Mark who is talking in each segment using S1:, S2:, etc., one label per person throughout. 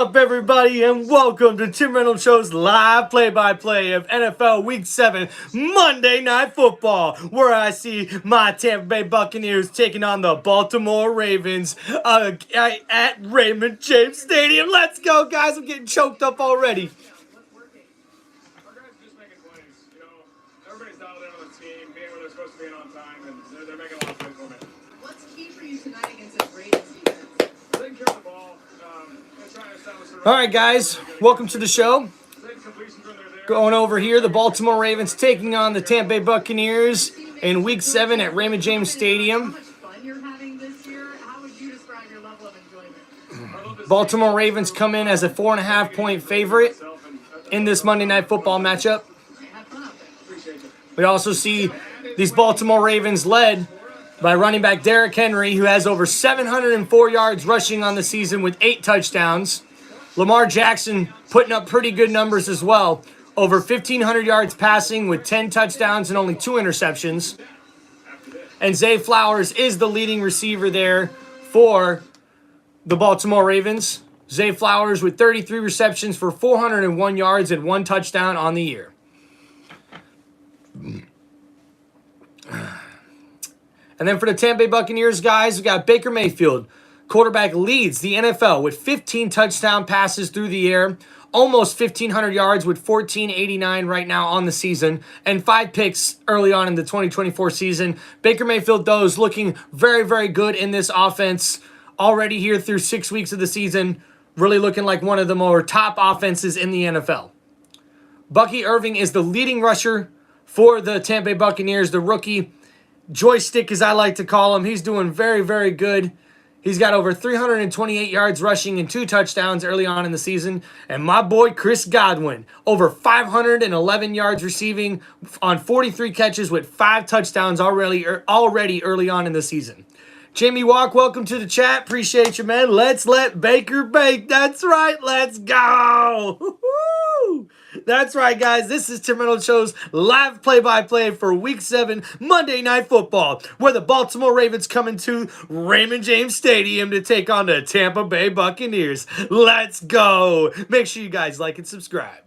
S1: Up, everybody, and welcome to Tim Reynolds Show's live play-by-play of NFL Week 7 Monday Night Football, where I see my Tampa Bay Buccaneers taking on the Baltimore Ravens at Raymond James Stadium. Let's go, guys. I'm getting choked up already.
S2: Everybody's dialed in on the team, being where they're supposed to be on time, and they're making a lot of plays for me.
S3: What's key for you tonight against this Ravens defense?
S2: Taking care of the ball.
S1: All right, guys, welcome to the show. Going over here, the Baltimore Ravens taking on the Tampa Bay Buccaneers in Week 7 at Raymond James Stadium.
S3: How much fun you're having this year? How would you describe your level of enjoyment?
S1: Baltimore Ravens come in as a 4.5-point favorite in this Monday Night Football matchup. We also see these Baltimore Ravens led by running back Derrick Henry, who has over 704 yards rushing on the season with 8 touchdowns. Lamar Jackson putting up pretty good numbers as well. Over 1,500 yards passing with 10 touchdowns and only 2 interceptions. And Zay Flowers is the leading receiver there for the Baltimore Ravens. Zay Flowers with 33 receptions for 401 yards and 1 touchdown on the year. And then for the Tampa Bay Buccaneers, guys, we got Baker Mayfield. Quarterback leads the NFL with 15 touchdown passes through the air, almost 1,500 yards with 1,489 right now on the season, and 5 picks early on in the 2024 season. Baker Mayfield, though, is looking very, very good in this offense already here through 6 weeks of the season, really looking like one of the more top offenses in the NFL. Bucky Irving is the leading rusher for the Tampa Bay Buccaneers, the rookie joystick, as I like to call him. He's doing very, very good. He's got over 328 yards rushing and 2 touchdowns early on in the season. And my boy Chris Godwin, over 511 yards receiving on 43 catches with 5 touchdowns already early on in the season. Jamie Walk, welcome to the chat. Appreciate you, man. Let's let Baker bake. That's right. Let's go. Woo-hoo! That's right, guys. This is Tim Reynolds Show's live play-by-play for Week 7 Monday Night Football, where the Baltimore Ravens come into Raymond James Stadium to take on the Tampa Bay Buccaneers. Let's go. Make sure you guys like and subscribe.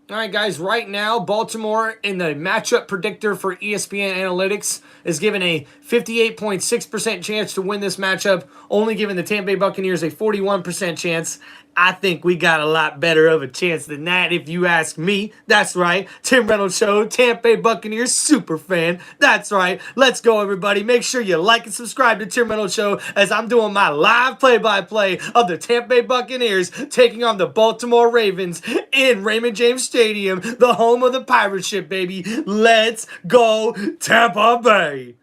S1: All right, guys, right now, Baltimore in the matchup predictor for ESPN Analytics is given a 58.6% chance to win this matchup, only giving the Tampa Bay Buccaneers a 41% chance. I think we got a lot better of a chance than that, if you ask me. That's right. Tim Reynolds Show, Tampa Bay Buccaneers super fan. That's right. Let's go, everybody. Make sure you like and subscribe to Tim Reynolds Show as I'm doing my live play-by-play of the Tampa Bay Buccaneers taking on the Baltimore Ravens in Raymond James Stadium, the home of the pirate ship, baby. Let's go, Tampa Bay.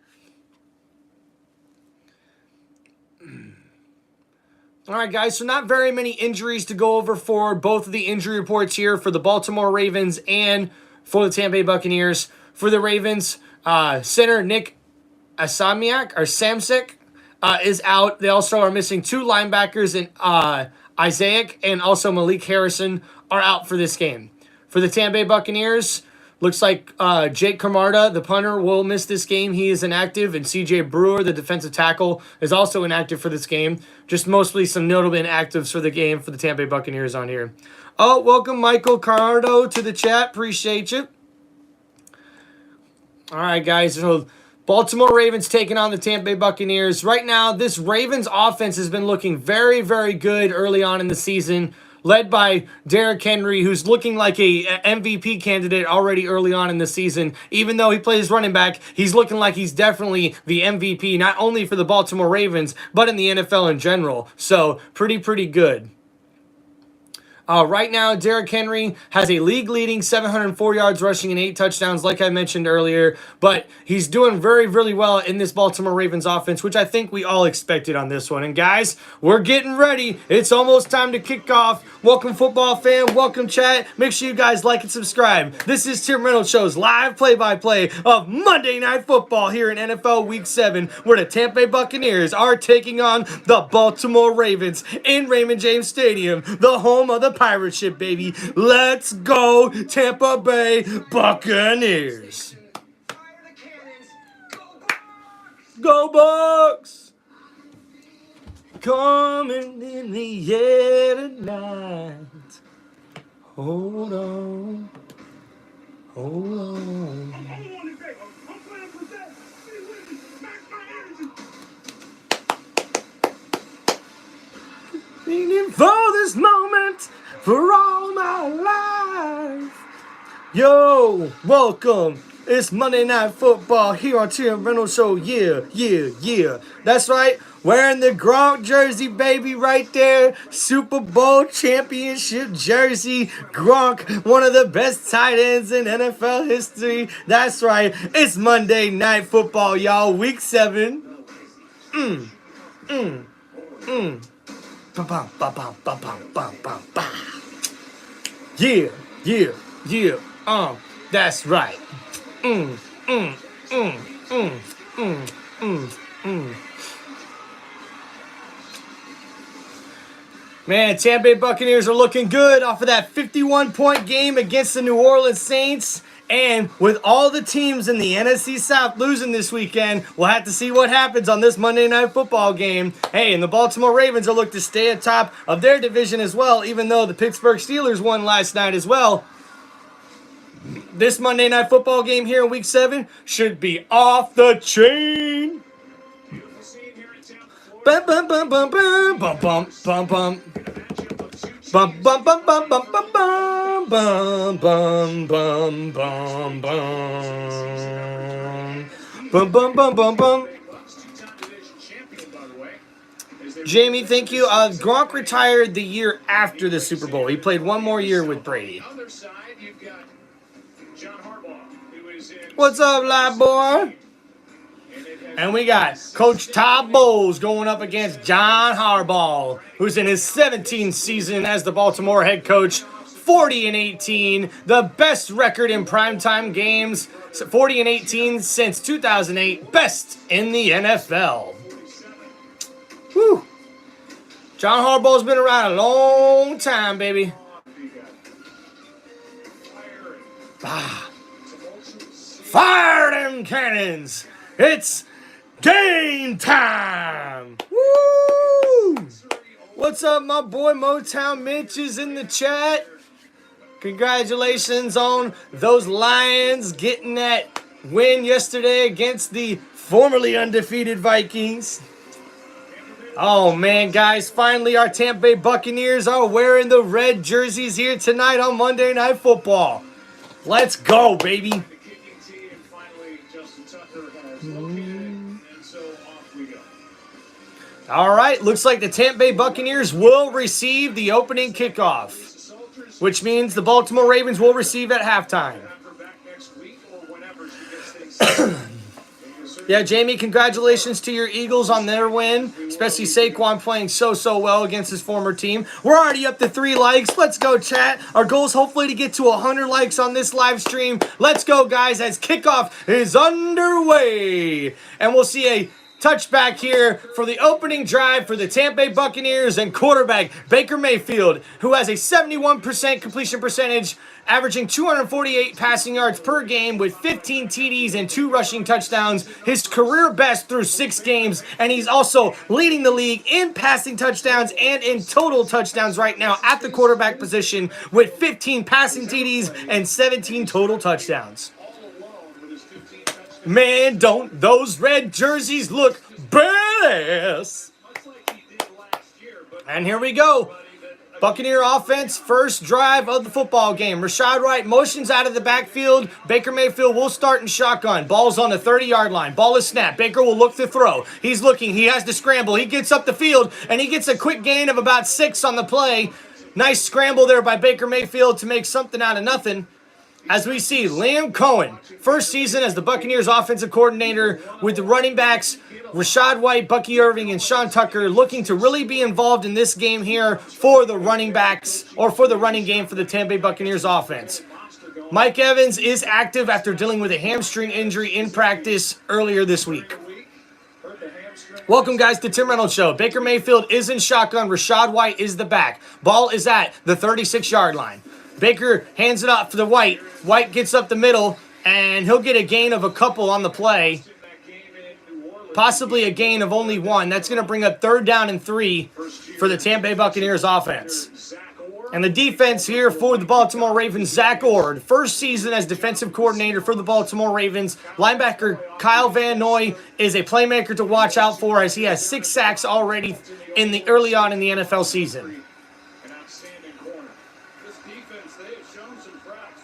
S1: All right, guys, so not very many injuries to go over for both of the injury reports here for the Baltimore Ravens and for the Tampa Bay Buccaneers. For the Ravens, center Nick Samsic is out. They also are missing 2 linebackers, and Isaac and also Malik Harrison are out for this game. For the Tampa Bay Buccaneers, looks like Jake Camarda, the punter, will miss this game. He is inactive. And C.J. Brewer, the defensive tackle, is also inactive for this game. Just mostly some notable inactives for the game for the Tampa Bay Buccaneers on here. Oh, welcome Michael Cardo to the chat. Appreciate you. All right, guys. So Baltimore Ravens taking on the Tampa Bay Buccaneers. Right now, this Ravens offense has been looking very, very good early on in the season, led by Derrick Henry, who's looking like a MVP candidate already early on in the season. Even though he plays running back, he's looking like he's definitely the MVP, not only for the Baltimore Ravens, but in the NFL in general. So, pretty good. Right now, Derrick Henry has a league-leading 704 yards rushing and 8 touchdowns, like I mentioned earlier. But he's doing very, really well in this Baltimore Ravens offense, which I think we all expected on this one. And, guys, we're getting ready. It's almost time to kick off. Welcome, football fan. Welcome, chat. Make sure you guys like and subscribe. This is Tim Reynolds Show's live play-by-play of Monday Night Football here in NFL Week 7, where the Tampa Bay Buccaneers are taking on the Baltimore Ravens in Raymond James Stadium, the home of the pirate ship, baby. Let's go, Tampa Bay Buccaneers. Go Bucs! coming in the air tonight. Hold on. Hold on. Waiting for this moment for all my life. Yo, welcome. It's Monday Night Football here on TimReynoldsShow. Yeah. That's right. Wearing the Gronk jersey, baby, right there. Super Bowl championship jersey. Gronk, one of the best tight ends in NFL history. That's right. It's Monday Night Football, y'all. Week 7. Yeah. That's right. Man, Tampa Bay Buccaneers are looking good off of that 51-point game against the New Orleans Saints. And with all the teams in the NFC South losing this weekend, we'll have to see what happens on this Monday Night Football game. Hey, and the Baltimore Ravens will look to stay atop of their division as well, even though the Pittsburgh Steelers won last night as well. This Monday Night Football game here in Week 7 should be off the chain. Bum bum bum bum bum bum bum bum bum. Bum bum bum bum bum bum bum bum bum bum bum bum bum bum bum bum. Jamie, thank you. Gronk retired the year after the Super Bowl. He played one more year with Brady. What's up, live boy? And we got Coach Todd Bowles going up against John Harbaugh, who's in his 17th season as the Baltimore head coach. 40-18, the best record in primetime games. 40-18 since 2008, best in the NFL. Whew. John Harbaugh's been around a long time, baby. Fire them cannons! It's game time! Woo! What's up, my boy Motown Mitch is in the chat. Congratulations on those Lions getting that win yesterday against the formerly undefeated Vikings. Oh, man, guys, finally our Tampa Bay Buccaneers are wearing the red jerseys here tonight on Monday Night Football. Let's go, baby. All right, looks like the Tampa Bay Buccaneers will receive the opening kickoff, which means the Baltimore Ravens will receive at halftime. Yeah, Jamie, congratulations to your Eagles on their win, especially Saquon playing so well against his former team. We're already up to 3 likes. Let's go, chat. Our goal is hopefully to get to 100 likes on this live stream. Let's go, guys, as kickoff is underway. And we'll see a touchback here for the opening drive for the Tampa Bay Buccaneers and quarterback Baker Mayfield, who has a 71% completion percentage, averaging 248 passing yards per game with 15 TDs and 2 rushing touchdowns, his career best through 6 games, and he's also leading the league in passing touchdowns and in total touchdowns right now at the quarterback position with 15 passing TDs and 17 total touchdowns. Man, don't those red jerseys look badass? And here we go. Buccaneer offense, first drive of the football game. Rashad Wright motions out of the backfield. Baker Mayfield will start in shotgun. Ball's on the 30-yard line. Ball is snapped. Baker will look to throw. He's looking. He has to scramble. He gets up the field, and he gets a quick gain of about 6 on the play. Nice scramble there by Baker Mayfield to make something out of nothing. As we see Liam Cohen, first season as the Buccaneers offensive coordinator with the running backs, Rashad White, Bucky Irving, and Sean Tucker looking to really be involved in this game here for the running backs or for the running game for the Tampa Bay Buccaneers offense. Mike Evans is active after dealing with a hamstring injury in practice earlier this week. Welcome, guys, to Tim Reynolds Show. Baker Mayfield is in shotgun. Rashad White is the back. Ball is at the 36-yard line. Baker hands it off to the White. White gets up the middle, and he'll get a gain of a couple on the play. possibly a gain of only 1. That's going to bring up 3rd down and 3 for the Tampa Bay Buccaneers offense. And the defense here for the Baltimore Ravens, Zach Ord, first season as defensive coordinator for the Baltimore Ravens. Linebacker Kyle Van Noy is a playmaker to watch out for, as he has 6 sacks already early on in the NFL season.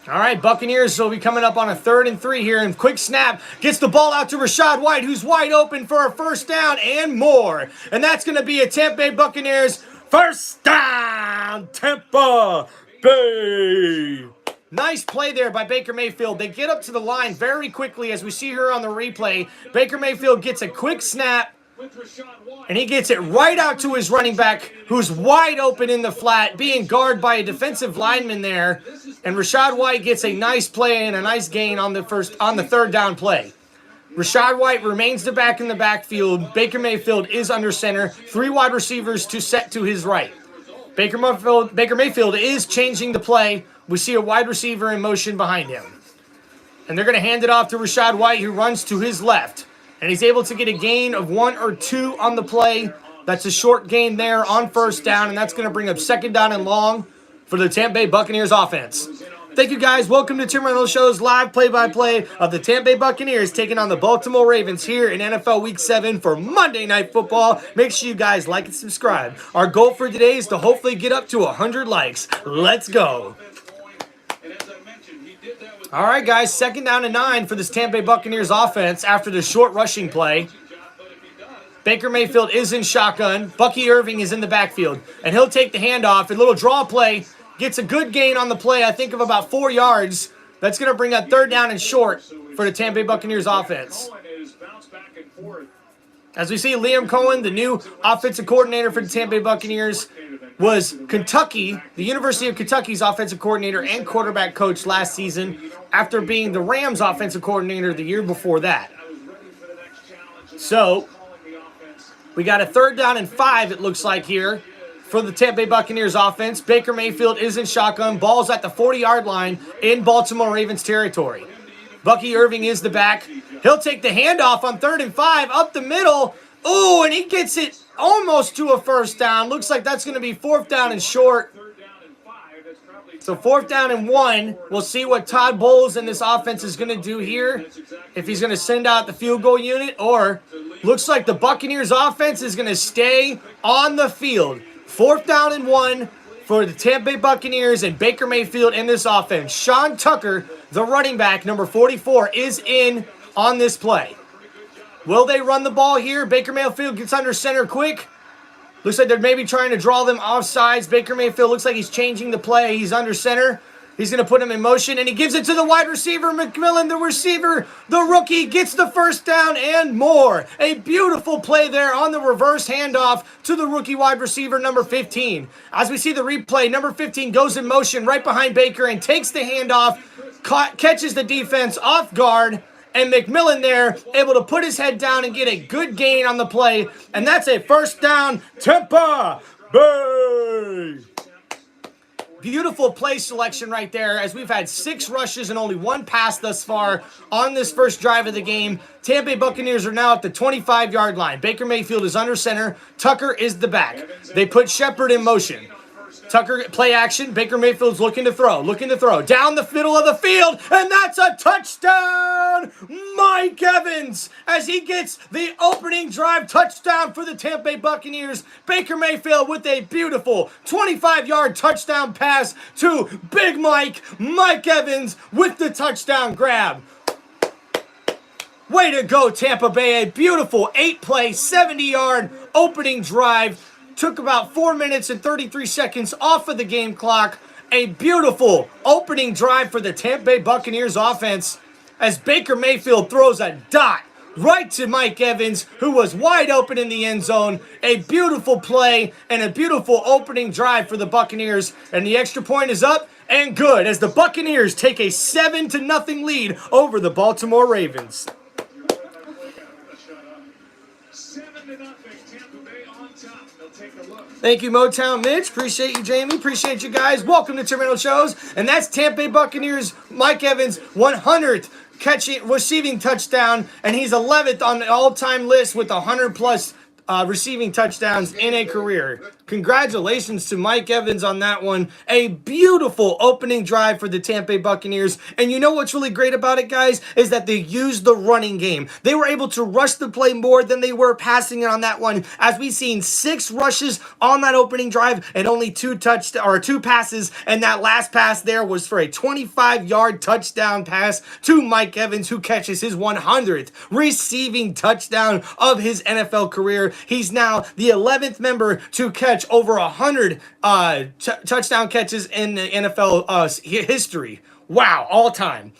S1: All right, Buccaneers will be coming up on a 3rd and 3 here. And quick snap, gets the ball out to Rachaad White, who's wide open for a first down and more. And that's going to be a Tampa Bay Buccaneers first down, Tampa Bay. Nice play there by Baker Mayfield. They get up to the line very quickly, as we see here on the replay. Baker Mayfield gets a quick snap, and he gets it right out to his running back, who's wide open in the flat, being guarded by a defensive lineman there. And Rachaad White gets a nice play and a nice gain on the 3rd down play. Rachaad White remains the back in the backfield. Baker Mayfield is under center. 3 wide receivers to set to his right. Baker Mayfield is changing the play. We see a wide receiver in motion behind him. And they're going to hand it off to Rachaad White, who runs to his left. And he's able to get a gain of 1 or 2 on the play. That's a short gain there on first down, and that's going to bring up 2nd down and long for the Tampa Bay Buccaneers offense. Thank you, guys. Welcome to Tim Reynolds Show's live play-by-play of the Tampa Bay Buccaneers taking on the Baltimore Ravens here in NFL Week 7 for Monday Night Football. Make sure you guys like and subscribe. Our goal for today is to hopefully get up to 100 likes. Let's go. All right, guys, 2nd down and 9 for this Tampa Bay Buccaneers offense after the short rushing play. Baker Mayfield is in shotgun. Bucky Irving is in the backfield, and he'll take the handoff. A little draw play. Gets a good gain on the play, I think of about 4 yards. That's going to bring up 3rd down and short for the Tampa Bay Buccaneers offense. As we see, Liam Cohen, the new offensive coordinator for the Tampa Bay Buccaneers, was the University of Kentucky's offensive coordinator and quarterback coach last season, after being the Rams offensive coordinator the year before that. So, we got a 3rd down and 5, it looks like here, for the Tampa Bay Buccaneers offense. Baker Mayfield is in shotgun. Ball's at the 40-yard line in Baltimore Ravens territory. Bucky Irving is the back. He'll take the handoff on 3rd and 5 up the middle. Ooh, and he gets it almost to a first down. Looks like that's going to be 4th down and short. So 4th down and 1. We'll see what Todd Bowles and this offense is going to do here. If he's going to send out the field goal unit, or looks like the Buccaneers offense is going to stay on the field. 4th down and 1 for the Tampa Bay Buccaneers and Baker Mayfield in this offense. Sean Tucker, the running back, number 44, is in on this play. Will they run the ball here? Baker Mayfield gets under center quick. Looks like they're maybe trying to draw them off sides. Baker Mayfield looks like he's changing the play. He's under center. He's going to put him in motion, and he gives it to the wide receiver, McMillan, the receiver. The rookie gets the first down and more. A beautiful play there on the reverse handoff to the rookie wide receiver, number 15. As we see the replay, number 15 goes in motion right behind Baker and takes the handoff, catches the defense off guard, and McMillan there able to put his head down and get a good gain on the play. And that's a first down, Tampa Bay. Beautiful play selection right there, as we've had 6 rushes and only 1 pass thus far on this first drive of the game. Tampa Bay Buccaneers are now at the 25-yard line. Baker Mayfield is under center. Tucker is the back. They put Shepard in motion. Tucker, play action. Baker Mayfield's looking to throw. Down the middle of the field, and that's a touchdown! Mike Evans, as he gets the opening drive touchdown for the Tampa Bay Buccaneers. Baker Mayfield with a beautiful 25-yard touchdown pass to Big Mike. Mike Evans with the touchdown grab. Way to go, Tampa Bay. A beautiful 8-play, 70-yard opening drive. Took about 4 minutes and 33 seconds off of the game clock. A beautiful opening drive for the Tampa Bay Buccaneers offense, as Baker Mayfield throws a dot right to Mike Evans, who was wide open in the end zone. A beautiful play and a beautiful opening drive for the Buccaneers. And the extra point is up and good, as the Buccaneers take a 7-0 lead over the Baltimore Ravens.
S2: 7-0, Tampa Bay on top. They'll take a look.
S1: Thank you, Motown Mitch. Appreciate you, Jamie. Appreciate you guys. Welcome to TimReynoldsShows. And that's Tampa Bay Buccaneers, Mike Evans, 100th receiving touchdown, and he's 11th on the all-time list with 100+ receiving touchdowns in a career. Congratulations to Mike Evans on that one. A beautiful opening drive for the Tampa Bay Buccaneers. And you know what's really great about it, guys, is that they used the running game. They were able to rush the play more than they were passing it on that one, as we've seen 6 rushes on that opening drive and only 2 passes, and that last pass there was for a 25-yard touchdown pass to Mike Evans, who catches his 100th receiving touchdown of his NFL career. He's now the 11th member to catch over 100 touchdown catches in the NFL history. Wow, all time.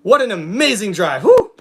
S1: What an amazing drive. Whew.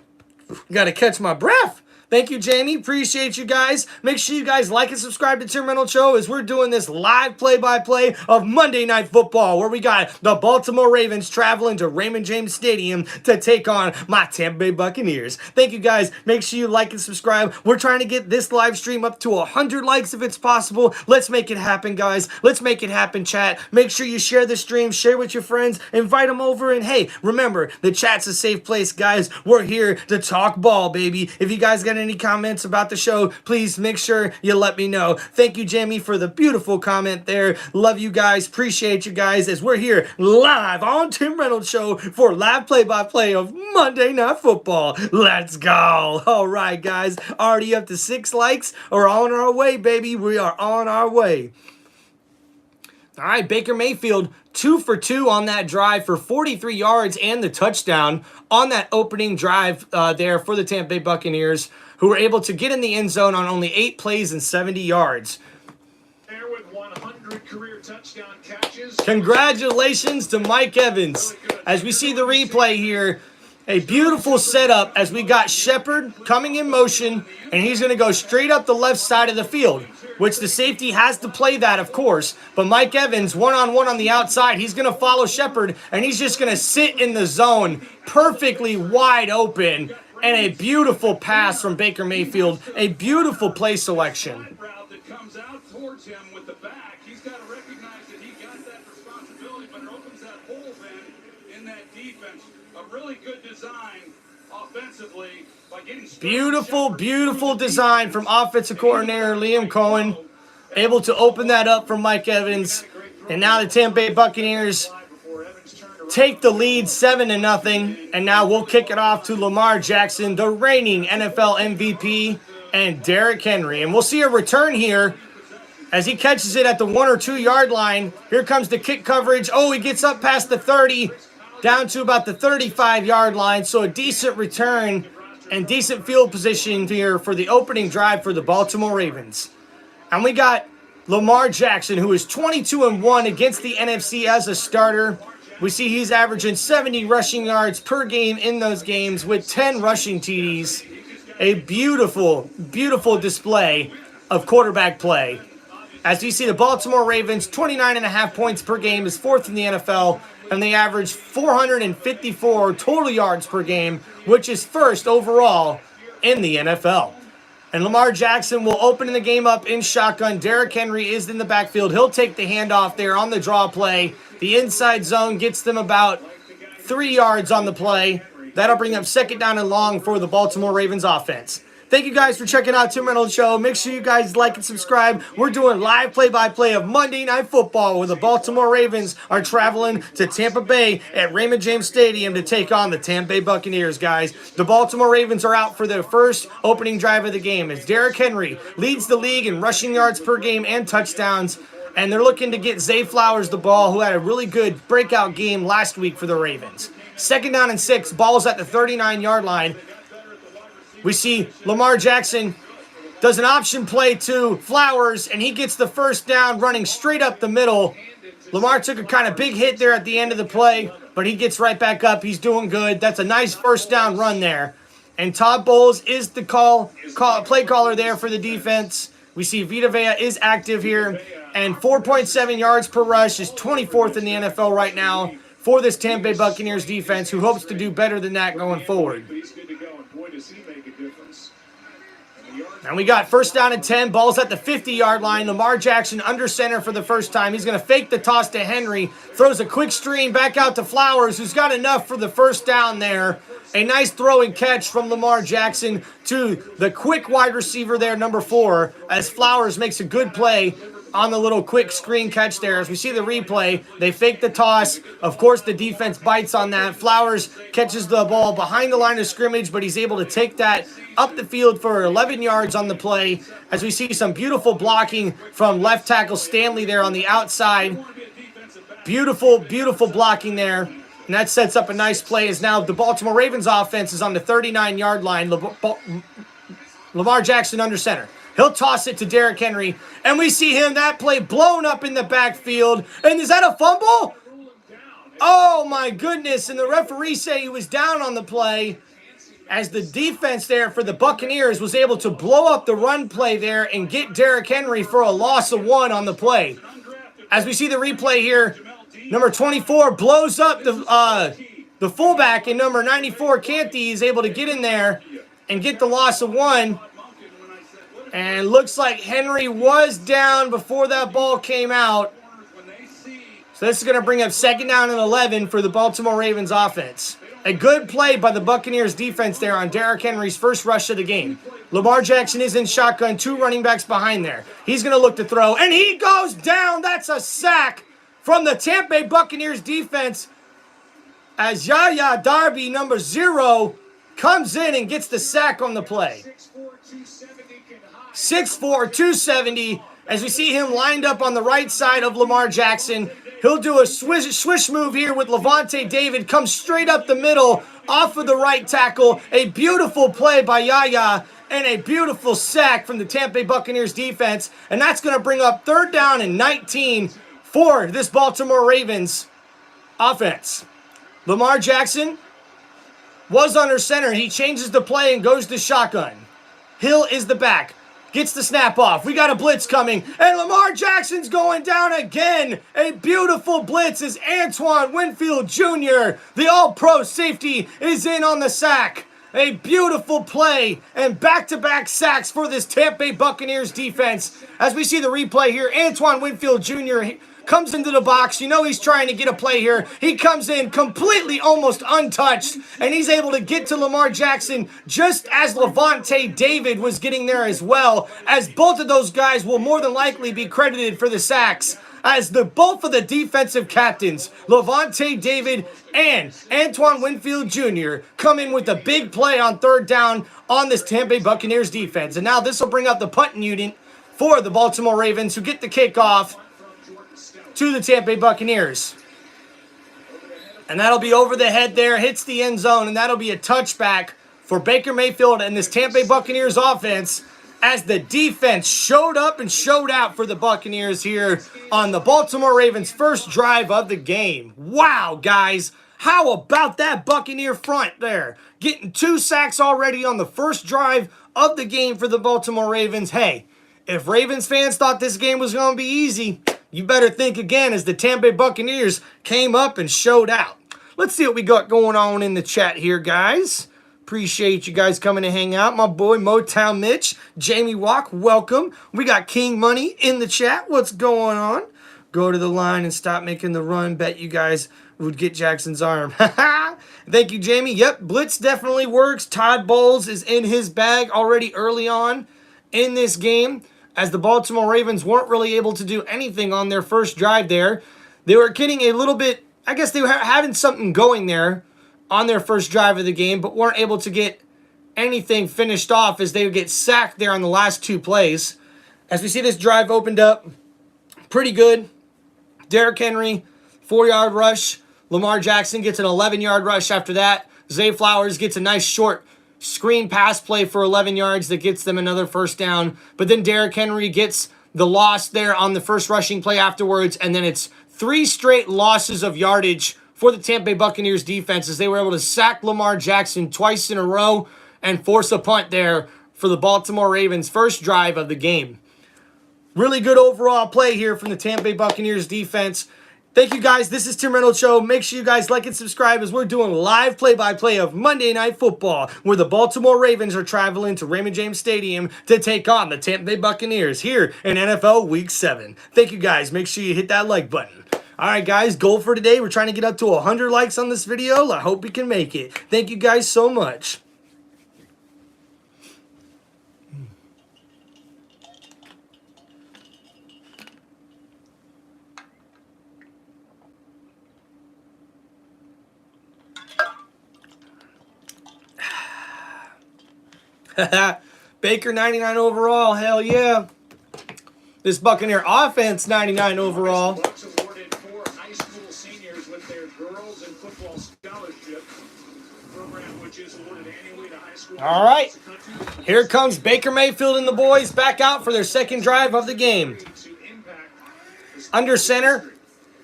S1: Got to catch my breath. Thank you, Jamie. Appreciate you guys. Make sure you guys like and subscribe to Tim Reynolds Show as we're doing this live play-by-play of Monday Night Football, where we got the Baltimore Ravens traveling to Raymond James Stadium to take on my Tampa Bay Buccaneers. Thank you, guys. Make sure you like and subscribe. We're trying to get this live stream up to 100 likes if it's possible. Let's make it happen, guys. Let's make it happen, chat. Make sure you share the stream, share with your friends, invite them over, and hey, remember, the chat's a safe place, guys. We're here to talk ball, baby. If you guys got any comments about the show, please make sure you let me know. Thank you, Jamie, for the beautiful comment there. Love you guys. Appreciate you guys as we're here live on Tim Reynolds Show for live play-by-play of Monday Night Football. Let's go. All right, guys. Already up to 6 likes. We're on our way, baby. We are on our way. All right, Baker Mayfield, 2 for 2 on that drive for 43 yards and the touchdown on that opening drive there for the Tampa Bay Buccaneers, who were able to get in the end zone on only 8 plays and 70 yards.
S2: There with 100 career touchdown catches.
S1: Congratulations to Mike Evans. As we see the replay here, a beautiful setup as we got Shepard coming in motion, and he's going to go straight up the left side of the field, which the safety has to play that, of course. But Mike Evans, one-on-one on the outside, he's going to follow Shepard, and he's just going to sit in the zone perfectly wide open. And a beautiful pass from Baker Mayfield. A beautiful play selection.
S2: That comes out towards him with the back. He's got to recognize that he got that responsibility, but it opens that hole then in that defense. A really good design offensively by getting
S1: beautiful design from offensive coordinator Liam Cohen. Able to open that up for Mike Evans. And now the Tampa Bay Buccaneers take the lead 7-0, and now we'll kick it off to Lamar Jackson, the reigning NFL MVP, and Derrick Henry. And we'll see a return here as he catches it at the 1 or 2 yard line. Here comes the kick coverage. Oh, he gets up past the 30, down to about the 35-yard line. So a decent return and decent field position here for the opening drive for the Baltimore Ravens. And we got Lamar Jackson, who is 22-1 against the NFC as a starter. We see he's averaging 70 rushing yards per game in those games with 10 rushing TDs. A beautiful, beautiful display of quarterback play. As you see, the Baltimore Ravens, 29.5 points per game, is 4th in the NFL, and they average 454 total yards per game, which is 1st overall in the NFL. And Lamar Jackson will open the game up in shotgun. Derrick Henry is in the backfield. He'll take the handoff there on the draw play. The inside zone gets them about 3 yards on the play. That'll bring up 2nd down and long for the Baltimore Ravens offense. Thank you guys for checking out Tim Reynolds Show. Make sure you guys like and subscribe. We're doing live play-by-play of Monday Night Football, where the Baltimore Ravens are traveling to Tampa Bay at Raymond James Stadium to take on the Tampa Bay Buccaneers, guys. The Baltimore Ravens are out for their first opening drive of the game as Derrick Henry leads the league in rushing yards per game and touchdowns. And they're looking to get Zay Flowers the ball, who had a really good breakout game last week for the Ravens. 2nd down and 6, ball's at the 39-yard line. We see Lamar Jackson does an option play to Flowers, and he gets the 1st down running straight up the middle. Lamar took a kind of big hit there at the end of the play, but he gets right back up. He's doing good. That's a nice 1st down run there. And Todd Bowles is the play caller there for the defense. We see Vita Vea is active here. And 4.7 yards per rush is 24th in the NFL right now for this Tampa Bay Buccaneers defense, who hopes to do better than that going forward. And we got first down and 10. Ball's at the 50-yard line. Lamar Jackson under center for the first time. He's going to fake the toss to Henry. Throws a quick screen back out to Flowers, who's got enough for the first down there. A nice throw and catch from Lamar Jackson to the quick wide receiver there, number 4, as Flowers makes a good play on the little quick screen catch there. As we see the replay, they fake the toss. Of course, the defense bites on that. Flowers catches the ball behind the line of scrimmage, but he's able to take that up the field for 11 yards on the play. As we see some beautiful blocking from left tackle Stanley there on the outside. Beautiful, beautiful blocking there. And that sets up a nice play as now the Baltimore Ravens offense is on the 39-yard line. Lamar Jackson under center. He'll toss it to Derrick Henry, and we see him, that play blown up in the backfield. And is that a fumble? Oh, my goodness. And the referee say he was down on the play as the defense there for the Buccaneers was able to blow up the run play there and get Derrick Henry for a loss of 1 on the play. As we see the replay here, number 24 blows up the fullback, and number 94, Canty, is able to get in there and get the loss of 1. And looks like Henry was down before that ball came out. So this is going to bring up second down and 11 for the Baltimore Ravens offense. A good play by the Buccaneers defense there on Derrick Henry's first rush of the game. Lamar Jackson is in shotgun, 2 running backs behind there. He's going to look to throw, and he goes down. That's a sack from the Tampa Bay Buccaneers defense as Yaya Darby, number 0, comes in and gets the sack on the play. 6'4", 270, as we see him lined up on the right side of Lamar Jackson. He'll do a swish move here with Lavonte David, comes straight up the middle off of the right tackle. A beautiful play by Yaya and a beautiful sack from the Tampa Bay Buccaneers defense. And that's going to bring up third down and 19 for this Baltimore Ravens offense. Lamar Jackson was under center. He changes the play and goes to shotgun. Hill is the back. Gets the snap off. We got a blitz coming. And Lamar Jackson's going down again. A beautiful blitz as Antoine Winfield Jr., the all-pro safety, is in on the sack. A beautiful play and back-to-back sacks for this Tampa Bay Buccaneers defense. As we see the replay here, Antoine Winfield Jr. comes into the box. You know he's trying to get a play here. He comes in completely almost untouched, and he's able to get to Lamar Jackson just as Lavonte David was getting there as well, as both of those guys will more than likely be credited for the sacks, as both of the defensive captains, Lavonte David and Antoine Winfield Jr., come in with a big play on third down on this Tampa Bay Buccaneers defense. And now this will bring up the punting unit for the Baltimore Ravens, who get the kickoff to the Tampa Bay Buccaneers. And that'll be over the head there, hits the end zone, and that'll be a touchback for Baker Mayfield and this Tampa Bay Buccaneers offense, as the defense showed up and showed out for the Buccaneers here on the Baltimore Ravens' first drive of the game. Wow, guys. How about that Buccaneer front there? Getting 2 sacks already on the first drive of the game for the Baltimore Ravens. Hey, if Ravens fans thought this game was going to be easy, you better think again, as the Tampa Bay Buccaneers came up and showed out. Let's see what we got going on in the chat here, guys. Appreciate you guys coming to hang out. My boy Motown Mitch, Jamie Walk, welcome. We got King Money in the chat. What's going on? Go to the line and stop making the run. Bet you guys would get Jackson's arm. Thank you, Jamie. Yep, blitz definitely works. Todd Bowles is in his bag already early on in this game, as the Baltimore Ravens weren't really able to do anything on their first drive there. They were getting a little bit, I guess they were having something going there on their first drive of the game, but weren't able to get anything finished off, as they would get sacked there on the last 2 plays. As we see this drive opened up pretty good. Derrick Henry, 4-yard rush. Lamar Jackson gets an 11-yard rush after that. Zay Flowers gets a nice short screen pass play for 11 yards that gets them another first down. But then Derrick Henry gets the loss there on the first rushing play afterwards, and then it's 3 straight losses of yardage for the Tampa Bay Buccaneers defense, as they were able to sack Lamar Jackson twice in a row and force a punt there for the Baltimore Ravens' first drive of the game. Really good overall play here from the Tampa Bay Buccaneers defense. Thank you, guys. This is Tim Reynolds Show. Make sure you guys like and subscribe as we're doing live play-by-play of Monday Night Football, where the Baltimore Ravens are traveling to Raymond James Stadium to take on the Tampa Bay Buccaneers here in NFL Week 7. Thank you, guys. Make sure you hit that like button. All right, guys, goal for today. We're trying to get up to 100 likes on this video. I hope we can make it. Thank you guys so much. Baker 99 overall, hell yeah. This Buccaneer offense 99 overall.
S2: Bucks awarded 4 high school seniors with their girls in football scholarship program, which is awarded annually to high school.
S1: All right, here comes Baker Mayfield and the boys back out for their second drive of the game. Under center,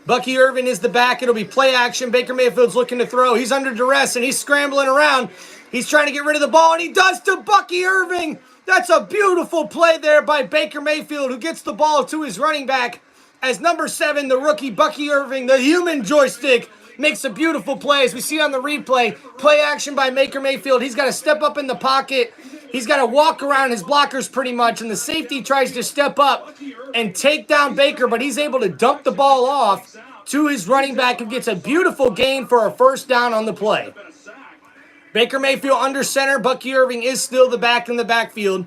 S1: Bucky Irving is the back. It'll be play action. Baker Mayfield's looking to throw. He's under duress and he's scrambling around. He's trying to get rid of the ball, and he does to Bucky Irving. That's a beautiful play there by Baker Mayfield, who gets the ball to his running back as number 7, the rookie Bucky Irving, the human joystick, makes a beautiful play. As we see on the replay, play action by Baker Mayfield. He's got to step up in the pocket. He's got to walk around his blockers pretty much, and the safety tries to step up and take down Baker, but he's able to dump the ball off to his running back, who gets a beautiful gain for a first down on the play. Baker Mayfield under center. Bucky Irving is still the back in the backfield.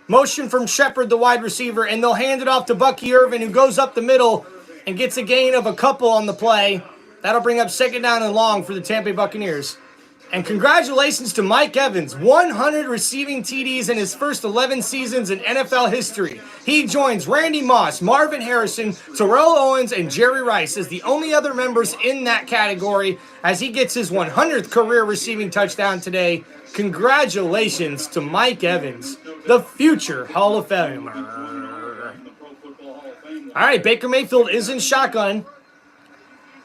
S1: Motion from Shepard, the wide receiver, and they'll hand it off to Bucky Irving, who goes up the middle and gets a gain of a couple on the play. That'll bring up second down and long for the Tampa Bay Buccaneers. And congratulations to Mike Evans, 100 receiving TDs in his first 11 seasons in NFL history. He joins Randy Moss, Marvin Harrison, Terrell Owens, and Jerry Rice as the only other members in that category as he gets his 100th career receiving touchdown today. Congratulations to Mike Evans, the future Hall of Famer. All right, Baker Mayfield is in shotgun.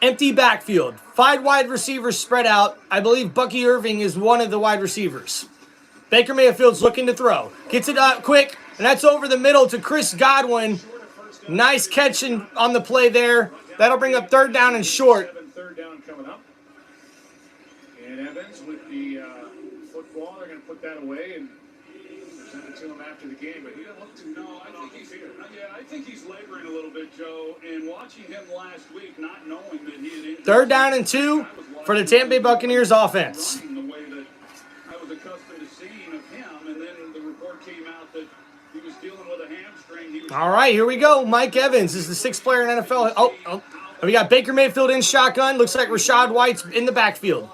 S1: Empty backfield. 5 wide receivers spread out. I believe Bucky Irving is one of the wide receivers. Baker Mayfield's looking to throw. Gets it up quick, and that's over the middle to Chris Godwin. Nice catch on the play there. That'll bring up third down and short.
S2: Third down coming up. And Evans with the football. They're going to put that away and send it to him after the game. But he doesn't look too I think he's laboring a little bit, Joe. And watching him last week, not knowing that he had injured.
S1: Third down and 2 for the Tampa Bay Buccaneers offense.
S2: The way that I was accustomed to seeing of him, and then the report came out that he was dealing with a hamstring.
S1: All right, here we go. Mike Evans is the 6th player in NFL. Oh. We got Baker Mayfield in shotgun. Looks like Rachaad White's in the backfield.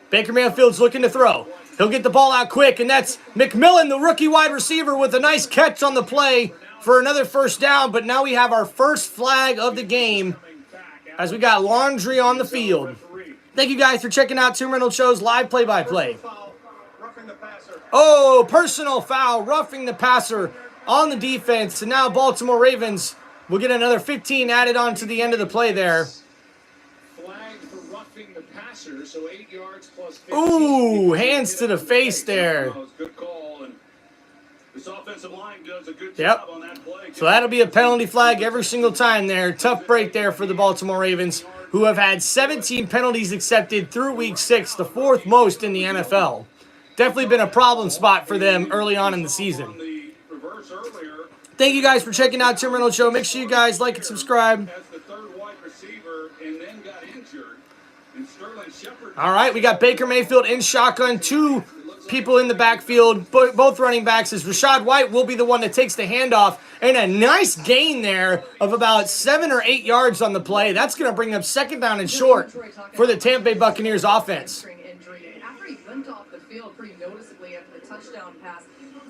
S1: Baker Mayfield's looking to throw. He'll get the ball out quick, and that's McMillan, the rookie wide receiver, with a nice catch on the play for another first down. But now we have our first flag of the game as we got laundry on the field. Thank you guys for checking out Tim Reynolds Show's live play-by-play. Oh, personal foul, roughing the passer on the defense. And now Baltimore Ravens will get another 15 added on to the end of the play there. So 8 yards plus 15. Ooh, hands to the face there.
S2: Good call, and this offensive line does a good job on that play.
S1: So that'll be a penalty flag every single time there. Tough break there for the Baltimore Ravens, who have had 17 penalties accepted through Week 6, the 4th most in the NFL. Definitely been a problem spot for them early on in the season. Thank you guys for checking out Tim Reynolds Show. Make sure you guys like and subscribe. All right, we got Baker Mayfield in shotgun. 2 people in the backfield, both running backs, as Rachaad White will be the one that takes the handoff. And a nice gain there of about 7 or 8 yards on the play. That's going to bring up second down and short for the Tampa Bay Buccaneers offense.
S3: After he limped off the field pretty noticeably after the touchdown pass,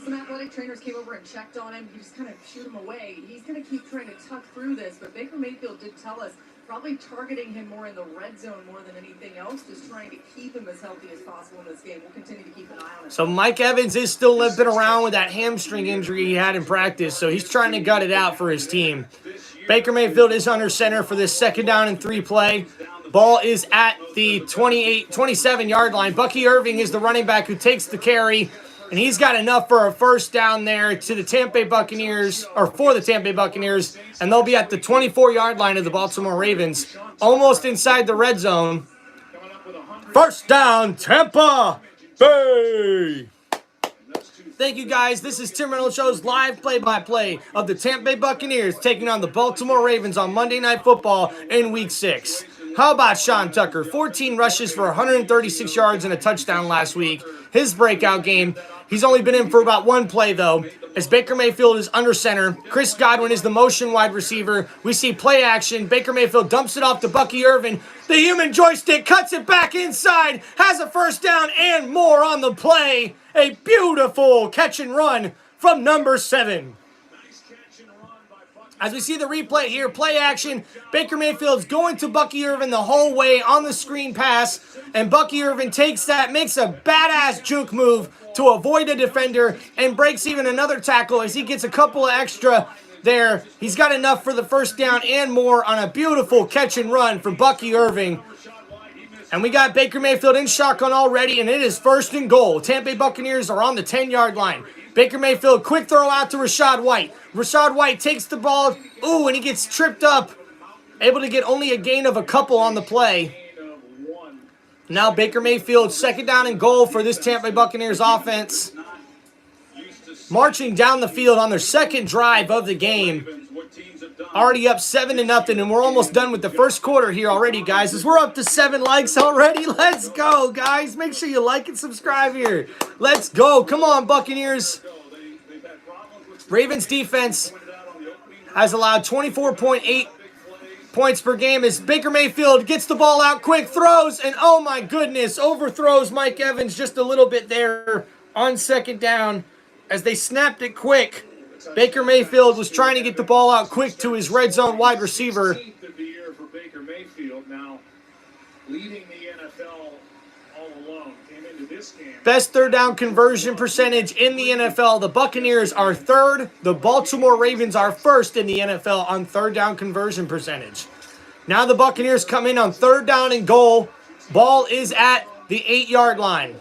S3: some athletic trainers came over and checked on him. He just kind of shooed him away. He's going to keep trying to tuck through this, but Baker Mayfield did tell us probably targeting him more in the red zone more than anything else, just trying to keep him as healthy as possible in this game. We'll continue to keep an eye on it.
S1: So Mike Evans is still limping around with that hamstring injury he had in practice, so he's trying to gut it out for his team. Baker Mayfield is under center for this second down and 3 play. Ball is at the 27-yard line. Bucky Irving is the running back who takes the carry, And he's got enough for a first down there to the Tampa Bay Buccaneers, or for the Tampa Bay Buccaneers, and they'll be at the 24-yard line of the Baltimore Ravens, almost inside the red zone. First down, Tampa Bay. Thank you, guys. This is Tim Reynolds Show's live play-by-play of the Tampa Bay Buccaneers taking on the Baltimore Ravens on Monday Night Football in Week 6. How about Sean Tucker? 14 rushes for 136 yards and a touchdown last week. His breakout game. He's only been in for about one play, though, as Baker Mayfield is under center. Chris Godwin is the motion wide receiver. We see play action. Baker Mayfield dumps it off to Bucky Irvin. The human joystick cuts it back inside, has a first down and more on the play. A beautiful catch and run from number 7. As we see the replay here, play action. Baker Mayfield's going to Bucky Irvin the whole way on the screen pass. And Bucky Irvin takes that, makes a badass juke move to avoid a defender and breaks even another tackle as he gets a couple of extra there. He's got enough for the first down and more on a beautiful catch and run from Bucky Irvin. And we got Baker Mayfield in shotgun already, and it is first and goal. Tampa Bay Buccaneers are on the 10-yard line. Baker Mayfield, quick throw out to Rachaad White. Rachaad White takes the ball. Ooh, and he gets tripped up. Able to get only a gain of a couple on the play. Now Baker Mayfield, second down and goal for this Tampa Bay Buccaneers offense. Marching down the field on their second drive of the game. Already up 7-0, and we're almost done with the first quarter here already, guys. As we're up to 7 likes already. Let's go, guys. Make sure you like and subscribe here. Let's go. Come on, Buccaneers. Ravens defense has allowed 24.8 points per game as Baker Mayfield gets the ball out quick, throws, and oh my goodness, overthrows Mike Evans just a little bit there on second down as they snapped it quick. Baker Mayfield was trying to get the ball out quick to his red zone wide receiver. Best third down conversion percentage in the NFL. The Buccaneers are third. The Baltimore Ravens are first in the NFL on third down conversion percentage. Now the Buccaneers come in on third down and goal. Ball is at the 8-yard line.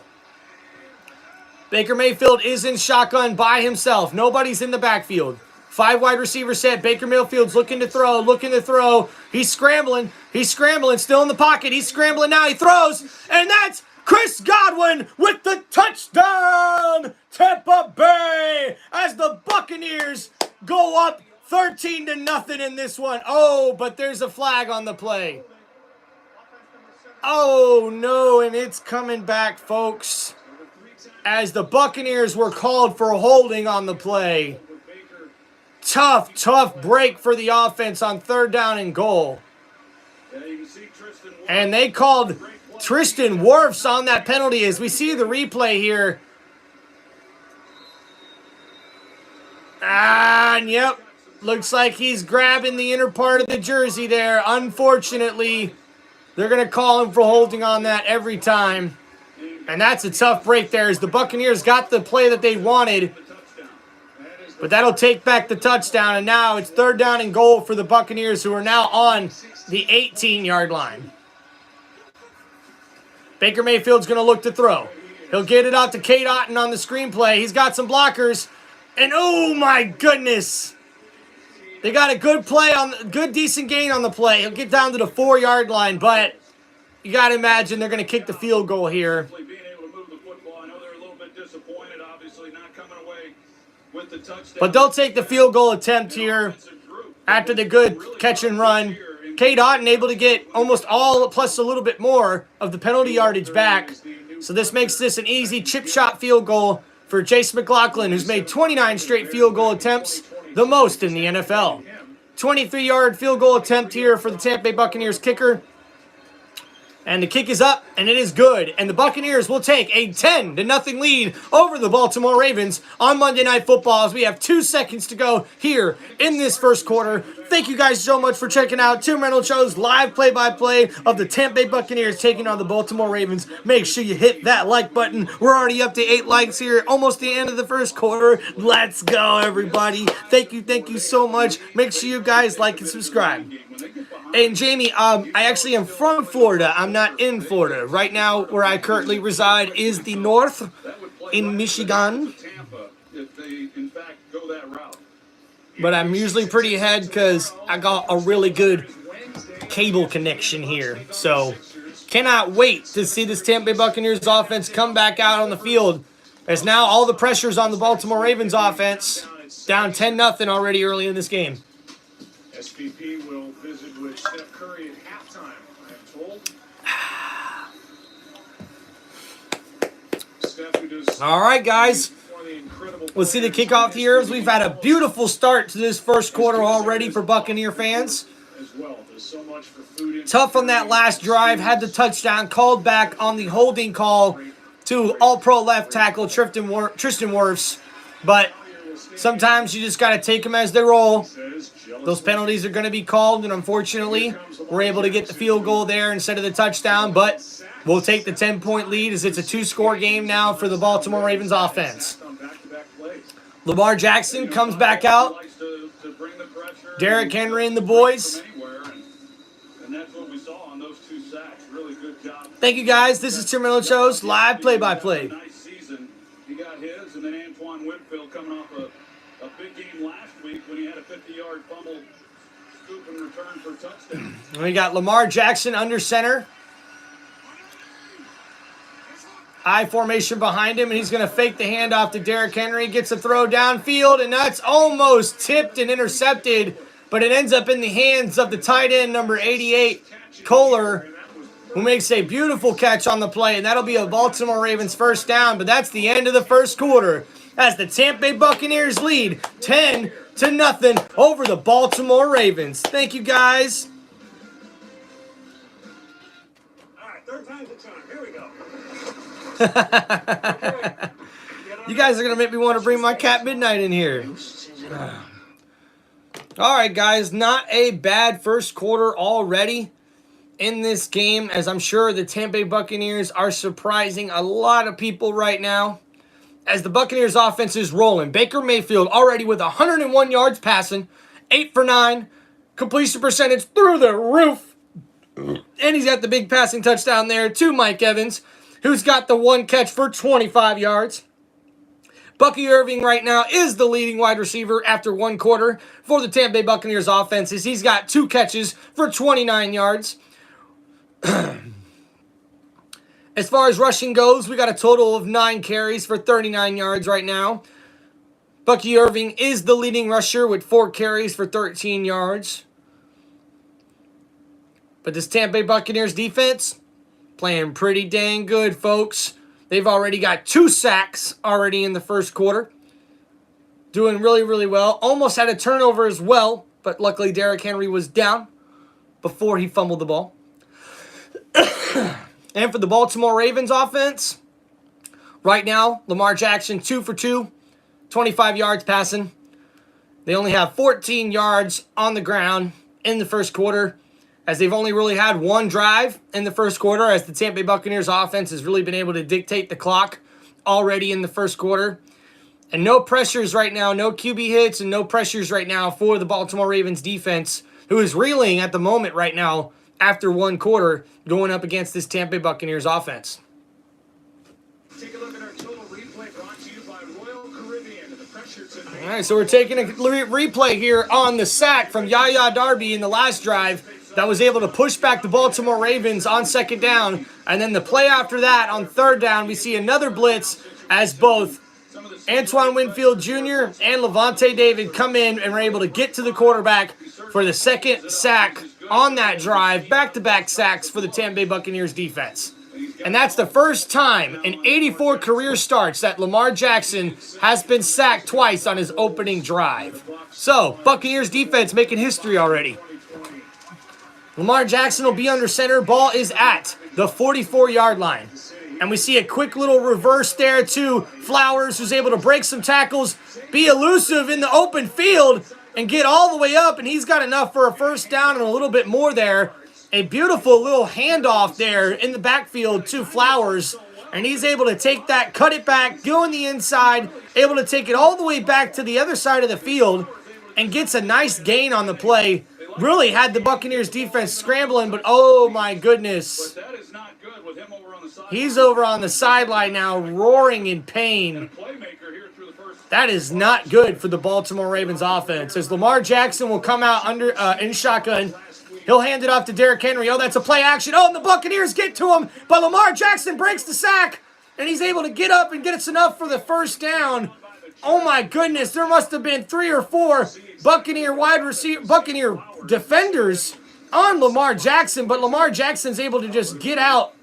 S1: Baker Mayfield is in shotgun by himself. Nobody's in the backfield. 5 wide receiver set. Baker Mayfield's looking to throw. He's scrambling, still in the pocket. He's scrambling now. He throws, and that's Chris Godwin with the touchdown. Tampa Bay as the Buccaneers go up 13-0 in this one. Oh, but there's a flag on the play. Oh, no, and it's coming back, folks, as the Buccaneers were called for holding on the play. Tough break for the offense on third down and goal. And they called Tristan Wirfs on that penalty as we see the replay here. And yep, looks like he's grabbing the inner part of the jersey there. Unfortunately, they're going to call him for holding on that every time. And that's a tough break there as the Buccaneers got the play that they wanted. But that'll take back the touchdown. And now it's third down and goal for the Buccaneers, who are now on the 18-yard line. Baker Mayfield's going to look to throw. He'll get it out to Cade Otton on the screenplay. He's got some blockers. And oh my goodness. They got a good play, good decent gain on the play. He'll get down to the 4-yard line, but you got to imagine they're going to kick the field goal here. But they'll take the field goal attempt here after the good catch and run. Cade Otton able to get almost all, plus a little bit more, of the penalty yardage back. So this makes this an easy chip shot field goal for Chase McLaughlin, who's made 29 straight field goal attempts, the most in the NFL. 23-yard field goal attempt here for the Tampa Bay Buccaneers kicker. And the kick is up, and it is good. And the Buccaneers will take a 10-0 lead over the Baltimore Ravens on Monday Night Football as we have 2 seconds to go here in this first quarter. Thank you guys so much for checking out Tim Reynolds Show's live play-by-play of the Tampa Bay Buccaneers taking on the Baltimore Ravens. Make sure you hit that like button. We're already up to 8 likes here, almost the end of the first quarter. Let's go, everybody. Thank you so much. Make sure you guys like and subscribe. And Jamie, I actually am from Florida. I'm not in Florida. Right now, where I currently reside is the north. in Michigan.
S2: Tampa, if they in fact go that route.
S1: But I'm usually pretty ahead because I got a really good cable connection here. So cannot wait to see this Tampa Bay Buccaneers offense come back out on the field, as now all the pressure's on the Baltimore Ravens offense. Down 10-0 already early in this game.
S2: SVP will visit with Steph Curry at halftime, I'm told. Steph, who does
S1: All right, guys. We'll see the kickoff here, as we've had a beautiful start to this first quarter already for Buccaneer fans. Tough on that last drive. Had the touchdown called back on the holding call to all-pro left tackle Tristan Wirfs. But sometimes you just got to take them as they roll. Those penalties are going to be called, and unfortunately, we're able to get the field goal there instead of the touchdown. But we'll take the 10-point lead, as it's a 2-score game now for the Baltimore Ravens offense. Lamar Jackson comes back out. Derrick Henry and the boys. Thank you, guys. This is TimReynoldsShow's live play-by-play.
S2: He got his, and then Antoine Winfield coming off a big game last week when he had a 50-yard fumble, scoop and return for a touchdown.
S1: We got Lamar Jackson under center. I formation behind him, and he's going to fake the handoff to Derrick Henry. Gets a throw downfield, and that's almost tipped and intercepted, but it ends up in the hands of the tight end, number 88, Kohler, who makes a beautiful catch on the play, and that'll be a Baltimore Ravens first down. But that's the end of the first quarter, as the Tampa Bay Buccaneers lead 10-0 over the Baltimore Ravens. Thank you, guys.
S2: All right, third time's the charm. Here we go.
S1: You guys are going to make me want to bring my cat Midnight in here. All right, guys, not a bad first quarter already in this game, as I'm sure the Tampa Bay Buccaneers are surprising a lot of people right now, as the Buccaneers offense is rolling. Baker Mayfield already with 101 yards passing, 8 for 9, completion percentage through the roof, and he's got the big passing touchdown there to Mike Evans, who's got the one catch for 25 yards. Bucky Irving right now is the leading wide receiver after one quarter for the Tampa Bay Buccaneers offense, as he's got 2 catches for 29 yards. As far as rushing goes, we got a total of 9 carries for 39 yards right now. Bucky Irving is the leading rusher with 4 carries for 13 yards. But this Tampa Bay Buccaneers defense playing pretty dang good, folks. They've already got 2 sacks already in the first quarter. Doing really, really well. Almost had a turnover as well, but luckily Derrick Henry was down before he fumbled the ball. And for the Baltimore Ravens offense, right now, Lamar Jackson 2 for 2, 25 yards passing. They only have 14 yards on the ground in the first quarter, as they've only really had 1 drive in the first quarter, as the Tampa Bay Buccaneers offense has really been able to dictate the clock already in the first quarter. And no pressures right now, no QB hits, and no pressures right now for the Baltimore Ravens defense, who is reeling at the moment right now after 1 quarter going up against this Tampa Bay Buccaneers offense.
S2: Take a look at our total replay brought to you by Royal Caribbean. The pressure tonight.
S1: All right, so we're taking a replay here on the sack from Yaya Darby in the last drive that was able to push back the Baltimore Ravens on second down. And then the play after that on third down, we see another blitz as both Antoine Winfield Jr. and Levante David come in and were able to get to the quarterback for the second sack on that drive. Back-to-back sacks for the Tampa Bay Buccaneers defense. And that's the first time in 84 career starts that Lamar Jackson has been sacked twice on his opening drive. So, Buccaneers defense making history already. Lamar Jackson will be under center. Ball is at the 44-yard line. And we see a quick little reverse there to Flowers, who's able to break some tackles, be elusive in the open field, and get all the way up. And he's got enough for a first down and a little bit more there. A beautiful little handoff there in the backfield to Flowers. And he's able to take that, cut it back, go on the inside, able to take it all the way back to the other side of the field, and gets a nice gain on the play. Really had the Buccaneers defense scrambling, but oh my goodness.
S2: But that is not good with him over on the
S1: He's over on the sideline now, roaring in pain. That is not good for the Baltimore Ravens offense. As Lamar Jackson will come out in shotgun. He'll hand it off to Derrick Henry. Oh, that's a play action. Oh, and the Buccaneers get to him. But Lamar Jackson breaks the sack. And he's able to get up and get us enough for the first down. Oh, my goodness. There must have been 3 or 4 Buccaneer defenders on Lamar Jackson. But Lamar Jackson's able to just get out.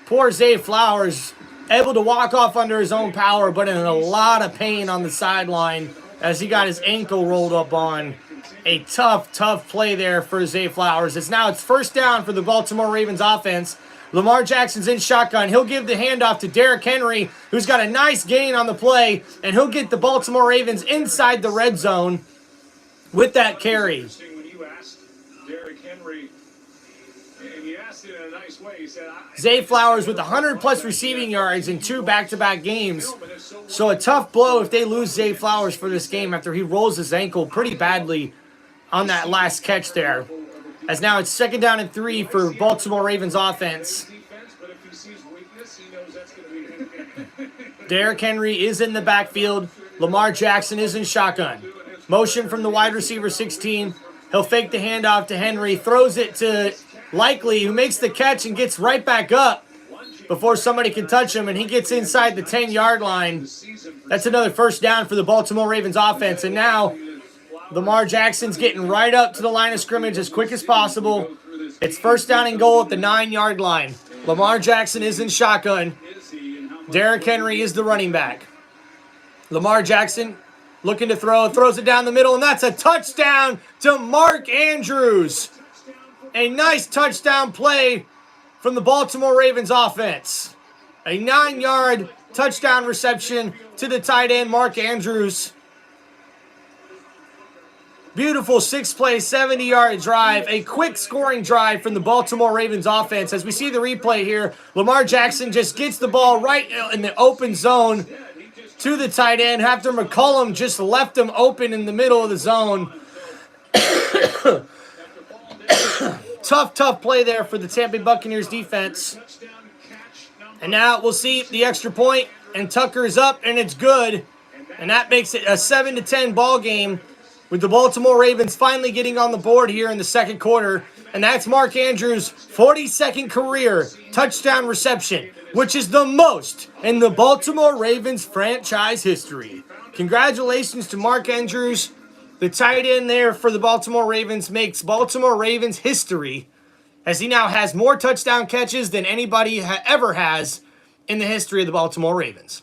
S1: Poor Zay Flowers, able to walk off under his own power, but in a lot of pain on the sideline as he got his ankle rolled up on. A tough play there for Zay Flowers. It's first down for the Baltimore Ravens offense. Lamar Jackson's in shotgun. He'll give the handoff to Derrick Henry, who's got a nice gain on the play, and he'll get the Baltimore Ravens inside the red zone with that carry. Zay Flowers with 100-plus receiving yards in 2 back-to-back games. So a tough blow if they lose Zay Flowers for this game after he rolls his ankle pretty badly on that last catch there. As now it's 2nd down and 3 for Baltimore Ravens offense. Derrick Henry is in the backfield. Lamar Jackson is in shotgun. Motion from the wide receiver 16. He'll fake the handoff to Henry. Throws it to Likely, who makes the catch and gets right back up before somebody can touch him, and he gets inside the 10-yard line. That's another first down for the Baltimore Ravens offense. And now Lamar Jackson's getting right up to the line of scrimmage as quick as possible. It's first down and goal at the 9-yard line. Lamar Jackson is in shotgun. Derrick Henry is the running back. Lamar Jackson looking to throw, throws it down the middle, and that's a touchdown to Mark Andrews. A nice touchdown play from the Baltimore Ravens offense. A 9-yard touchdown reception to the tight end, Mark Andrews. Beautiful 6-play, 70-yard drive. A quick scoring drive from the Baltimore Ravens offense. As we see the replay here, Lamar Jackson just gets the ball right in the open zone to the tight end after McCollum just left him open in the middle of the zone. Tough play there for the Tampa Buccaneers defense. And now we'll see the extra point, and Tucker's up, and it's good. And that makes it a 7-10 ball game with the Baltimore Ravens finally getting on the board here in the second quarter. And that's Mark Andrews' 42nd career touchdown reception, which is the most in the Baltimore Ravens franchise history. Congratulations to Mark Andrews. The tight end there for the Baltimore Ravens makes Baltimore Ravens history, as he now has more touchdown catches than anybody ever has in the history of the Baltimore Ravens.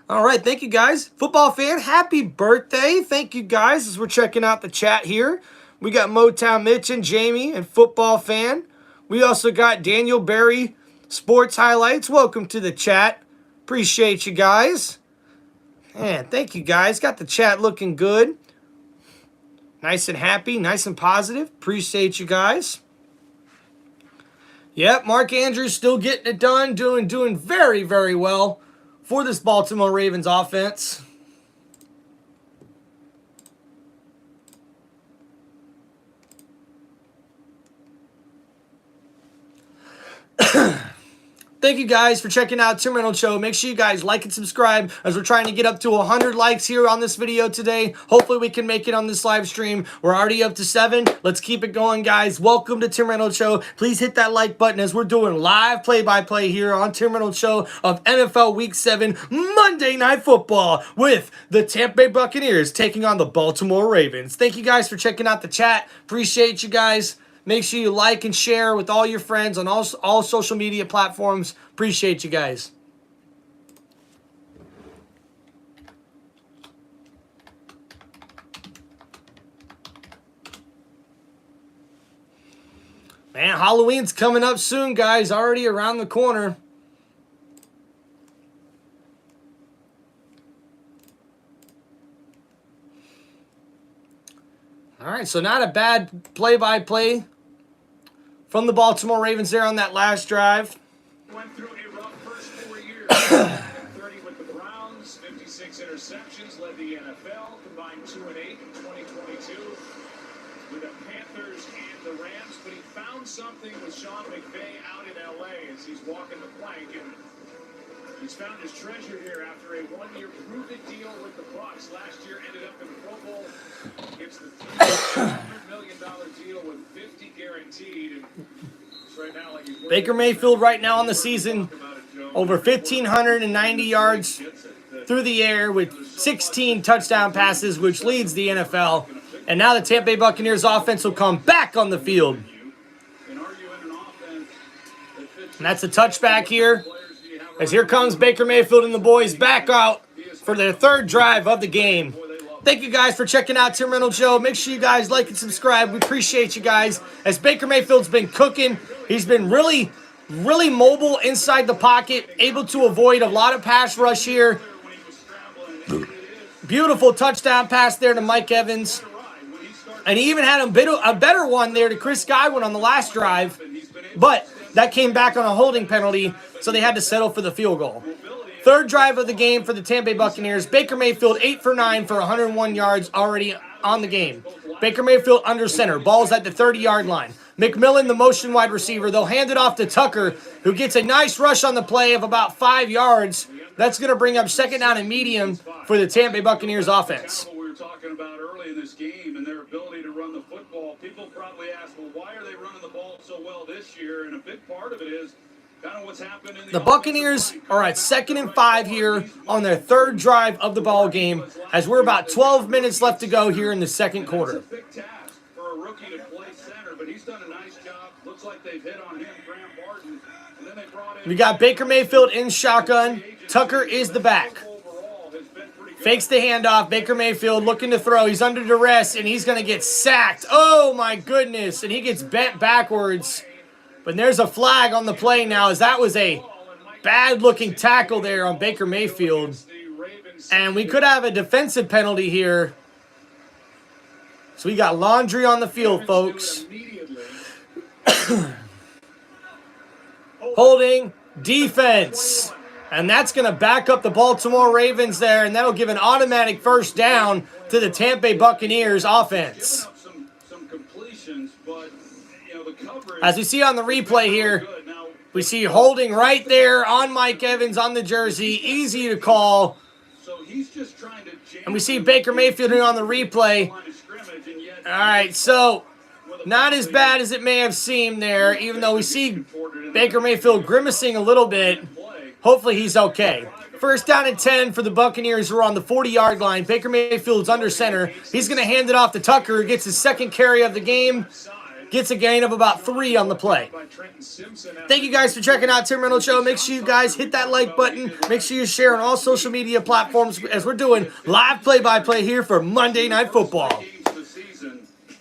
S1: All right, thank you guys. Football fan, happy birthday. Thank you guys as we're checking out the chat here. We got Motown Mitch and Jamie and Football Fan. We also got Daniel Berry, Sports Highlights. Welcome to the chat. Appreciate you guys. Man, thank you guys. Got the chat looking good. Nice and happy, nice and positive. Appreciate you guys. Yep, Mark Andrews still getting it done, doing very, very well for this Baltimore Ravens offense. Thank you guys for checking out Tim Reynolds Show. Make sure you guys like and subscribe as we're trying to get up to 100 likes here on this video today. Hopefully we can make it on this live stream. We're already up to 7. Let's keep it going, guys. Welcome to Tim Reynolds Show. Please hit that like button as we're doing live play-by-play here on Tim Reynolds Show of NFL Week 7 Monday Night Football with the Tampa Bay Buccaneers taking on the Baltimore Ravens. Thank you guys for checking out the chat. Appreciate you guys. Make sure you like and share with all your friends on all social media platforms. Appreciate you guys. Man, Halloween's coming up soon, guys. Already around the corner. All right, so not a bad play-by-play from the Baltimore Ravens there on that last drive.
S2: Went through a rough first 4 years. 30 with the Browns, his 56 interceptions, led the NFL, combined 2-8 in 2022 with the Panthers and the Rams. But he found something with Sean McVay out in LA as he's walking the plank, and he's found his treasure here after a one-year prove-it deal with the Bucs. Last year ended up in the Pro Bowl. Gets the $300 million deal with 50 guaranteed. And it's right now like he's
S1: Baker Mayfield right now on the season, over 1,590 yards through the air with 16 touchdown passes, which leads the NFL. And now the Tampa Bay Buccaneers offense will come back on the field. And that's a touchback here. As here comes Baker Mayfield and the boys back out for their third drive of the game. Thank you guys for checking out Tim Reynolds Show. Make sure you guys like and subscribe. We appreciate you guys. As Baker Mayfield's been cooking, he's been really mobile inside the pocket, able to avoid a lot of pass rush here. Beautiful touchdown pass there to Mike Evans. And he even had a better one there to Chris Godwin on the last drive. But that came back on a holding penalty, so they had to settle for the field goal. Third drive of the game for the Tampa Bay Buccaneers. Baker Mayfield 8 for 9 for 101 yards already on the game. Baker Mayfield under center. Ball's at the 30-yard line. McMillan, the motion wide receiver. They'll hand it off to Tucker, who gets a nice rush on the play of about 5 yards. That's going to bring up second down and medium for the Tampa Bay Buccaneers offense.
S2: We were talking about early in this game and their ability to run the football. People probably ask, well, why are they running the ball so well this year? And a big part of it is kind of what's happened in
S1: the Buccaneers are at 2nd and 5 here on their third drive of the ball game, as we're about 12 minutes left to go here in the second quarter.
S2: It's a big task for a rookie to play center, but he's done a nice job. Looks like they've hit on him, Graham Barton. And then they brought in,
S1: We got Baker Mayfield in shotgun. Tucker is the back. Fakes the handoff. Baker Mayfield looking to throw. He's under duress, and he's going to get sacked. Oh, my goodness. And he gets bent backwards. But there's a flag on the play now, as that was a bad-looking tackle there on Baker Mayfield. And we could have a defensive penalty here. So we got laundry on the field, folks. Holding defense. And that's going to back up the Baltimore Ravens there, and that'll give an automatic first down to the Tampa Bay Buccaneers offense. As we see on the replay here, we see holding right there on Mike Evans on the jersey. Easy to call. And we see Baker Mayfield on the replay. All right, so not as bad as it may have seemed there, even though we see Baker Mayfield grimacing a little bit. Hopefully he's okay. First down and 10 for the Buccaneers who are on the 40-yard line. Baker Mayfield's under center. He's going to hand it off to Tucker, who gets his second carry of the game. Gets a gain of about 3 on the play. Thank you guys for checking out Tim Reynolds Show. Make sure you guys hit that like button. Make sure you share on all social media platforms as we're doing live play-by-play here for Monday Night Football.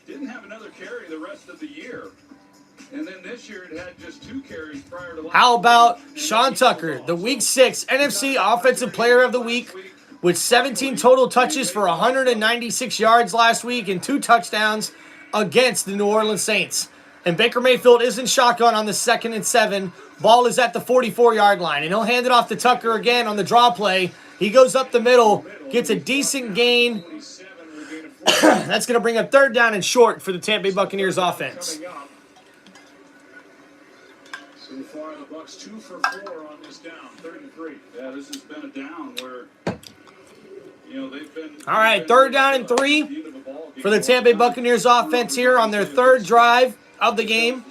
S2: Didn't have another carry the rest of the year. And then this year it had just 2 carries prior to last.
S1: How about Sean Tucker, the Week 6 NFC Offensive Player of the Week, with 17 total touches for 196 yards last week and 2 touchdowns against the New Orleans Saints. And Baker Mayfield is in shotgun on the 2nd and 7. Ball is at the 44-yard line. And he'll hand it off to Tucker again on the draw play. He goes up the middle, gets a decent gain. That's going to bring up third down and short for the Tampa Bay Buccaneers offense.
S2: So far, the Bucs 2 for 4 on this down, 3rd and 3. Yeah, this has been a down where, they've been.
S1: All right, third down and 3 for the Tampa Bay Buccaneers offense here on their third drive of the game.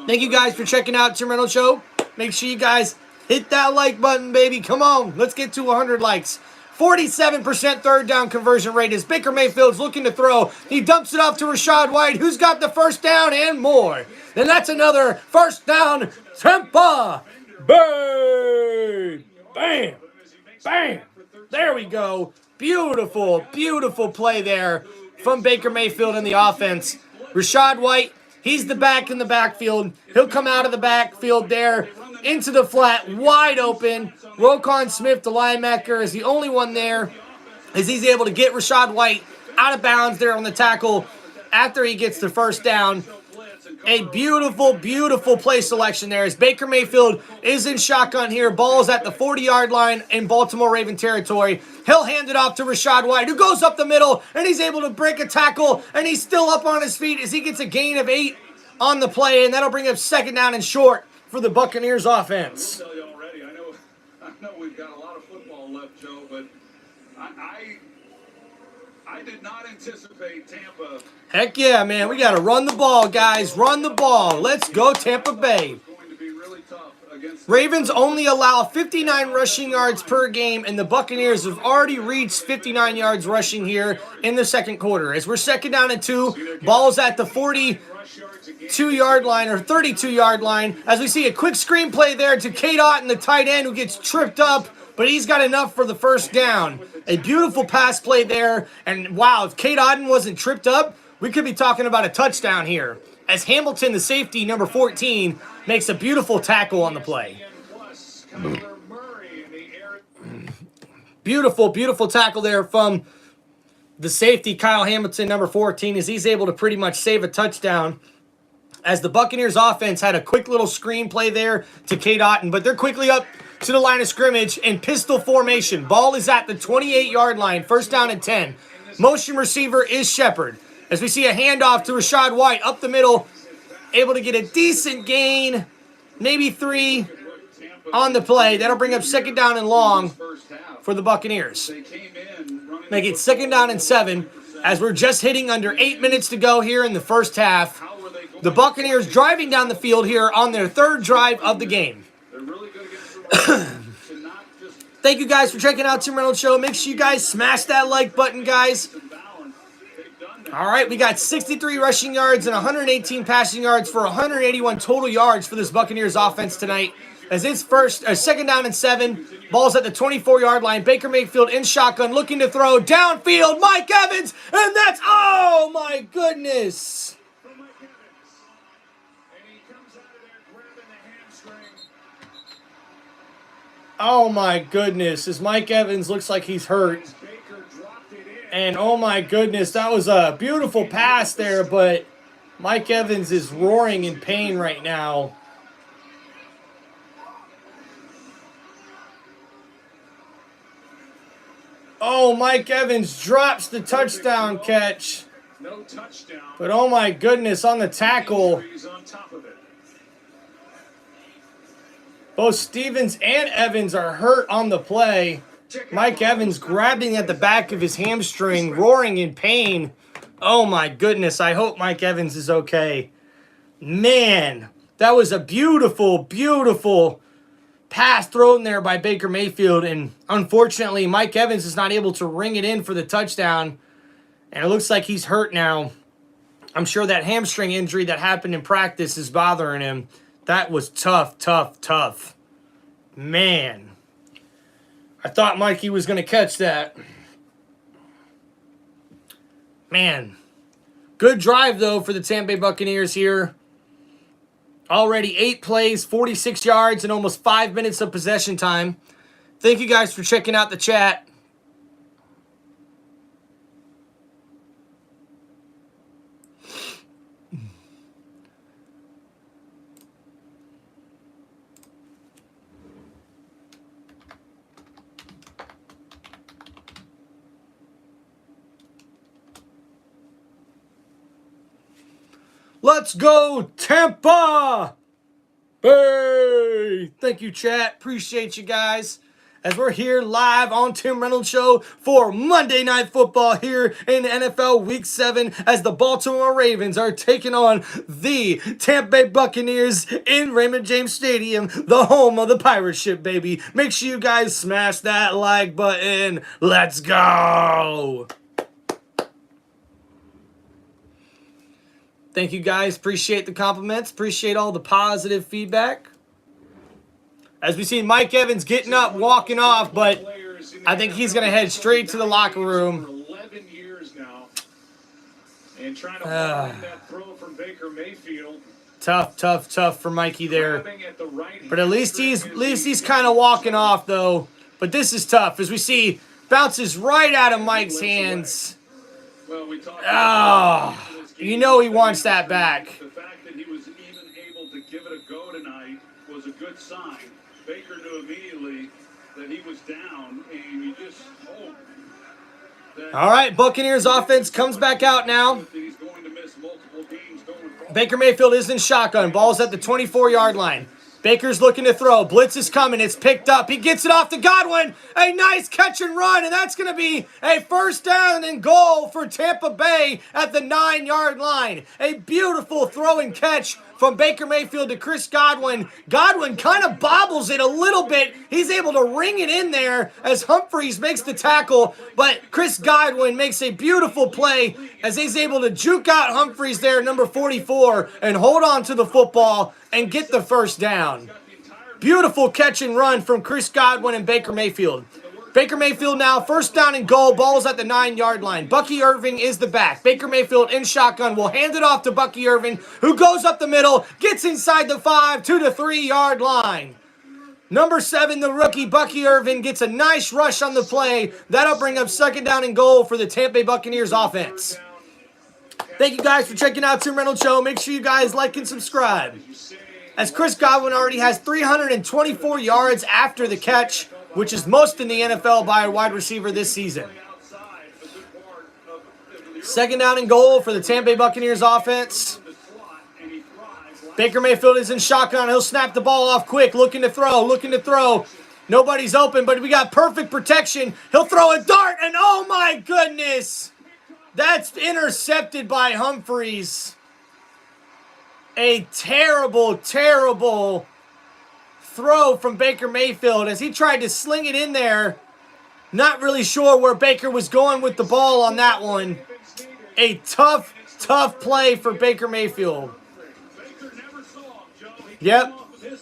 S1: Thank you guys for checking out Tim Reynolds Show. Make sure you guys hit that like button, baby. Come on, let's get to 100 likes. 47% third down conversion rate as Baker Mayfield's looking to throw. He dumps it off to Rachaad White, who's got the first down and more. Then that's another first down, Tampa Bay. Bam, bam. There we go. Beautiful, beautiful play there from Baker Mayfield in the offense. Rachaad White, he's the back in the backfield. He'll come out of the backfield there into the flat, wide open. Roquan Smith, the linebacker, is the only one there as he's able to get Rachaad White out of bounds there on the tackle after he gets the first down. A beautiful, beautiful play selection there as Baker Mayfield is in shotgun here. Ball is at the 40-yard line in Baltimore Raven territory. He'll hand it off to Rachaad White, who goes up the middle, and he's able to break a tackle, and he's still up on his feet as he gets a gain of 8 on the play, and that'll bring up second down and short for the Buccaneers offense.
S2: I will tell you already, I know we've got a lot of football left, Joe, but I did not anticipate Tampa.
S1: Heck yeah, man. We got to run the ball, guys. Run the ball. Let's go, Tampa Bay.
S2: Going to be really tough against
S1: Ravens only allow 59 rushing yards per game, and the Buccaneers have already reached 59 yards rushing here in the second quarter. As we're second down and 2, ball's at the 42-yard line or 32-yard line. As we see a quick screen play there to Cade Otton, the tight end, who gets tripped up, but he's got enough for the first down. A beautiful pass play there, and wow, if Cade Otton wasn't tripped up, we could be talking about a touchdown here. As Hamilton, the safety, number 14, makes a beautiful tackle on the play. Beautiful, beautiful tackle there from the safety, Kyle Hamilton, number 14, as he's able to pretty much save a touchdown. As the Buccaneers offense had a quick little screen play there to Cade Otton, but they're quickly up to the line of scrimmage in pistol formation. Ball is at the 28-yard line, first down and 10. Motion receiver is Shepard. As we see a handoff to Rachaad White up the middle, able to get a decent gain, maybe 3 on the play. That'll bring up second down and long for the Buccaneers. Make it second down and 7 as we're just hitting under 8 minutes to go here in the first half. The Buccaneers driving down the field here on their third drive of the game. Thank you guys for checking out Tim Reynolds Show. Make sure you guys smash that like button, guys. All right, we got 63 rushing yards and 118 passing yards for 181 total yards for this Buccaneers offense tonight. As it's second down and 7, ball's at the 24-yard line. Baker Mayfield in shotgun, looking to throw downfield. Mike Evans, and that's, oh my goodness. Oh my goodness, as Mike Evans looks like he's hurt. And oh my goodness, that was a beautiful pass there, but Mike Evans is roaring in pain right now. Oh, Mike Evans drops the touchdown catch.
S2: No touchdown.
S1: But oh my goodness, on the tackle. Both Stevens and Evans are hurt on the play. Mike Evans grabbing at the back of his hamstring, roaring in pain. Oh my goodness, I hope Mike Evans is okay. Man, that was a beautiful, beautiful pass thrown there by Baker Mayfield. And unfortunately, Mike Evans is not able to ring it in for the touchdown. And it looks like he's hurt now. I'm sure that hamstring injury that happened in practice is bothering him. That was tough, tough, tough. Man. I thought Mikey was going to catch that. Man. Good drive, though, for the Tampa Bay Buccaneers here. Already 8 plays, 46 yards, and almost 5 minutes of possession time. Thank you guys for checking out the chat. Let's go, Tampa Bay! Thank you, chat. Appreciate you guys. As we're here live on Tim Reynolds Show for Monday Night Football here in NFL Week 7 as the Baltimore Ravens are taking on the Tampa Bay Buccaneers in Raymond James Stadium, the home of the pirate ship, baby. Make sure you guys smash that like button. Let's go! Thank you guys. Appreciate the compliments. Appreciate all the positive feedback. As we see Mike Evans getting up, walking off, but I think he's going to head straight to the locker room.
S2: 11 years now. And trying to find that throw from Baker Mayfield.
S1: Tough, tough, tough for Mikey there. But at least he's kind of walking off though. But this is tough as we see bounces right out of Mike's hands.
S2: Well, we talked
S1: Oh, you know he wants that back.
S2: The fact that he was good sign. Baker knew immediately that he was down, and you just hope that
S1: All right, Buccaneers offense comes back out now.
S2: he's going to miss multiple games going forward.
S1: Baker Mayfield is in shotgun. Ball's at the 24-yard line. Baker's looking to throw. Blitz is coming. It's picked up. He gets it off to Godwin. A nice catch and run, and that's going to be a first down and goal for Tampa Bay at the 9-yard line. A beautiful throw and catch from Baker Mayfield to Chris Godwin. Godwin kind of bobbles it a little bit. He's able to ring it in there as Humphries makes the tackle, but Chris Godwin makes a beautiful play as he's able to juke out Humphries there, number 44, and hold on to the football and get the first down. Beautiful catch and run from Chris Godwin and Baker Mayfield. Baker Mayfield now, first down and goal. Ball's at the 9-yard line. Bucky Irving is the back. Baker Mayfield in shotgun will hand it off to Bucky Irving, who goes up the middle, gets inside the 5 to the 3-yard line. Number 7, the rookie, Bucky Irving, gets a nice rush on the play. That'll bring up second down and goal for the Tampa Bay Buccaneers offense. Thank you guys for checking out Tim Reynolds Show. Make sure you guys like and subscribe. As Chris Godwin already has 324 yards after the catch, which is most in the NFL by a wide receiver this season. Second down and goal for the Tampa Bay Buccaneers offense. Baker Mayfield is in shotgun. He'll snap the ball off quick, looking to throw. Nobody's open, but we got perfect protection. He'll throw a dart, and oh my goodness! That's intercepted by Humphries. A terrible, terrible throw from Baker Mayfield as he tried to sling it in there. Not really sure where Baker was going with the ball on that one. A tough, tough play for Baker Mayfield. Yep.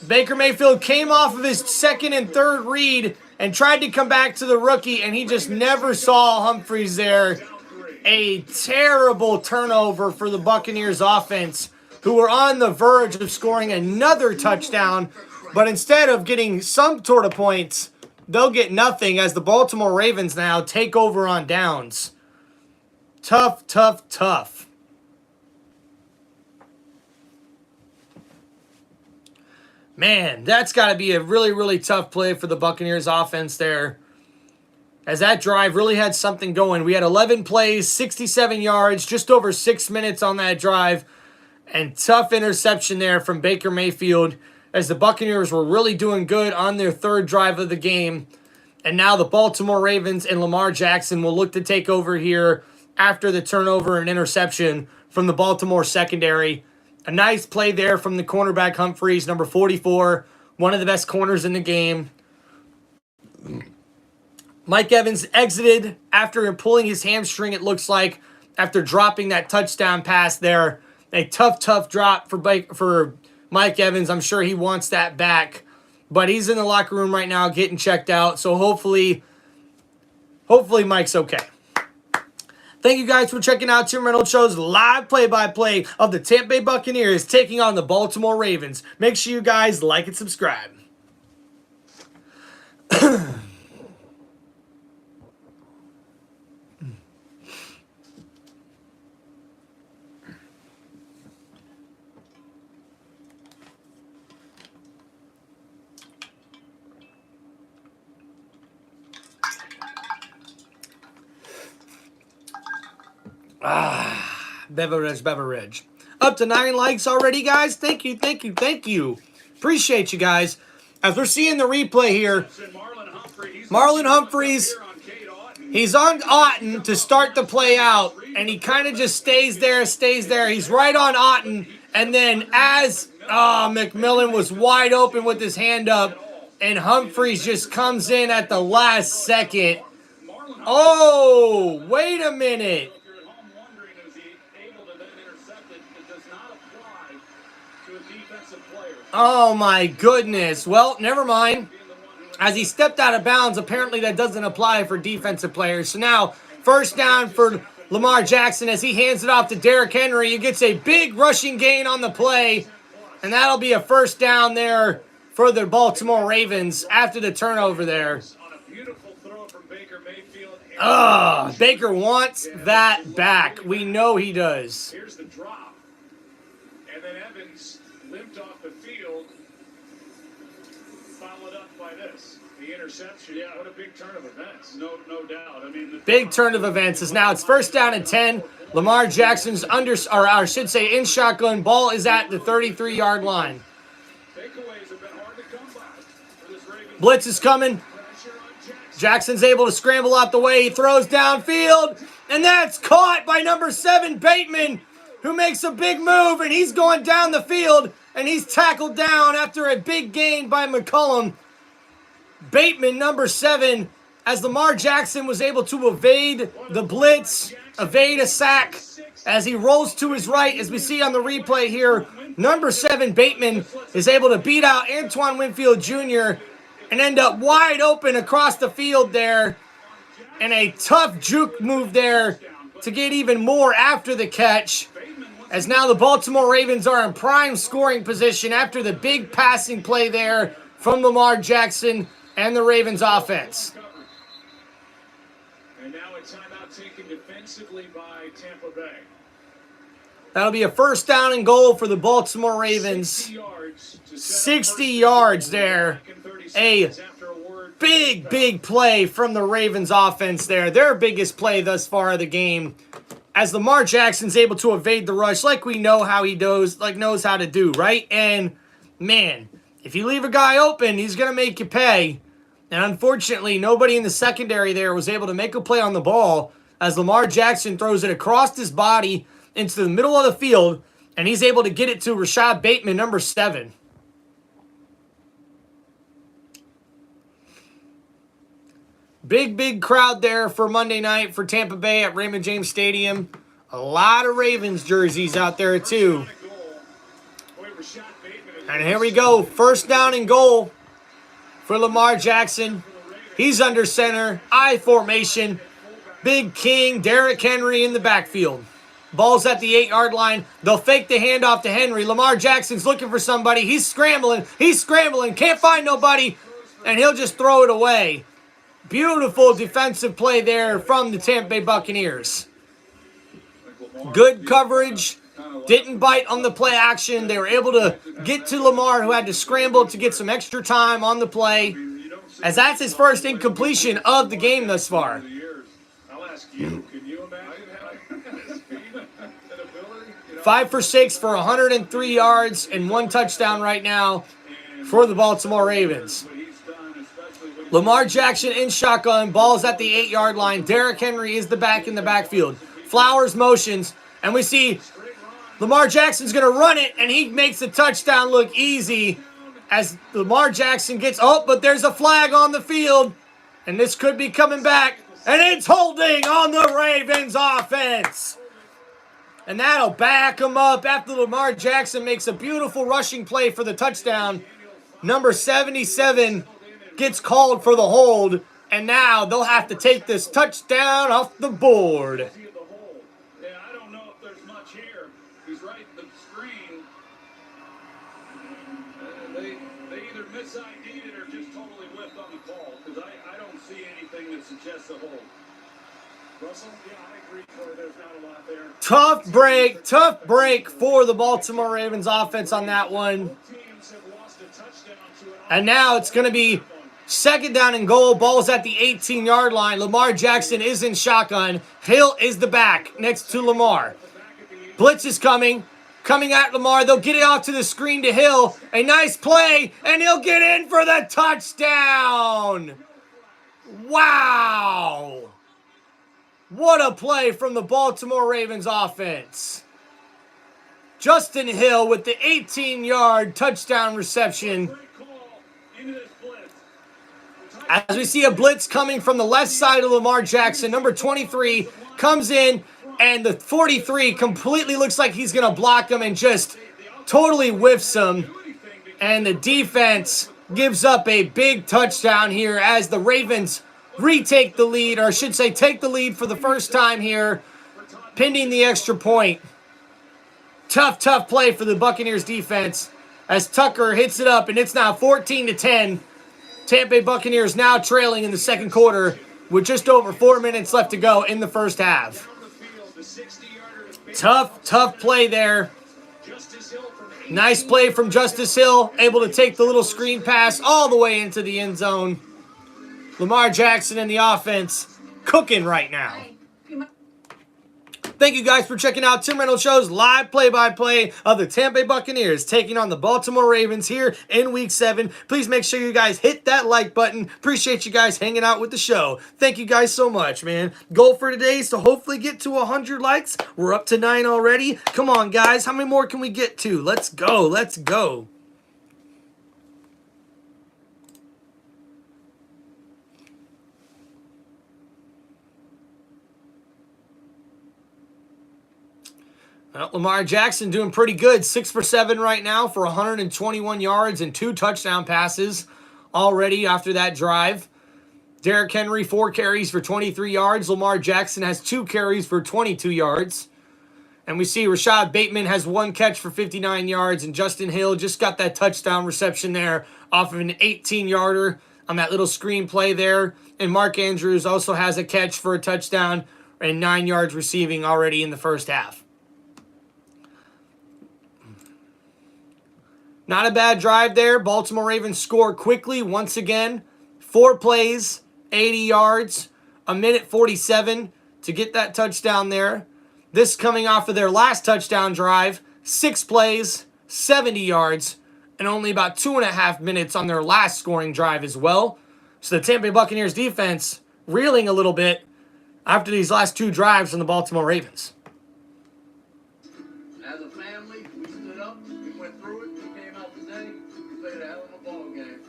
S1: Baker Mayfield came off of his second and third read and tried to come back to the rookie, and he just never saw Humphries there. A terrible turnover for the Buccaneers offense, who were on the verge of scoring another touchdown. But instead of getting some sort of points, they'll get nothing as the Baltimore Ravens now take over on downs. Tough, tough, tough. Man, that's got to be a really, really tough play for the Buccaneers offense there. As that drive really had something going. We had 11 plays, 67 yards, just over 6 minutes on that drive. And tough interception there from Baker Mayfield as the Buccaneers were really doing good on their third drive of the game. And now the Baltimore Ravens and Lamar Jackson will look to take over here after the turnover and interception from the Baltimore secondary. A nice play there from the cornerback Humphries, number 44, one of the best corners in the game. Mike Evans exited after pulling his hamstring, it looks like, after dropping that touchdown pass there. A tough, tough drop for Mike Evans. I'm sure he wants that back. But he's in the locker room right now getting checked out. So hopefully Mike's okay. Thank you guys for checking out Tim Reynolds Show's live play-by-play of the Tampa Bay Buccaneers taking on the Baltimore Ravens. Make sure you guys like and subscribe. Beverage. Up to 9 likes already, guys. Thank you. Appreciate you guys. As we're seeing the replay here, Marlon Humphries, he's on Otten to start the play out, and he kind of just stays there. He's right on Otten, and then as McMillan was wide open with his hand up, and Humphries just comes in at the last second. Oh, wait a minute. Oh, my goodness. Well, never mind. As he stepped out of bounds, apparently that doesn't apply for defensive players. So now, first down for Lamar Jackson as he hands it off to Derrick Henry. He gets a big rushing gain on the play, and that'll be a first down there for the Baltimore Ravens after the turnover there. Baker wants that back. We know he does.
S2: Here's the drop. And then Evans limped off the field. by this. The interception, yeah, what a big turn of events. No doubt. I mean,
S1: Big turn of events is now it's first down and 10. Lamar Jackson's or I should say in shotgun. Ball is at the 33-yard line.
S2: takeaways have been hard to come by for this Ravens.
S1: Blitz is coming.
S2: Pressure on Jackson.
S1: Jackson's able to scramble out the way. He throws downfield, and that's caught by number 7, Bateman, who makes a big move, and he's going down the field, and he's tackled down after a big gain by McCollum. Bateman, number 7, as Lamar Jackson was able to evade the blitz, evade a sack, as he rolls to his right, as we see on the replay here. Number 7, Bateman, is able to beat out Antoine Winfield Jr. and end up wide open across the field there. And a tough juke move there to get even more after the catch. As now the Baltimore Ravens are in prime scoring position after the big passing play there from Lamar Jackson and the Ravens offense.
S2: And now a timeout taken defensively by Tampa Bay.
S1: That'll be a first down and goal for the Baltimore Ravens. 60 yards there. A big play from the Ravens offense there. Their biggest play thus far of the game. As Lamar Jackson's able to evade the rush like we know how he knows how to do, right? And, man, if you leave a guy open, he's going to make you pay. And unfortunately, nobody in the secondary there was able to make a play on the ball as Lamar Jackson throws it across his body into the middle of the field, and he's able to get it to Rashad Bateman, number 7. Big crowd there for Monday night for Tampa Bay at Raymond James Stadium. A lot of Ravens jerseys out there, too. And here we go. First down and goal for Lamar Jackson. He's under center. I formation. Big King, Derrick Henry in the backfield. Ball's at the 8-yard line. They'll fake the handoff to Henry. Lamar Jackson's looking for somebody. He's scrambling. Can't find nobody. And he'll just throw it away. Beautiful defensive play there from the Tampa Bay Buccaneers. Good coverage. Didn't bite on the play action. They were able to get to Lamar, who had to scramble to get some extra time on the play, as that's his first incompletion of the game thus far.
S2: I'll ask you, can you imagine speed and ability?
S1: 5 for 6 for 103 yards and 1 touchdown right now for the Baltimore Ravens. Lamar Jackson in shotgun. Ball's at the 8-yard line. Derrick Henry is the back in the backfield. Flowers motions, and we see Lamar Jackson's going to run it, and he makes the touchdown look easy as Lamar Jackson gets, but there's a flag on the field, and this could be coming back, and it's holding on the Ravens offense. And that'll back him up after Lamar Jackson makes a beautiful rushing play for the touchdown. Number 77 gets called for the hold, and now they'll have to take this touchdown off the board.
S2: Yeah, I don't know if there's much here. He's right at the screen. They either mis-ID'd it or just totally whiffed on the call, because I don't see anything that suggests a hold. Russell? Yeah, I agree, Troy. There's not a lot there.
S1: Tough break for the Baltimore Ravens offense on that one.
S2: Teams have lost a touchdown to an
S1: And now it's going to be second down and goal. Ball's at the 18-yard line. Lamar Jackson is in shotgun. Hill is the back next to Lamar. Blitz is coming at Lamar. They'll get it off to the screen to Hill. A nice play, and he'll get in for the touchdown. Wow. What a play from the Baltimore Ravens offense. Justin Hill with the 18-yard touchdown reception. As we see a blitz coming from the left side of Lamar Jackson, number 23 comes in, and the 43 completely looks like he's going to block him and just totally whiffs him. And the defense gives up a big touchdown here as the Ravens retake the lead, or I should say take the lead for the first time here, pending the extra point. Tough play for the Buccaneers defense as Tucker hits it up, and it's now 14-10. Tampa Bay Buccaneers now trailing in the second quarter with just over 4 minutes left to go in the first half. Tough play there Nice play from Justice Hill, able to take the little screen pass all the way into the end zone. Lamar Jackson and the offense cooking right now. Thank you guys for checking out Tim Reynolds Show's live play-by-play of the Tampa Bay Buccaneers taking on the Baltimore Ravens here in Week 7. Please make sure you guys hit that like button. Appreciate you guys hanging out with the show. Thank you guys so much, man. Goal for today is to hopefully get to 100 likes. We're up to 9 already. Come on, guys. How many more can we get to? Let's go. Let's go. Well, Lamar Jackson doing pretty good. 6 for 7 right now for 121 yards and 2 touchdown passes already after that drive. Derrick Henry, 4 carries for 23 yards. Lamar Jackson has 2 carries for 22 yards. And we see Rashad Bateman has 1 catch for 59 yards. And Justin Hill just got that touchdown reception there off of an 18-yarder on that little screen play there. And Mark Andrews also has a catch for a touchdown and 9 yards receiving already in the first half. Not a bad drive there. Baltimore Ravens score quickly once again. 4 plays, 80 yards, a minute 47 to get that touchdown there. This coming off of their last touchdown drive. 6 plays, 70 yards, and only about 2.5 minutes on their last scoring drive as well. So the Tampa Bay Buccaneers defense reeling a little bit after these last 2 drives from the Baltimore Ravens.
S4: As a family, we stood up, we went through it, we came out today, we played a hell of a ball game.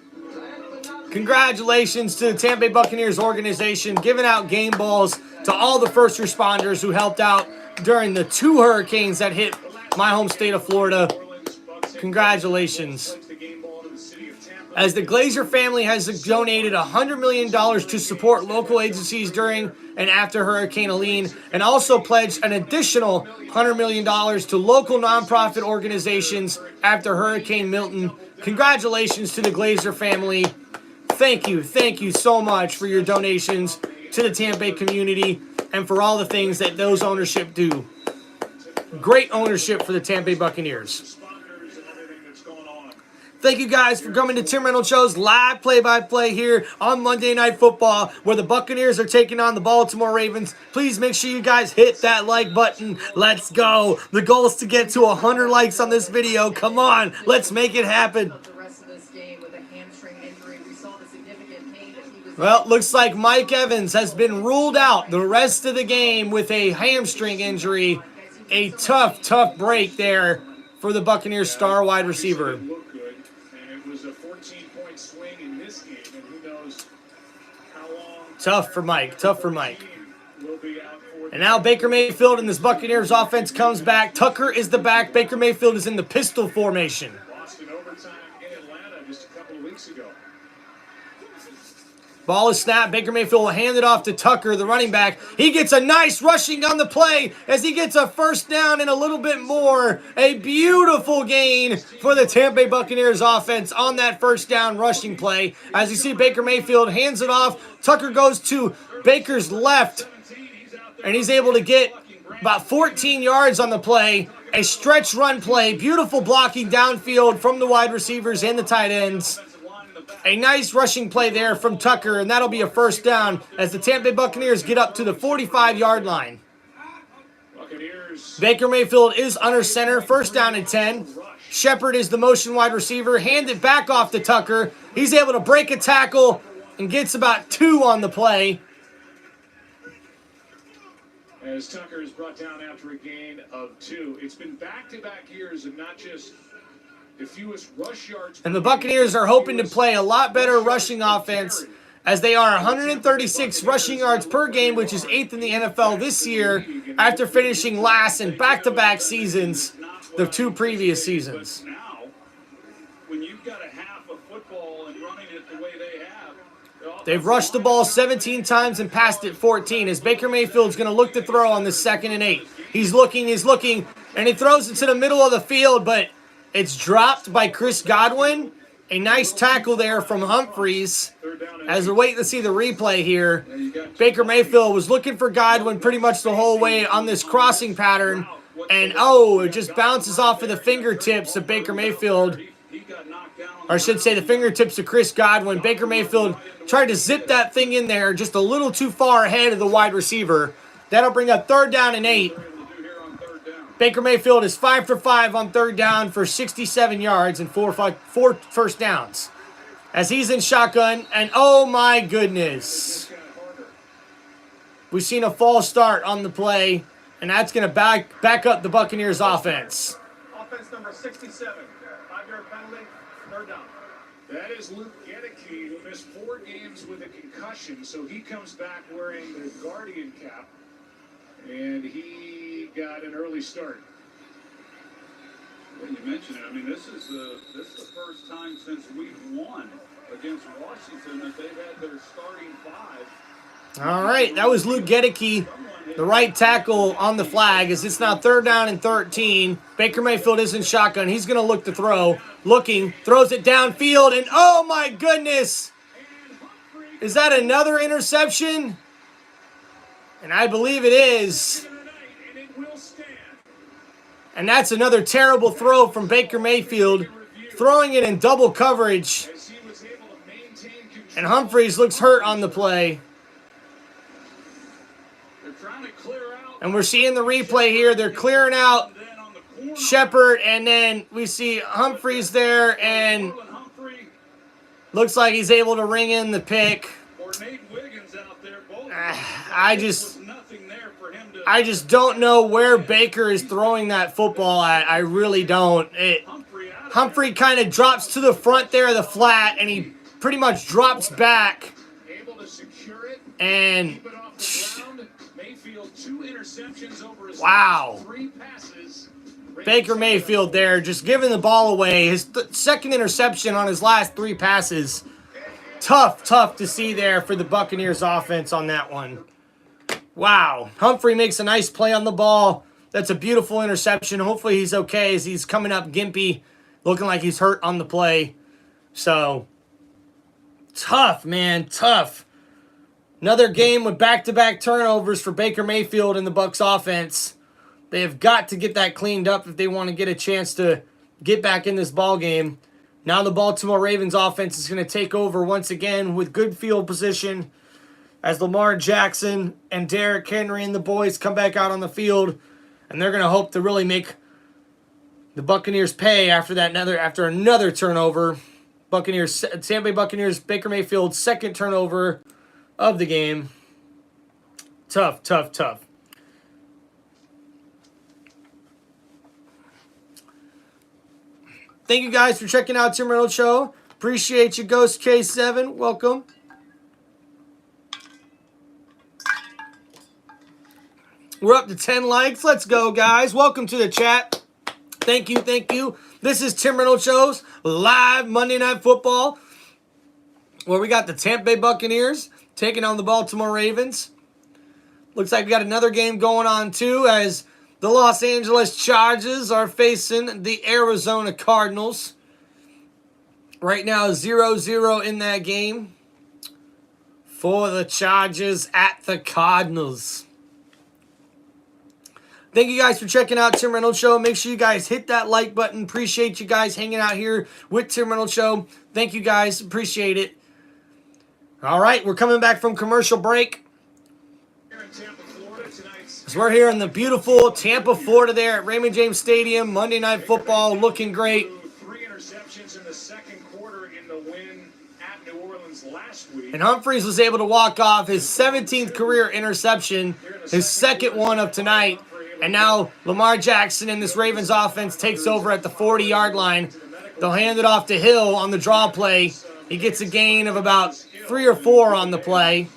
S1: Congratulations to the Tampa Bay Buccaneers organization, giving out game balls to all the first responders who helped out during the 2 hurricanes that hit my home state of Florida. Congratulations. As the Glazer family has donated $100 million to support local agencies during and after Hurricane Helene, and also pledged an additional $100 million to local nonprofit organizations after Hurricane Milton. Congratulations to the Glazer family. Thank you so much for your donations to the Tampa Bay community and for all the things that those ownership do. Great ownership for the Tampa Bay Buccaneers. Thank you guys for coming to Tim Reynolds Show's live play-by-play here on Monday Night Football, where the Buccaneers are taking on the Baltimore Ravens. Please make sure you guys hit that like button. Let's go. The goal is to get to 100 likes on this video. Come on, let's make it happen. Well, looks like Mike Evans has been ruled out the rest of the game with a hamstring injury. A tough break there for the Buccaneers star wide receiver. Tough for Mike. And now Baker Mayfield and this Buccaneers offense comes back. Tucker is the back. Baker Mayfield is in the pistol formation.
S2: Lost in overtime in Atlanta just a couple of weeks ago.
S1: Ball is snapped. Baker Mayfield will hand it off to Tucker, the running back. He gets a nice rushing on the play as he gets a first down and a little bit more. A beautiful gain for the Tampa Bay Buccaneers offense on that first down rushing play. As you see, Baker Mayfield hands it off. Tucker goes to Baker's left, and he's able to get about 14 yards on the play. A stretch run play. Beautiful blocking downfield from the wide receivers and the tight ends. A nice rushing play there from Tucker, and that'll be a first down as the Tampa Bay Buccaneers get up to the 45-yard line. Baker Mayfield is under center, first down and 10. Shepard is the motion wide receiver, hand it back off to Tucker. He's able to break a tackle and gets about 2 on the play.
S2: As Tucker is brought down after a gain of 2. It's been back-to-back years of not just the fewest rush yards.
S1: And the Buccaneers are hoping to play a lot better rushing offense as they are 136 rushing yards per game, which is 8th in the NFL this year after finishing last in back-to-back seasons, the 2 previous seasons.
S2: Now, when you've got a half of football and running it the way they have,
S1: they've rushed the ball 17 times and passed it 14 as Baker Mayfield's going to look to throw on the 2nd and 8. He's looking, and he throws it to the middle of the field, but it's dropped by Chris Godwin. A nice tackle there from Humphries. As we're waiting to see the replay here, Baker Mayfield was looking for Godwin pretty much the whole way on this crossing pattern, And, oh, it just bounces off of the fingertips of Baker Mayfield. Or I should say the fingertips of Chris Godwin. Baker Mayfield tried to zip that thing in there just a little too far ahead of the wide receiver. That'll bring up 3rd down and 8. Baker Mayfield is 5 for 5 on 3rd down for 67 yards and 4 first downs. As he's in shotgun, and oh my goodness. We've seen a false start on the play, and that's going to back up the Buccaneers offense.
S5: Offense number 67, 5-yard penalty, 3rd down.
S2: That is Luke Gedeke, who missed 4 games with a concussion, so he comes back wearing the Guardian cap, and he got an early start. When you mention it, I mean, this is the first time since week 1 against Washington that they've had their starting 5.
S1: All right, that was Luke Gedeke, the right tackle on the flag, as it's now 3rd down and 13. Baker Mayfield is in shotgun. He's going to look to throw. Looking, throws it downfield, and oh my goodness! Is that another interception? And I believe it is. And that's another terrible throw from Baker Mayfield, throwing it in double coverage. And Humphries looks hurt on the play. And we're seeing the replay here. They're clearing out Shepard, and then we see Humphries there, and looks like he's able to ring in the pick. I just don't know where Baker is throwing that football at. I really don't. Humphrey kind of drops to the front there of the flat, and he pretty much drops back. And wow. Baker Mayfield there just giving the ball away. His second interception on his last 3 passes. Tough to see there for the Buccaneers offense on that one. Wow. Humphrey makes a nice play on the ball. That's a beautiful interception. Hopefully he's okay as he's coming up gimpy, looking like he's hurt on the play. So, tough, man, tough. Another game with back-to-back turnovers for Baker Mayfield and the Bucs offense. They have got to get that cleaned up if they want to get a chance to get back in this ball game. Now the Baltimore Ravens offense is going to take over once again with good field position as Lamar Jackson and Derrick Henry and the boys come back out on the field, and they're going to hope to really make the Buccaneers pay after another turnover. Tampa Bay Buccaneers, Baker Mayfield's second turnover of the game. Tough. Thank you guys for checking out Tim Reynolds Show. Appreciate you, Ghost K7. Welcome. We're up to 10 likes. Let's go, guys. Welcome to the chat. Thank you. This is Tim Reynolds Show's live Monday Night Football, where we got the Tampa Bay Buccaneers taking on the Baltimore Ravens. Looks like we got another game going on, too, as the Los Angeles Chargers are facing the Arizona Cardinals. Right now, 0-0 in that game for the Chargers at the Cardinals. Thank you guys for checking out Tim Reynolds Show. Make sure you guys hit that like button. Appreciate you guys hanging out here with Tim Reynolds Show. Thank you guys. Appreciate it. All right, we're coming back from commercial break. So we're here in the beautiful Tampa, Florida there at Raymond James Stadium. Monday Night Football looking great.
S2: 3 interceptions in the second quarter in the win at New Orleans last week.
S1: And Humphries was able to walk off his 17th career interception, his second one of tonight. And now Lamar Jackson and this Ravens offense takes over at the 40-yard line. They'll hand it off to Hill on the draw play. He gets a gain of about 3 or 4 on the play.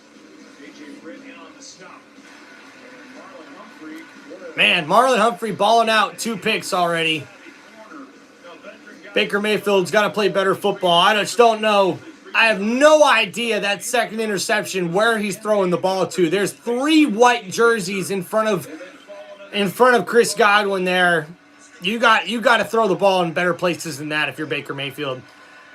S1: Man, Marlon Humphrey balling out 2 picks already. Baker Mayfield's got to play better football. I just don't know. I have no idea that second interception where he's throwing the ball to. There's 3 white jerseys in front of Chris Godwin there. You got to throw the ball in better places than that if you're Baker Mayfield.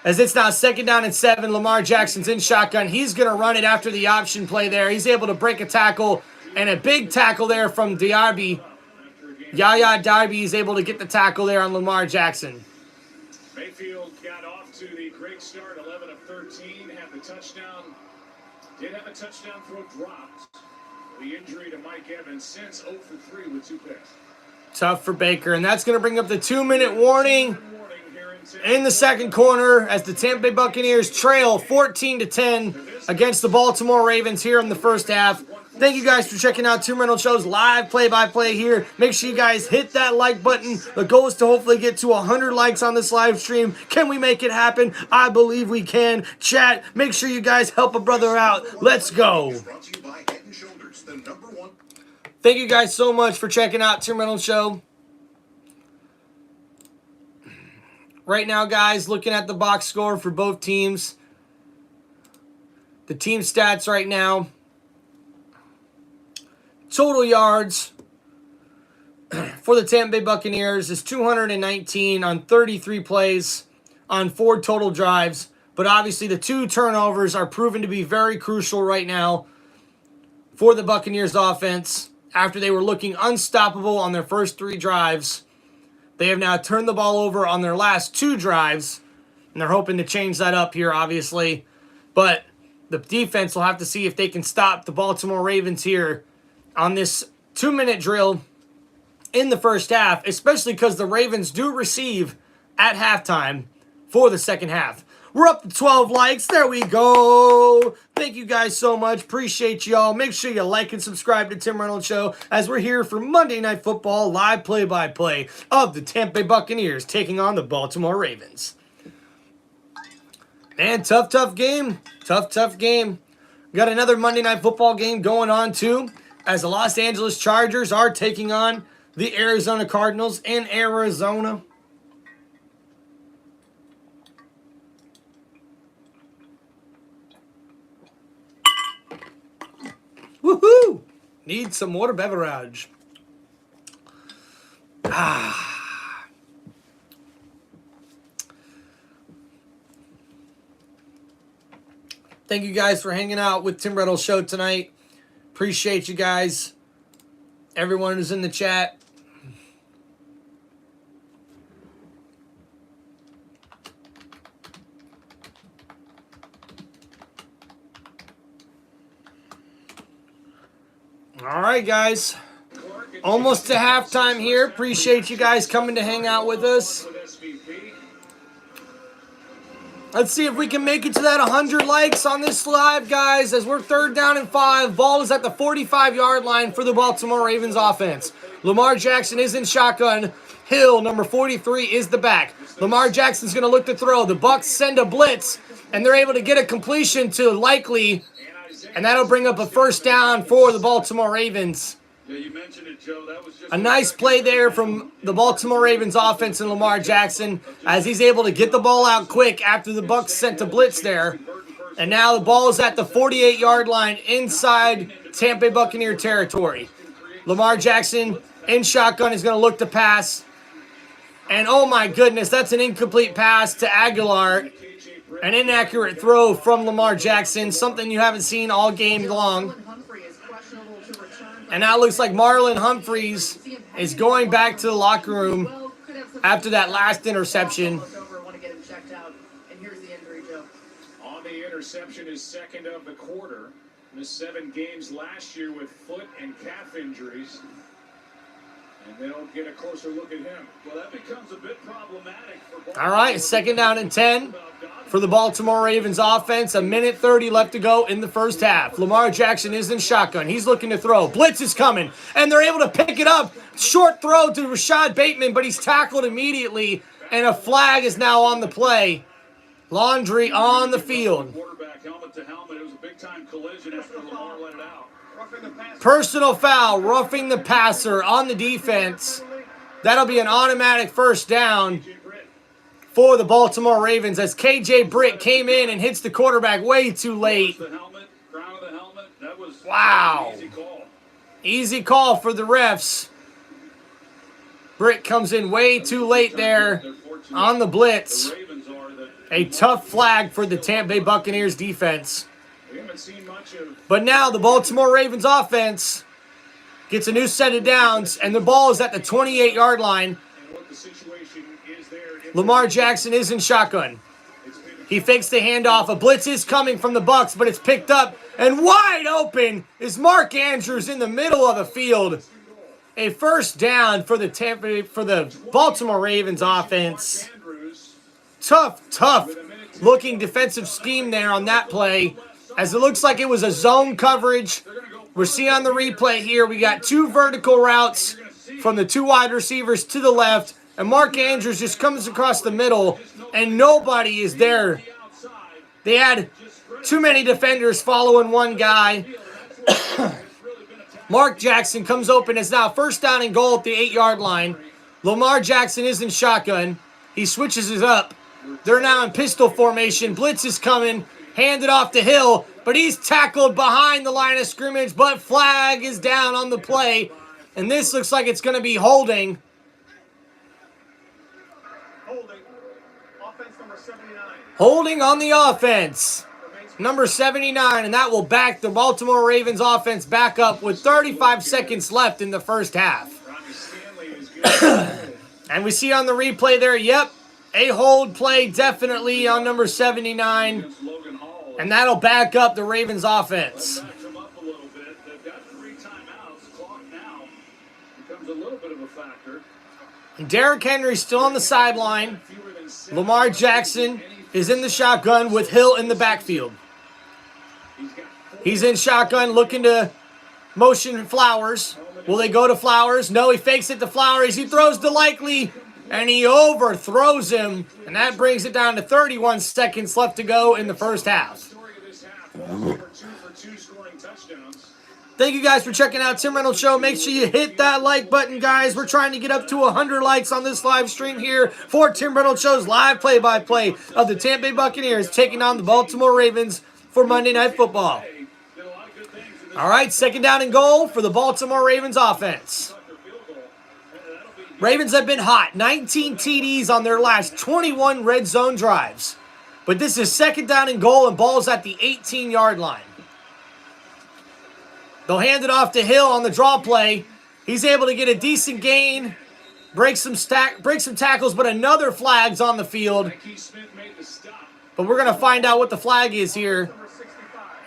S1: As it's now 2nd down and 7, Lamar Jackson's in shotgun. He's going to run it after the option play there. He's able to break a tackle, and a big tackle there from Diaby. Yaya Darby is able to get the tackle there on Lamar Jackson.
S5: Mayfield got off to the great start, 11 of 13, had the touchdown. Did have a touchdown throw dropped. The injury to Mike Evans since 0 for 3 with 2 picks.
S1: Tough for Baker, and that's going to bring up the 2-minute warning in the second quarter as the Tampa Bay Buccaneers trail 14-10 against the Baltimore Ravens here in the first half. Thank you guys for checking out Tim Reynolds Show's live play-by-play here. Make sure you guys hit that like button. The goal is to hopefully get to 100 likes on this live stream. Can we make it happen? I believe we can. Chat, make sure you guys help a brother out. Let's go. Thank you guys so much for checking out Tim Reynolds Show. Right now, guys, looking at the box score for both teams. The team stats right now. Total yards for the Tampa Bay Buccaneers is 219 on 33 plays on 4 total drives. But obviously the 2 turnovers are proven to be very crucial right now for the Buccaneers offense. After they were looking unstoppable on their first 3 drives, they have now turned the ball over on their last 2 drives. And they're hoping to change that up here, obviously. But the defense will have to see if they can stop the Baltimore Ravens here on this 2-minute drill in the first half, especially because the Ravens do receive at halftime for the second half. We're up to 12 likes. There we go. Thank you guys so much. Appreciate y'all. Make sure you like and subscribe to Tim Reynolds Show as we're here for Monday Night Football live play-by-play of the Tampa Bay Buccaneers taking on the Baltimore Ravens. Man, tough game. Tough game. Got another Monday Night Football game going on too, as the Los Angeles Chargers are taking on the Arizona Cardinals in Arizona. Woohoo! Need some water beverage. Thank you guys for hanging out with Tim Reynolds Show tonight. Appreciate you guys. Everyone who's in the chat. All right, guys. Almost to halftime here. Appreciate you guys coming to hang out with us. Let's see if we can make it to that 100 likes on this live, guys, as we're 3rd down and 5. Ball is at the 45-yard line for the Baltimore Ravens offense. Lamar Jackson is in shotgun. Hill, number 43, is the back. Lamar Jackson's going to look to throw. The Bucs send a blitz, and they're able to get a completion to Likely, and that'll bring up a first down for the Baltimore Ravens.
S2: Yeah, you mentioned it, Joe. That was just
S1: A nice play there from the Baltimore Ravens offense and Lamar Jackson as he's able to get the ball out quick after the Bucs sent a blitz there. And now the ball is at the 48-yard line inside Tampa Bay Buccaneer territory. Lamar Jackson in shotgun is going to look to pass. And oh my goodness, that's an incomplete pass to Aguilar. An inaccurate throw from Lamar Jackson, something you haven't seen all game long. And now it looks like Marlon Humphreys is going back to the locker room after that last interception.
S5: On the interception, his 2nd of the quarter. Missed 7 games last year with foot and calf injuries. And they'll get a closer look at him.
S2: well, that becomes a bit problematic for Baltimore.
S1: All right, 2nd down and 10 for the Baltimore Ravens offense. 1:30 left to go in the first half. Lamar Jackson is in shotgun. He's looking to throw. Blitz is coming, and they're able to pick it up. Short throw to Rashad Bateman, but he's tackled immediately, and a flag is now on the play. Laundry on the field.
S2: Quarterback helmet to helmet. It was a big-time collision after Lamar let it out.
S1: Personal foul, roughing the passer on the defense. That'll be an automatic first down for the Baltimore Ravens as KJ Britt came in and hits the quarterback way too late.
S2: The helmet, crown of the helmet. That was
S1: Wow.
S2: an easy call.
S1: Easy call for the refs. Britt comes in way too late there on the blitz.
S2: The Ravens are that
S1: A tough flag for the Tampa Bay Buccaneers defense.
S5: We haven't seen much of
S1: But now the Baltimore Ravens offense gets a new set of downs, and the ball is at the 28-yard line.
S5: And what the situation is there.
S1: Lamar Jackson is in shotgun. He fakes the handoff. A blitz is coming from the Bucs, but it's picked up. And wide open is Mark Andrews in the middle of the field. A first down for the Baltimore Ravens offense. Tough looking defensive scheme there on that play, as it looks like it was a zone coverage. We're seeing on the replay here, we got 2 vertical routes from the 2 wide receivers to the left, and Mark Andrews just comes across the middle, and nobody is there. They had too many defenders following one guy. Mark Jackson comes open. It's now first down and goal at the 8-yard line. Lamar Jackson is in shotgun. He switches it up. They're now in pistol formation. Blitz is coming. Handed off to Hill, but he's tackled behind the line of scrimmage, but flag is down on the play, and this looks like it's going to be holding.
S5: Offense number 79.
S1: Holding on the offense. Number 79, and that will back the Baltimore Ravens offense back up with 35 seconds left in the first half. And we see on the replay there, yep, a hold play definitely on number 79. And that'll back up the Ravens offense. Derrick Henry still on the sideline. Lamar Jackson is in the shotgun with Hill in the backfield. He's in shotgun looking to motion Flowers. Will they go to Flowers? No, he fakes it to Flowers. He throws to Likely, and he overthrows him. And that brings it down to 31 seconds left to go in the first half. Thank you guys for checking out Tim Reynolds Show. Make sure you hit that like button, guys. We're trying to get up to 100 likes on this live stream here for Tim Reynolds Show's live play-by-play of the Tampa Bay Buccaneers taking on the Baltimore Ravens for Monday Night Football. All right, second down and goal for the Baltimore Ravens offense. Ravens have been hot. 19 TDs on their last 21 red zone drives. But this is second down and goal, and ball's at the 18-yard line. They'll hand it off to Hill on the draw play. He's able to get a decent gain, break some tackles, but another flag's on the field. But we're going to find out what the flag is here.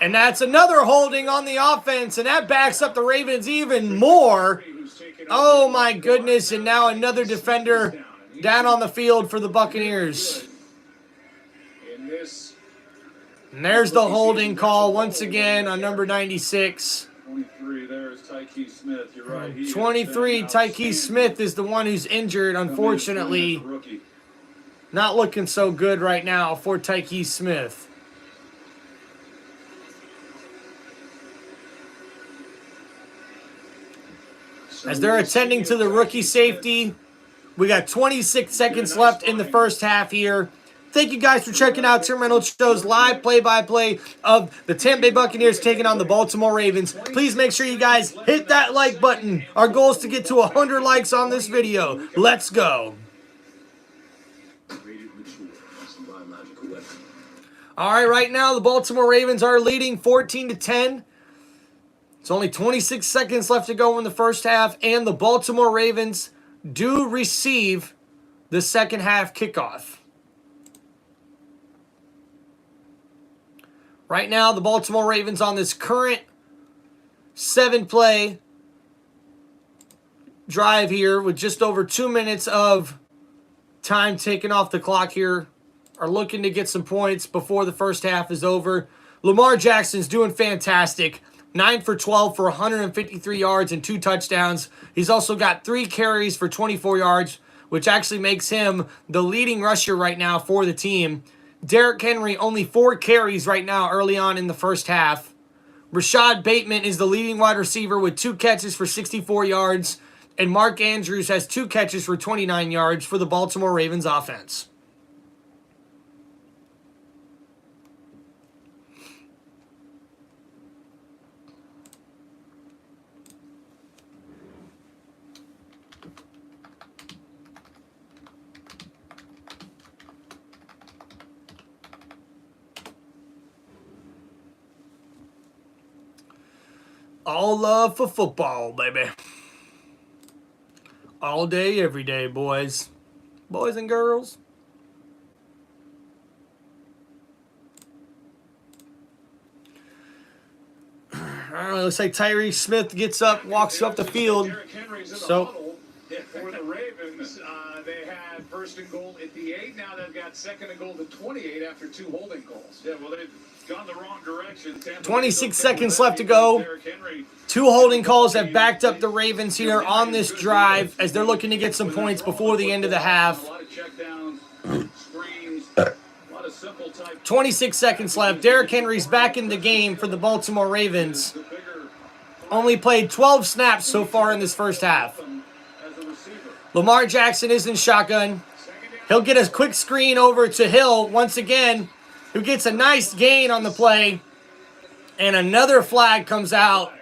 S1: And that's another holding on the offense, and that backs up the Ravens even more. Oh, my goodness, and now another defender down on the field for the Buccaneers. And there's the holding call once again on number 96.
S2: 23, there's Tyke Smith. You're right.
S1: 23, Tyke Smith is the one who's injured, unfortunately. Not looking so good right now for Tyke Smith. As they're attending to the rookie safety, we got 26 seconds left in the first half here. Thank you guys for checking out Tim Reynolds Show's live play-by-play of the Tampa Bay Buccaneers taking on the Baltimore Ravens. Please make sure you guys hit that like button. Our goal is to get to 100 likes on this video. Let's go. All right, right now the Baltimore Ravens are leading 14-10. It's only 26 seconds left to go in the first half, and the Baltimore Ravens do receive the second half kickoff. Right now, the Baltimore Ravens on this current 7-play drive here with just over 2 minutes of time taken off the clock here are looking to get some points before the first half is over. Lamar Jackson's doing fantastic. 9 for 12 for 153 yards and 2 touchdowns. He's also got 3 carries for 24 yards, which actually makes him the leading rusher right now for the team. Derrick Henry, only 4 carries right now early on in the first half. Rashad Bateman is the leading wide receiver with 2 catches for 64 yards. And Mark Andrews has 2 catches for 29 yards for the Baltimore Ravens offense. All love for football, baby. All day, every day, boys. Boys and girls. All right, looks like Tyree Smith gets up, walks up the field. So
S5: for the Ravens, they had first and goal at the 8. Now they've got second and goal at the 28 after 2 holding calls.
S2: Yeah, well, they've gone the wrong direction.
S1: 26 seconds left to go. 2 holding calls have backed up the Ravens here on this drive as they're looking to get some points before the end of the half.
S2: A lot of checkdowns, screens, a lot of simple type.
S1: 26 seconds left. Derrick Henry's back in the game for the Baltimore Ravens. Only played 12 snaps so far in this first half. Lamar Jackson is in shotgun. He'll get a quick screen over to Hill once again, who gets a nice gain on the play. And another flag comes out.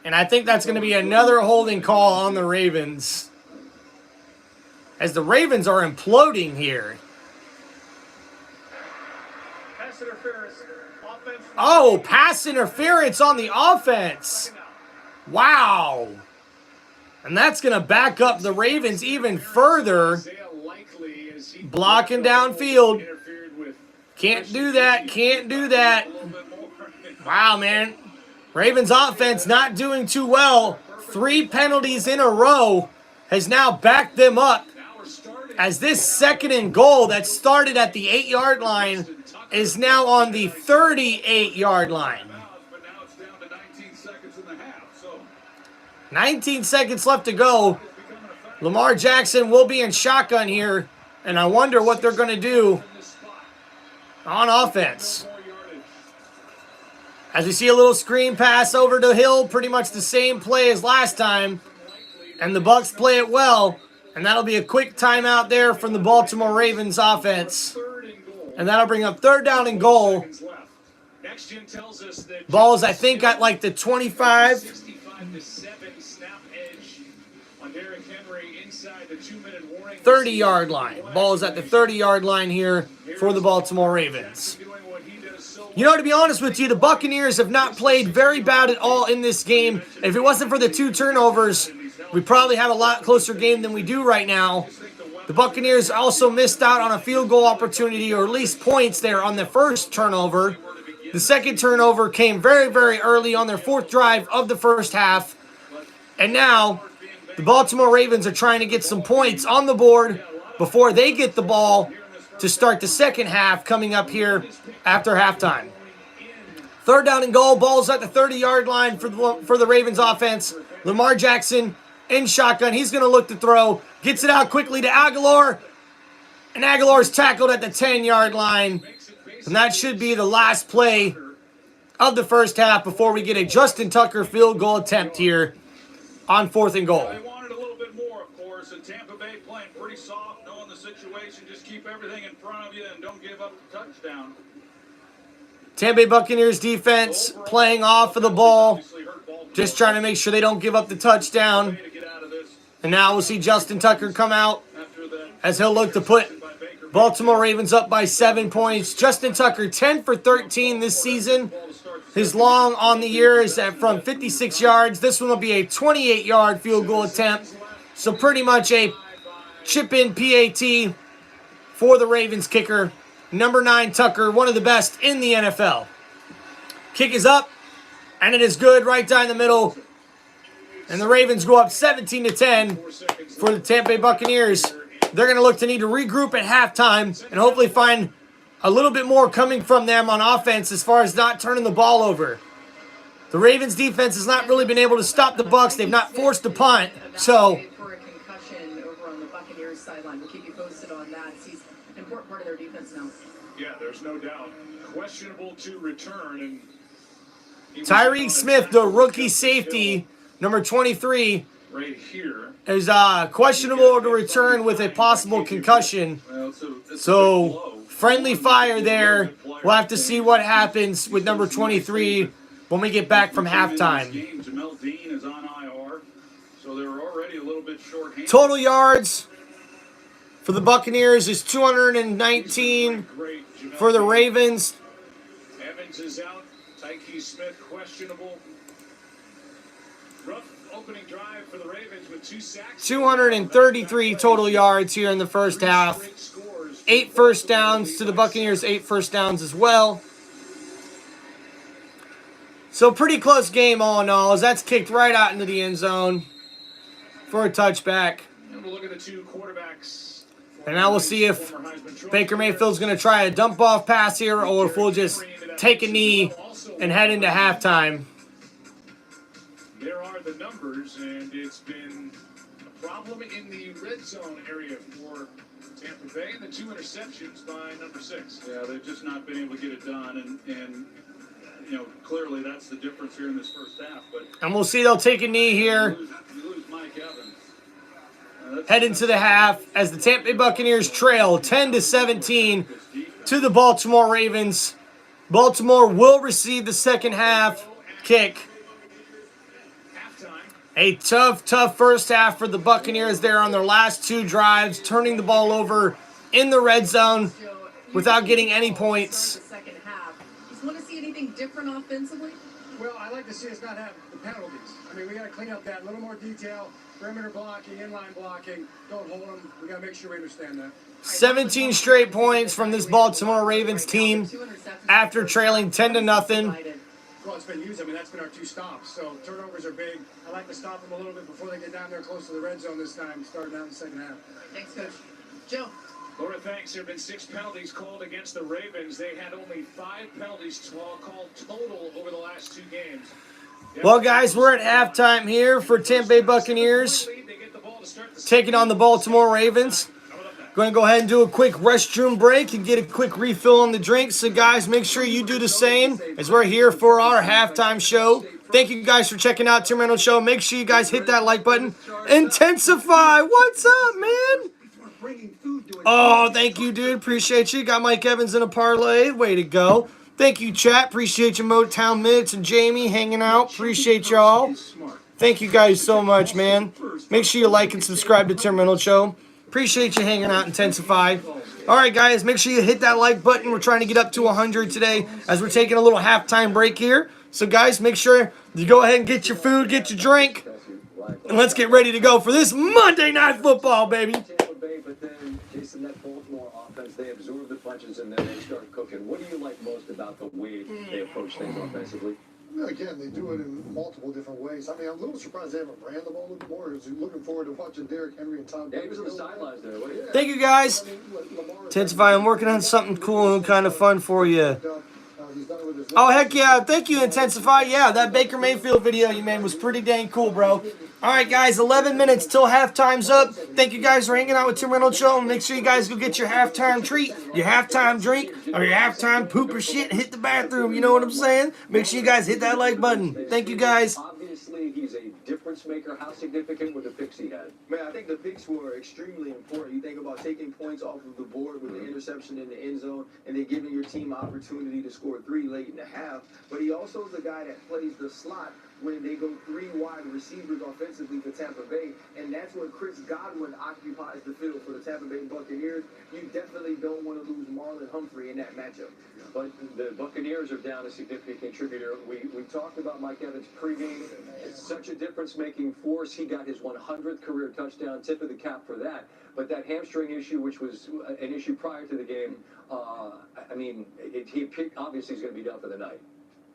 S1: And I think that's going to be another holding call on the Ravens. As the Ravens are imploding here. Oh, pass interference on the offense. Wow. And that's going to back up the Ravens even further. Blocking downfield. Can't do that. Can't do that. Wow, man. Ravens offense not doing too well. 3 penalties in a row has now backed them up. As this second and goal that started at the 8-yard line is now on the 38-yard line. 19 seconds left to go. Lamar Jackson will be in shotgun here, and I wonder what they're going to do on offense. As we see a little screen pass over to Hill, pretty much the same play as last time, and the Bucs play it well, and that'll be a quick timeout there from the Baltimore Ravens offense, and that'll bring up 3rd down and goal. Ball's, I think, at like the 25. 30-yard line. Ball is at the 30-yard line here for the Baltimore Ravens. You know, to be honest with you, the Buccaneers have not played very bad at all in this game. If it wasn't for the 2 turnovers, we probably have a lot closer game than we do right now. The Buccaneers also missed out on a field goal opportunity, or at least points there on the first turnover. The second turnover came very, very early on their 4th drive of the first half. And now the Baltimore Ravens are trying to get some points on the board before they get the ball to start the second half coming up here after halftime. 3rd down and goal. Ball's at the 30-yard line for the Ravens offense. Lamar Jackson in shotgun. He's going to look to throw. Gets it out quickly to Aguilar. And Aguilar's tackled at the 10-yard line. And that should be the last play of the first half before we get a Justin Tucker field goal attempt here on 4th and goal.
S2: They wanted a little bit more, of course, and Tampa Bay playing pretty soft, knowing the situation. Just keep everything in front of you and don't give up the touchdown.
S1: Tampa Bay Buccaneers defense playing off of the ball, just trying to make sure they don't give up the touchdown. And now we'll see Justin Tucker come out as he'll look to put Baltimore Ravens up by 7 points. Justin Tucker, 10 for 13 this season. His long on the year is from 56 yards. This one will be a 28-yard field goal attempt. So pretty much a chip-in PAT for the Ravens kicker. Number 9, Tucker, one of the best in the NFL. Kick is up, and it is good right down the middle. And the Ravens go up 17-10 for the Tampa Bay Buccaneers. They're going to look to need to regroup at halftime and hopefully find a little bit more coming from them on offense as far as not turning the ball over. The Ravens defense has not really been able to stop the Bucs. They've not forced a punt. So
S3: for a concussion over on the Buccaneers sideline. We'll keep you posted on that. He's an important part of their defense now.
S5: Yeah, there's no doubt. Questionable to return. And
S1: Tyree Smith, the rookie safety, number 23,
S5: right here
S1: is questionable to return with a possible concussion. So friendly fire there. We'll have to see what happens with number 23 when we get back from halftime.
S2: Jamel Dean is on IR, so they're already a little bit short-handed.
S1: Total yards for the Buccaneers is 219. For the Ravens,
S5: Evans is out. Tyke Smith questionable. opening drive for the Ravens with 2 sacks.
S1: 233 total yards here in the first half. 8 first downs to the Buccaneers, 8 first downs as well. So pretty close game all in all, as that's kicked right out into the end zone for a touchback.
S5: And we'll look at the 2 quarterbacks.
S1: And now we'll see if Baker Mayfield's going to try a dump-off pass here or if we'll just take a knee and head into halftime.
S5: There are the numbers, and it's been a problem in the red zone area for Tampa Bay, and the 2 interceptions by number 6.
S2: Yeah, they've just not been able to get it done, and you know, clearly that's the difference here in this first half. But
S1: And we'll see they'll take a knee here.
S2: you lose Mike Evans.
S1: Head into the half as the Tampa Bay Buccaneers trail 10-17 to the Baltimore Ravens. Baltimore will receive the second half kick. A tough first half for the Buccaneers there on their last 2 drives, turning the ball over in the red zone without getting any points.
S3: Second half. Just want to see anything different offensively?
S6: Well, I like to see us not have the penalties. I mean, we got to clean up that, a little more detail, perimeter blocking, inline blocking. Don't hold them. We got to make sure we understand that.
S1: 17 straight points from this Baltimore Ravens team after trailing 10-0.
S6: Well, it's been used. I mean, that's been our 2 stops. So turnovers are big. I like to stop them a little bit before they get down there close to the red zone this time, starting out in the second half.
S3: Thanks, Coach. Joe.
S5: Laura, thanks. There have been 6 penalties called against the Ravens. They had only 5 penalties called total over the last 2 games.
S1: Well, guys, we're at halftime here for Tampa Bay Buccaneers, taking on the Baltimore Ravens. Going to go ahead and do a quick restroom break and get a quick refill on the drinks. So, guys, make sure you do the same as we're here for our halftime show. Thank you guys for checking out Tim Reynolds Show. Make sure you guys hit that like button. Intensify. What's up, man? Oh, thank you, dude. Appreciate you. Got Mike Evans in a parlay. Way to go. Thank you, chat. Appreciate you, Motown Mitch and Jamie hanging out. Appreciate y'all. Thank you guys so much, man. Make sure you like and subscribe to Tim Reynolds Show. Appreciate you hanging out, Intensify. All right, guys, make sure you hit that like button. We're trying to get up to 100 today as we're taking a little halftime break here. So, guys, make sure you go ahead and get your food, get your drink, and let's get ready to go for this Monday Night Football, baby.
S7: But then, Jason, that Baltimore offense, they absorb the punches and then they start cooking. What do you like most about the way they approach things offensively?
S8: Again, they do it in multiple different ways. I mean, I'm a little surprised they haven't ran the ball a little more. I was looking forward to watching Derrick Henry and Tom.
S7: Yeah, he was on the sidelines there. What do you
S1: Thank you, guys. Intensify, I'm working on something cool and kind of fun for you. Oh, heck yeah. Thank you, Intensify. Yeah, that Baker Mayfield video you made was pretty dang cool, bro. All right, guys, 11 minutes till halftime's up. Thank you guys for hanging out with Tim Reynolds Show. Make sure you guys go get your halftime treat, your halftime drink, or your halftime poop or shit and hit the bathroom. You know what I'm saying? Make sure you guys hit that like button. Thank you, guys.
S7: Obviously, he's a difference maker. How significant were the picks he had?
S9: Man, I think the picks were extremely important. You think about taking points off of the board with the interception in the end zone and then giving your team opportunity to score 3 late in the half. But he also is the guy that plays the slot when they go 3 wide receivers offensively for Tampa Bay, and that's when Chris Godwin occupies the field for the Tampa Bay Buccaneers. You definitely don't want to lose Marlon Humphrey in that matchup.
S7: But the Buccaneers are down a significant contributor. We talked about Mike Evans pregame. It's such a difference-making force. He got his 100th career touchdown, tip of the cap for that. But that hamstring issue, which was an issue prior to the game, I mean, he obviously is going to be done for the night.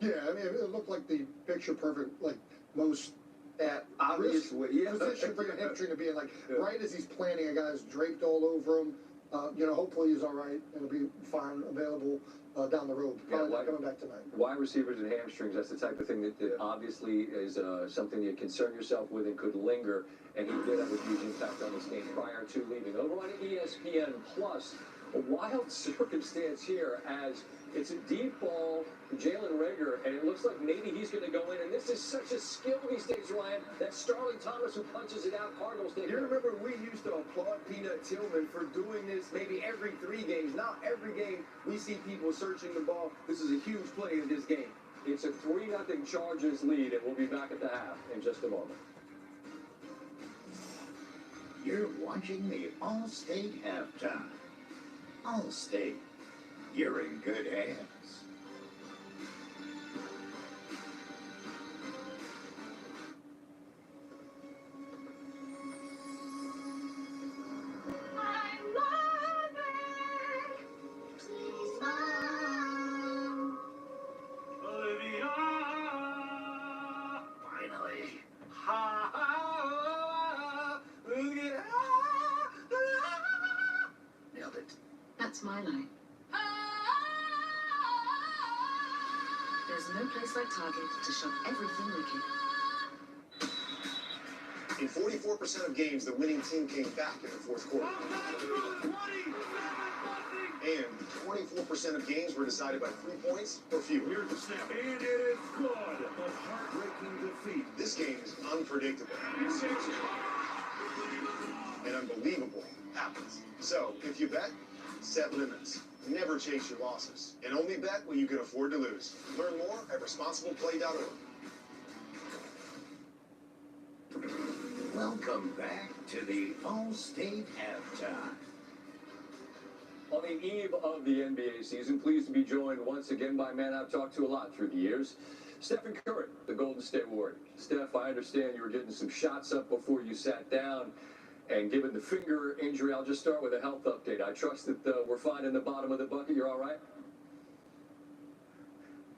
S8: Yeah, I mean, it looked like the picture-perfect, like, most
S9: obvious way. Yeah.
S8: position for your hamstring to be in. Like, right as he's planning, a guy's draped all over him. You know, hopefully he's all right and he'll be fine, available down the road. Probably not coming back tonight.
S7: Wide receivers and hamstrings, that's the type of thing that obviously is something you concern yourself with and could linger. And he did have a huge impact on this game prior to leaving. Over on ESPN Plus, a wild circumstance here as it's a deep ball for Jalen Reagor, and it looks like maybe he's going to go in. And this is such a skill these days, Ryan, that Starling Thomas who punches it out, Cardinals take
S9: You
S7: it.
S9: remember we used to applaud Peanut Tillman for doing this maybe every 3 games. Now every game we see people searching the ball. This is a huge play in this game.
S7: It's a 3-0 Chargers lead, and we'll be back at the half in just a moment.
S10: You're watching the All-State Halftime. All-State, you're in good hands. finally. Ha ha. Nailed it.
S3: That's my line. There's no place like Target to shop everything wicked.
S11: In 44% of games, the winning team came back in the fourth quarter. And 24% of games were decided by 3 points or fewer.
S5: Here's the snap, and it is good. A heartbreaking defeat.
S11: This game is unpredictable. And unbelievable happens. So, if you bet, set limits. Never chase your losses. And only bet what you can afford to lose. Learn more at responsibleplay.org.
S10: Welcome back to the All-State Halftime.
S7: On the eve of the NBA season, pleased to be joined once again by a man I've talked to a lot through the years, Stephen Curry, the Golden State Warrior. Steph, I understand you were getting some shots up before you sat down, and given the finger injury, I'll just start with a health update. I trust that we're fine in the bottom of the bucket. You're all right?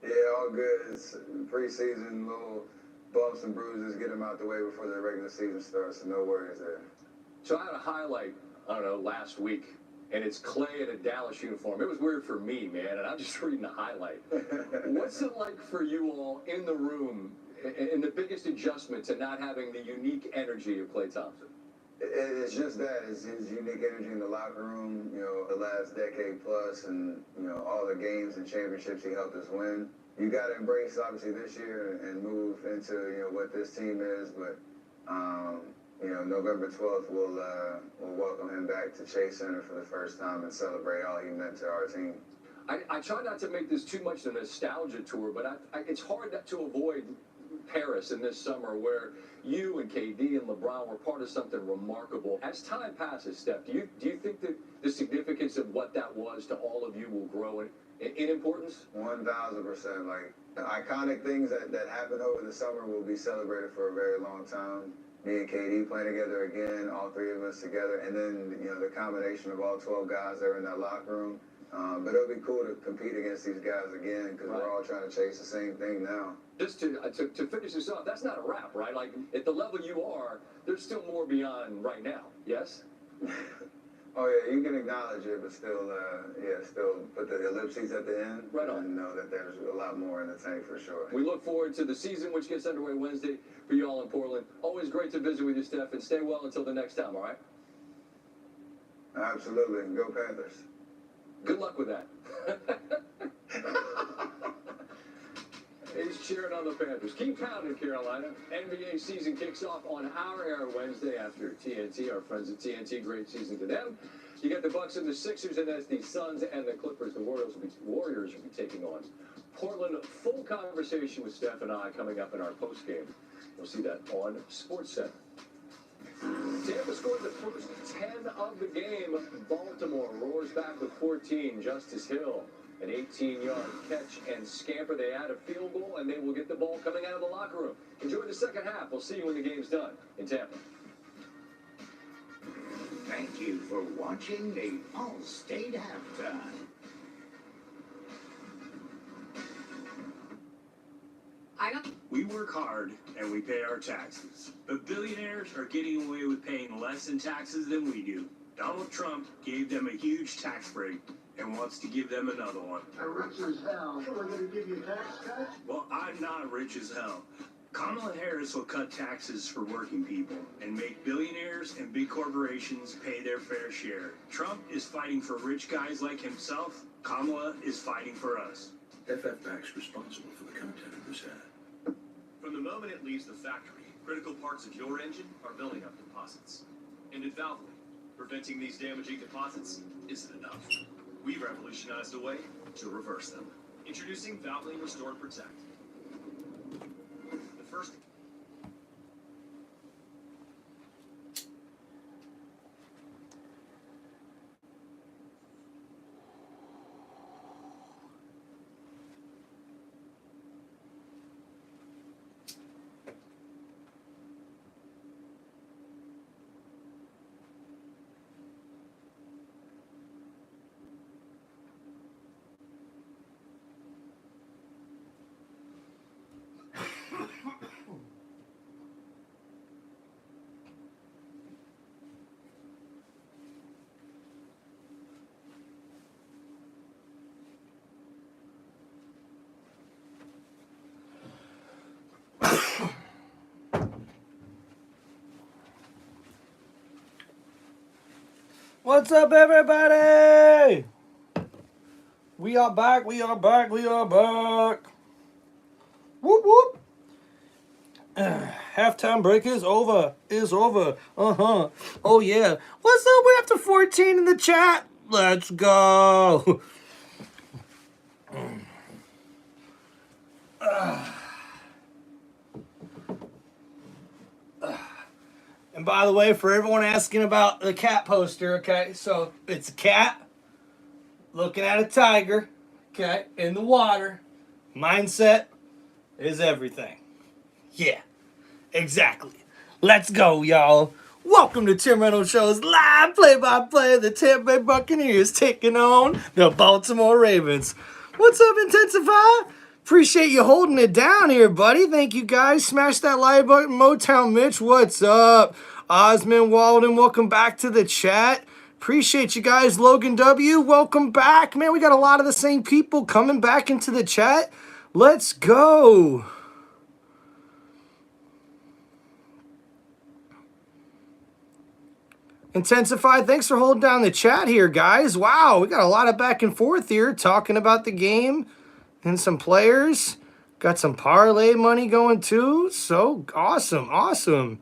S12: Yeah, all good. It's preseason, little bumps and bruises, get them out the way before the regular season starts, so no worries there.
S7: So I had a highlight, I don't know, last week, and it's Clay in a Dallas uniform. It was weird for me, man, and I'm just reading the highlight. What's it like for you all in the room, and the biggest adjustment to not having the unique energy of Klay Thompson?
S12: It's just that. It's his unique energy in the locker room, you know, the last decade plus, and, you know, all the games and championships he helped us win. You got to embrace, obviously, this year and move into, you know, what this team is, but, you know, November 12th, we'll welcome him back to Chase Center for the first time and celebrate all he meant to our team.
S7: I try not to make this too much a nostalgia tour, but it's hard not to avoid Paris in this summer, where you and KD and LeBron were part of something remarkable. As time passes, Steph, do you think that the significance of what that was to all of you will grow in importance?
S12: 1,000%. Like, the iconic things that happened over the summer will be celebrated for a very long time. Me and KD playing together again, all three of us together, and then, you know, the combination of all 12 guys that are in that locker room. But it'll be cool to compete against these guys again, because we're all trying to chase the same thing now.
S7: Just to finish this off, that's not a wrap, right? Like, at the level you are, there's still more beyond right now, yes?
S12: Oh, yeah, you can acknowledge it, but still, still put the ellipses at the end.
S7: Right on.
S12: And know that there's a lot more in the tank for sure.
S7: We look forward to the season, which gets underway Wednesday for you all in Portland. Always great to visit with you, Steph, and stay well until the next time, all right?
S12: Absolutely. Go Panthers.
S7: Good luck with that. He's cheering on the Panthers. Keep pounding, Carolina. NBA season kicks off on our air Wednesday after TNT. Our friends at TNT, great season to them. You got the Bucks and the Sixers, and that's the Suns and the Clippers. The Warriors will be taking on Portland. Full conversation with Steph and I coming up in our postgame. You'll see that on SportsCenter. Tampa scored the first 10 of the game. Baltimore roars back with 14. Justice Hill, an 18-yard catch and scamper. They add a field goal, and they will get the ball coming out of the locker room. Enjoy the second half. We'll see you when the game's done in Tampa.
S10: Thank you for watching the All-State Halftime.
S13: We work hard and we pay our taxes, but billionaires are getting away with paying less in taxes than we do. Donald Trump gave them a huge tax break and wants to give them another one.
S6: I'm rich as hell. We're going to give you a tax cut?
S13: Well, I'm not rich as hell. Kamala Harris will cut taxes for working people and make billionaires and big corporations pay their fair share. Trump is fighting for rich guys like himself. Kamala is fighting for us.
S14: FFPAC's responsible for the content of this ad.
S15: From the moment it leaves the factory, critical parts of your engine are building up deposits. And at Valvoline, preventing these damaging deposits isn't enough. We've revolutionized a way to reverse them. Introducing Valvoline Restore and Protect. The first...
S1: What's up, everybody? We are back, we are back, we are back. Whoop, whoop. Halftime break is over. Oh, yeah. What's up? We're up to 14 in the chat. Let's go. And by the way, for everyone asking about the cat poster, okay, so it's a cat looking at a tiger, okay, in the water. Mindset is everything. Yeah, exactly. Let's go, y'all. Welcome to Tim Reynolds Show's live play-by-play of the Tampa Bay Buccaneers taking on the Baltimore Ravens. What's up, Intensify? Appreciate you holding it down here, buddy. Thank you, guys. Smash that like button. Motown Mitch, what's up? Osmond Walden, welcome back to the chat. Appreciate you guys. Logan W, welcome back. Man, we got a lot of the same people coming back into the chat. Let's go. Intensify, thanks for holding down the chat here, guys. Wow, we got a lot of back and forth here talking about the game and some players. Got some parlay money going too. So awesome, awesome.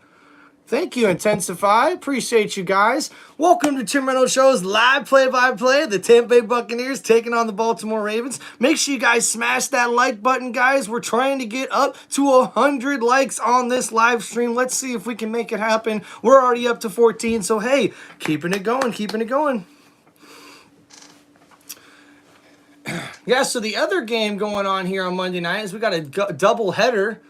S1: Thank you, Intensify. Appreciate you guys. Welcome to Tim Reynolds Show's live play-by-play of the Tampa Bay Buccaneers taking on the Baltimore Ravens. Make sure you guys smash that like button, guys. We're trying to get up to 100 likes on this live stream. Let's see if we can make it happen. We're already up to 14, so hey, keeping it going, keeping it going. Yeah, so the other game going on here on Monday night is we got a double header.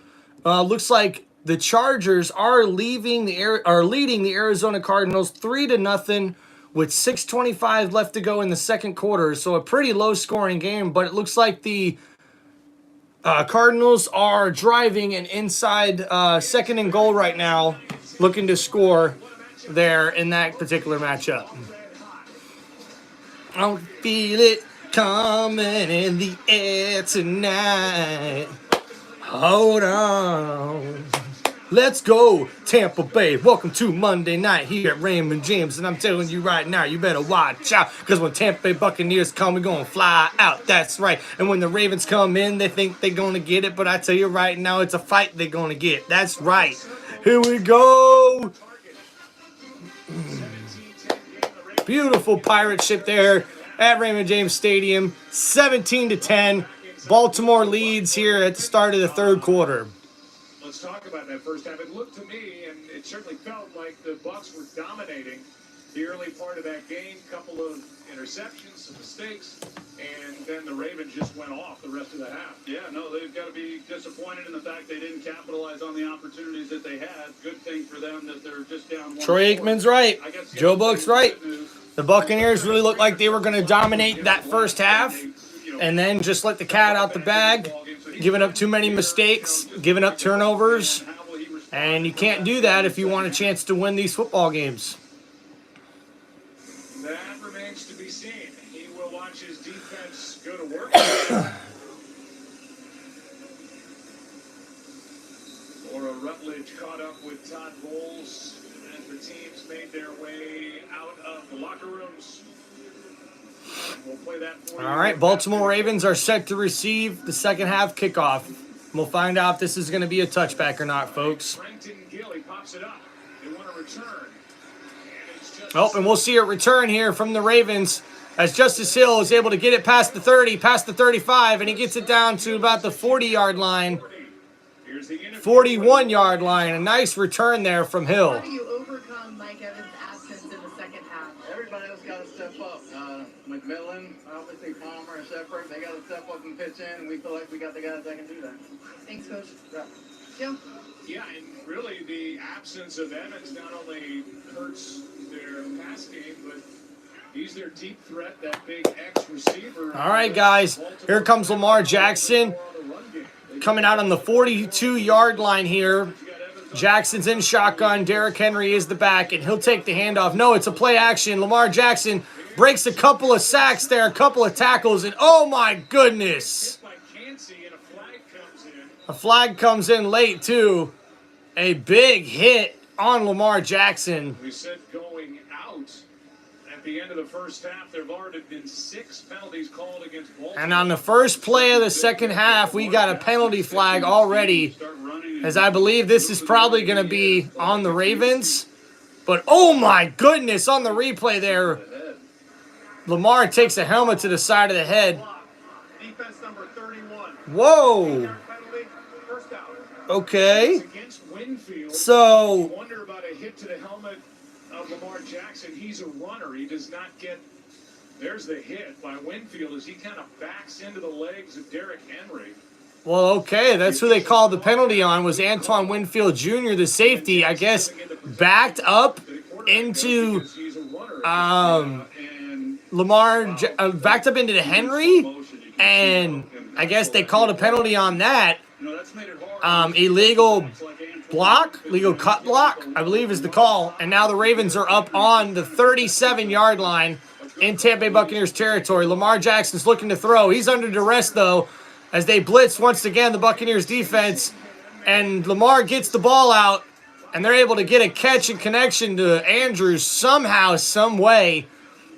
S1: Looks like the Chargers are leading the Arizona Cardinals 3-0 with 6:25 left to go in the second quarter. So a pretty low-scoring game, but it looks like the Cardinals are driving an inside second and goal right now, looking to score there in that particular matchup. I don't feel it coming in the air tonight. Hold on. Let's go, Tampa Bay. Welcome to Monday night here at Raymond James. And I'm telling you right now, you better watch out. Because when Tampa Bay Buccaneers come, we're going to fly out. That's right. And when the Ravens come in, they think they're going to get it. But I tell you right now, it's a fight they're going to get. That's right. Here we go. Beautiful pirate ship there at Raymond James Stadium. 17-10. Baltimore leads here at the start of the third quarter.
S5: Let's talk about that first half. It looked to me, and it certainly felt like the Bucs were dominating the early part of that game. Couple of interceptions, some mistakes, and then the Ravens just went off the rest of the half.
S2: Yeah, no, they've got to be disappointed in the fact they didn't capitalize on the opportunities that they had. Good thing for them that they're just down one.
S1: Troy Aikman's right. Joe Buck's right. The Buccaneers really looked like they were going to dominate that first half and then just let the cat out the bag, giving up too many mistakes, giving up turnovers, and you can't do that if you want a chance to win these football games.
S5: That remains to be seen. He will watch his defense go to work. Laura Rutledge caught up with Todd Bowles as the teams made their way out of the locker rooms. We'll play that for you.
S1: All right, Baltimore Ravens are set to receive the second half kickoff. We'll find out if this is going to be a touchback or not, folks.
S5: Gilly pops it up. They want to return.
S1: And we'll see a return here from the Ravens as Justice Hill is able to get it past the 30, past the 35, and he gets it down to about the 40-yard line, 41-yard line. A nice return there from Hill.
S3: How do you overcome Mike Evans' absence in the second half?
S9: Everybody else got to step up. McMillan, obviously Palmer and Shepard, they got to step up and pitch in, and we feel like we got the guys that can do that.
S3: Thanks, Coach. Jim?
S5: Yeah, and really the absence of Evans not only hurts their pass game, but he's their deep threat, that big X receiver.
S1: All right, guys, here comes Lamar Jackson coming out on the 42-yard line here. Jackson's in shotgun. Derrick Henry is the back, and he'll take the handoff. No, it's a play action. Lamar Jackson breaks a couple of sacks there, a couple of tackles, and oh my goodness. A flag comes in late, too. A big hit on Lamar Jackson.
S5: We said going out at the end of the first half, there have already been 6 penalties called against Baltimore.
S1: And on the first play of the second half, we got a penalty flag already, as I believe this is probably going to be on the Ravens. But, oh my goodness, on the replay there, Lamar takes a helmet to the side of the head.
S4: Defense number 31.
S1: Whoa. Okay. So,
S5: Wonder about a hit to the helmet of Lamar Jackson. He's a runner. He does not get. There's the hit by Winfield as he kind of backs into the legs of Derrick Henry.
S1: well, okay, that's who they called the penalty on, was Antoine Winfield Jr., the safety, I guess, backed up into Lamar, backed up into the Henry, and I guess they called a penalty on that. Illegal block, legal cut block, I believe is the call. And now the Ravens are up on the 37-yard line in Tampa Bay Buccaneers territory. Lamar Jackson's looking to throw. He's under duress, though, as they blitz once again the Buccaneers defense. And Lamar gets the ball out, and they're able to get a catch and connection to Andrews somehow, some way.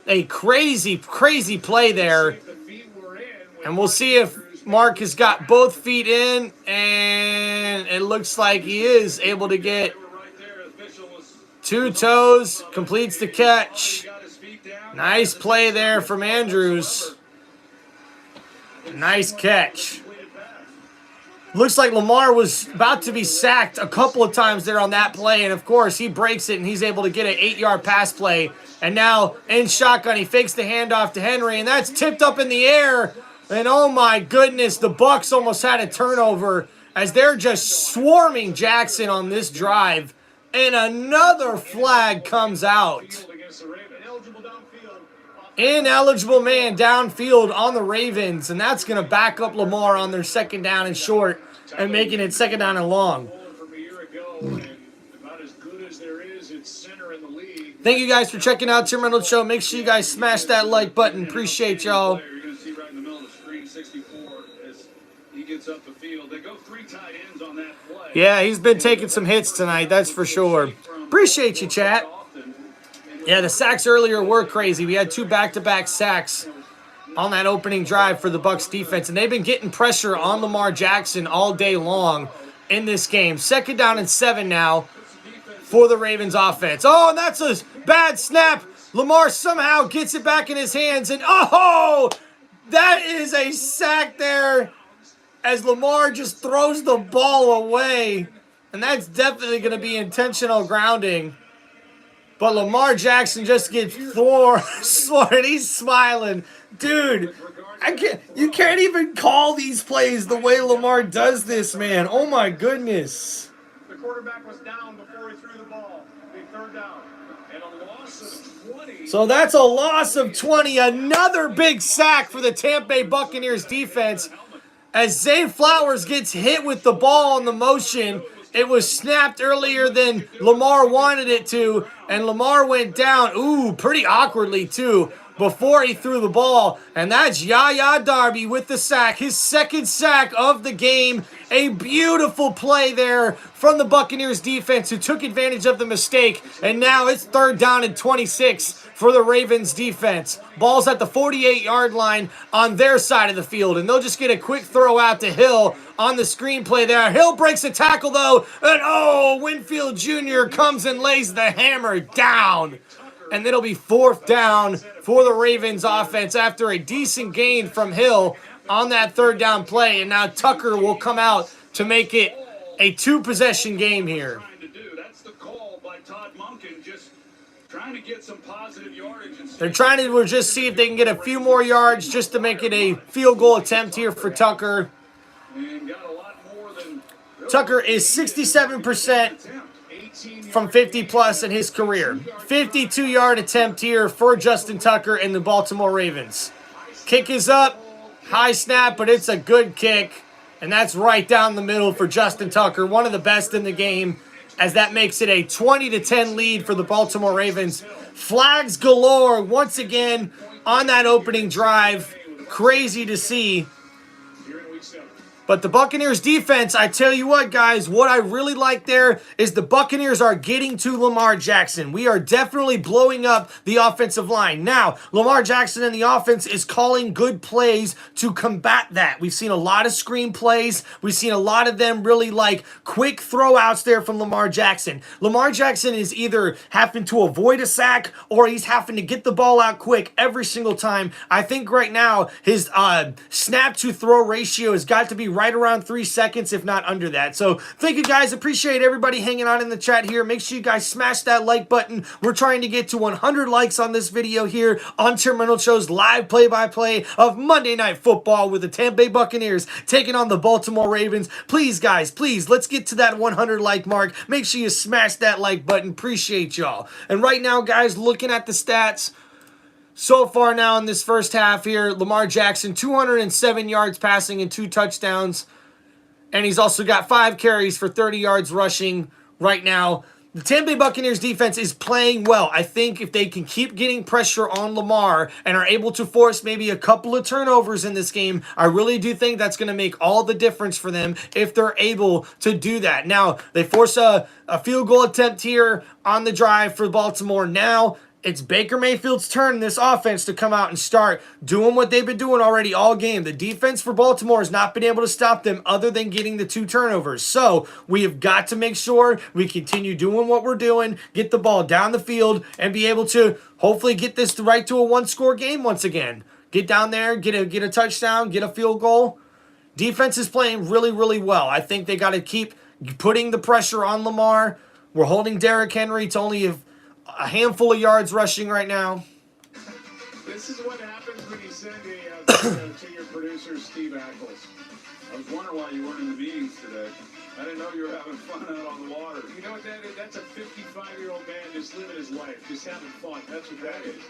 S1: A crazy, crazy play there. And we'll see if Mark has got both feet in, and it looks like he is able to get 2 toes, completes the catch. Nice play there from Andrews. Nice catch. Looks like Lamar was about to be sacked a couple of times there on that play, and of course he breaks it and he's able to get an 8-yard pass play. And now in shotgun, he fakes the handoff to Henry, and that's tipped up in the air. And oh my goodness, the Bucs almost had a turnover as they're just swarming Jackson on this drive. And another flag comes out. Ineligible man downfield on the Ravens, and that's going to back up Lamar on their second down and short and making it second down and long. Thank you guys for checking out Tim Reynolds Show. Make sure you guys smash that like button. Appreciate y'all. Yeah, he's been taking some hits tonight, that's for sure. Appreciate you, chat. Yeah, the sacks earlier were crazy. We had 2 back-to-back sacks on that opening drive for the Bucs defense, and they've been getting pressure on Lamar Jackson all day long in this game. Second down and 7 now for the Ravens offense. Oh, and that's a bad snap. Lamar somehow gets it back in his hands, and oh, that is a sack there as Lamar just throws the ball away. And that's definitely going to be intentional grounding. But Lamar Jackson just gets thwarted. He's smiling. Dude, you can't even call these plays the way Lamar does this, man. Oh, my goodness.
S4: The quarterback was down before he threw the ball. Big third down.
S5: And a loss of 20.
S1: So that's a loss of 20. Another big sack for the Tampa Bay Buccaneers defense. As Zay Flowers gets hit with the ball on the motion, it was snapped earlier than Lamar wanted it to, and Lamar went down, pretty awkwardly too, before he threw the ball. And that's Yaya Darby with the sack, his second sack of the game. A beautiful play there from the Buccaneers defense who took advantage of the mistake, and now it's third down and 26 for the Ravens defense. Ball's at the 48-yard line on their side of the field, and they'll just get a quick throw out to Hill on the screenplay there. Hill breaks a tackle, though, and Winfield Jr. comes and lays the hammer down. And it'll be 4th down for the Ravens offense after a decent gain from Hill on that third down play. And now Tucker will come out to make it a 2-possession game here.
S2: That's the call by Todd Monken, just trying to get some positive yardage.
S1: They're trying to just see if they can get a few more yards just to make it a field goal attempt here for Tucker. Tucker is 67% from 50-plus in his career. 52-yard attempt here for Justin Tucker and the Baltimore Ravens. Kick is up, high snap, but it's a good kick. And that's right down the middle for Justin Tucker, one of the best in the game, as that makes it a 20-10 lead for the Baltimore Ravens. Flags galore once again on that opening drive. Crazy to see. But the Buccaneers defense, I tell you what, guys, what I really like there is the Buccaneers are getting to Lamar Jackson. We are definitely blowing up the offensive line. Now, Lamar Jackson and the offense is calling good plays to combat that. We've seen a lot of screen plays. We've seen a lot of them really like quick throwouts there from Lamar Jackson. Lamar Jackson is either having to avoid a sack or he's having to get the ball out quick every single time. I think right now his snap to throw ratio has got to be right around 3 seconds, if not under that. So thank you guys. Appreciate everybody hanging on in the chat here. Make sure you guys smash that like button. We're trying to get to 100 likes on this video here on Tim Reynolds Show's live play-by-play of Monday Night Football with the Tampa Bay Buccaneers taking on the Baltimore Ravens. Please, guys, please, let's get to that 100 like mark. Make sure you smash that like button. Appreciate y'all. And right now, guys, looking at the stats, so far now in this first half here, Lamar Jackson, 207 yards passing and 2 touchdowns. And he's also got 5 carries for 30 yards rushing right now. The Tampa Bay Buccaneers defense is playing well. I think if they can keep getting pressure on Lamar and are able to force maybe a couple of turnovers in this game, I really do think that's going to make all the difference for them if they're able to do that. Now, they force a field goal attempt here on the drive for Baltimore. Now, it's Baker Mayfield's turn in this offense to come out and start doing what they've been doing already all game. The defense for Baltimore has not been able to stop them other than getting the 2 turnovers. So we have got to make sure we continue doing what we're doing, get the ball down the field, and be able to hopefully get this right to a 1-score game once again. Get down there, get a touchdown, get a field goal. Defense is playing really, really well. I think they got to keep putting the pressure on Lamar. We're holding Derrick Henry to only a handful of yards rushing right now.
S5: This is what happens when you send a to your producer, Steve Ackles.
S2: I was wondering why you weren't in the meetings today. I didn't know you were having fun out on the water.
S5: You know what that is? That's a 55-year-old man just living his life, just having fun. That's what that is.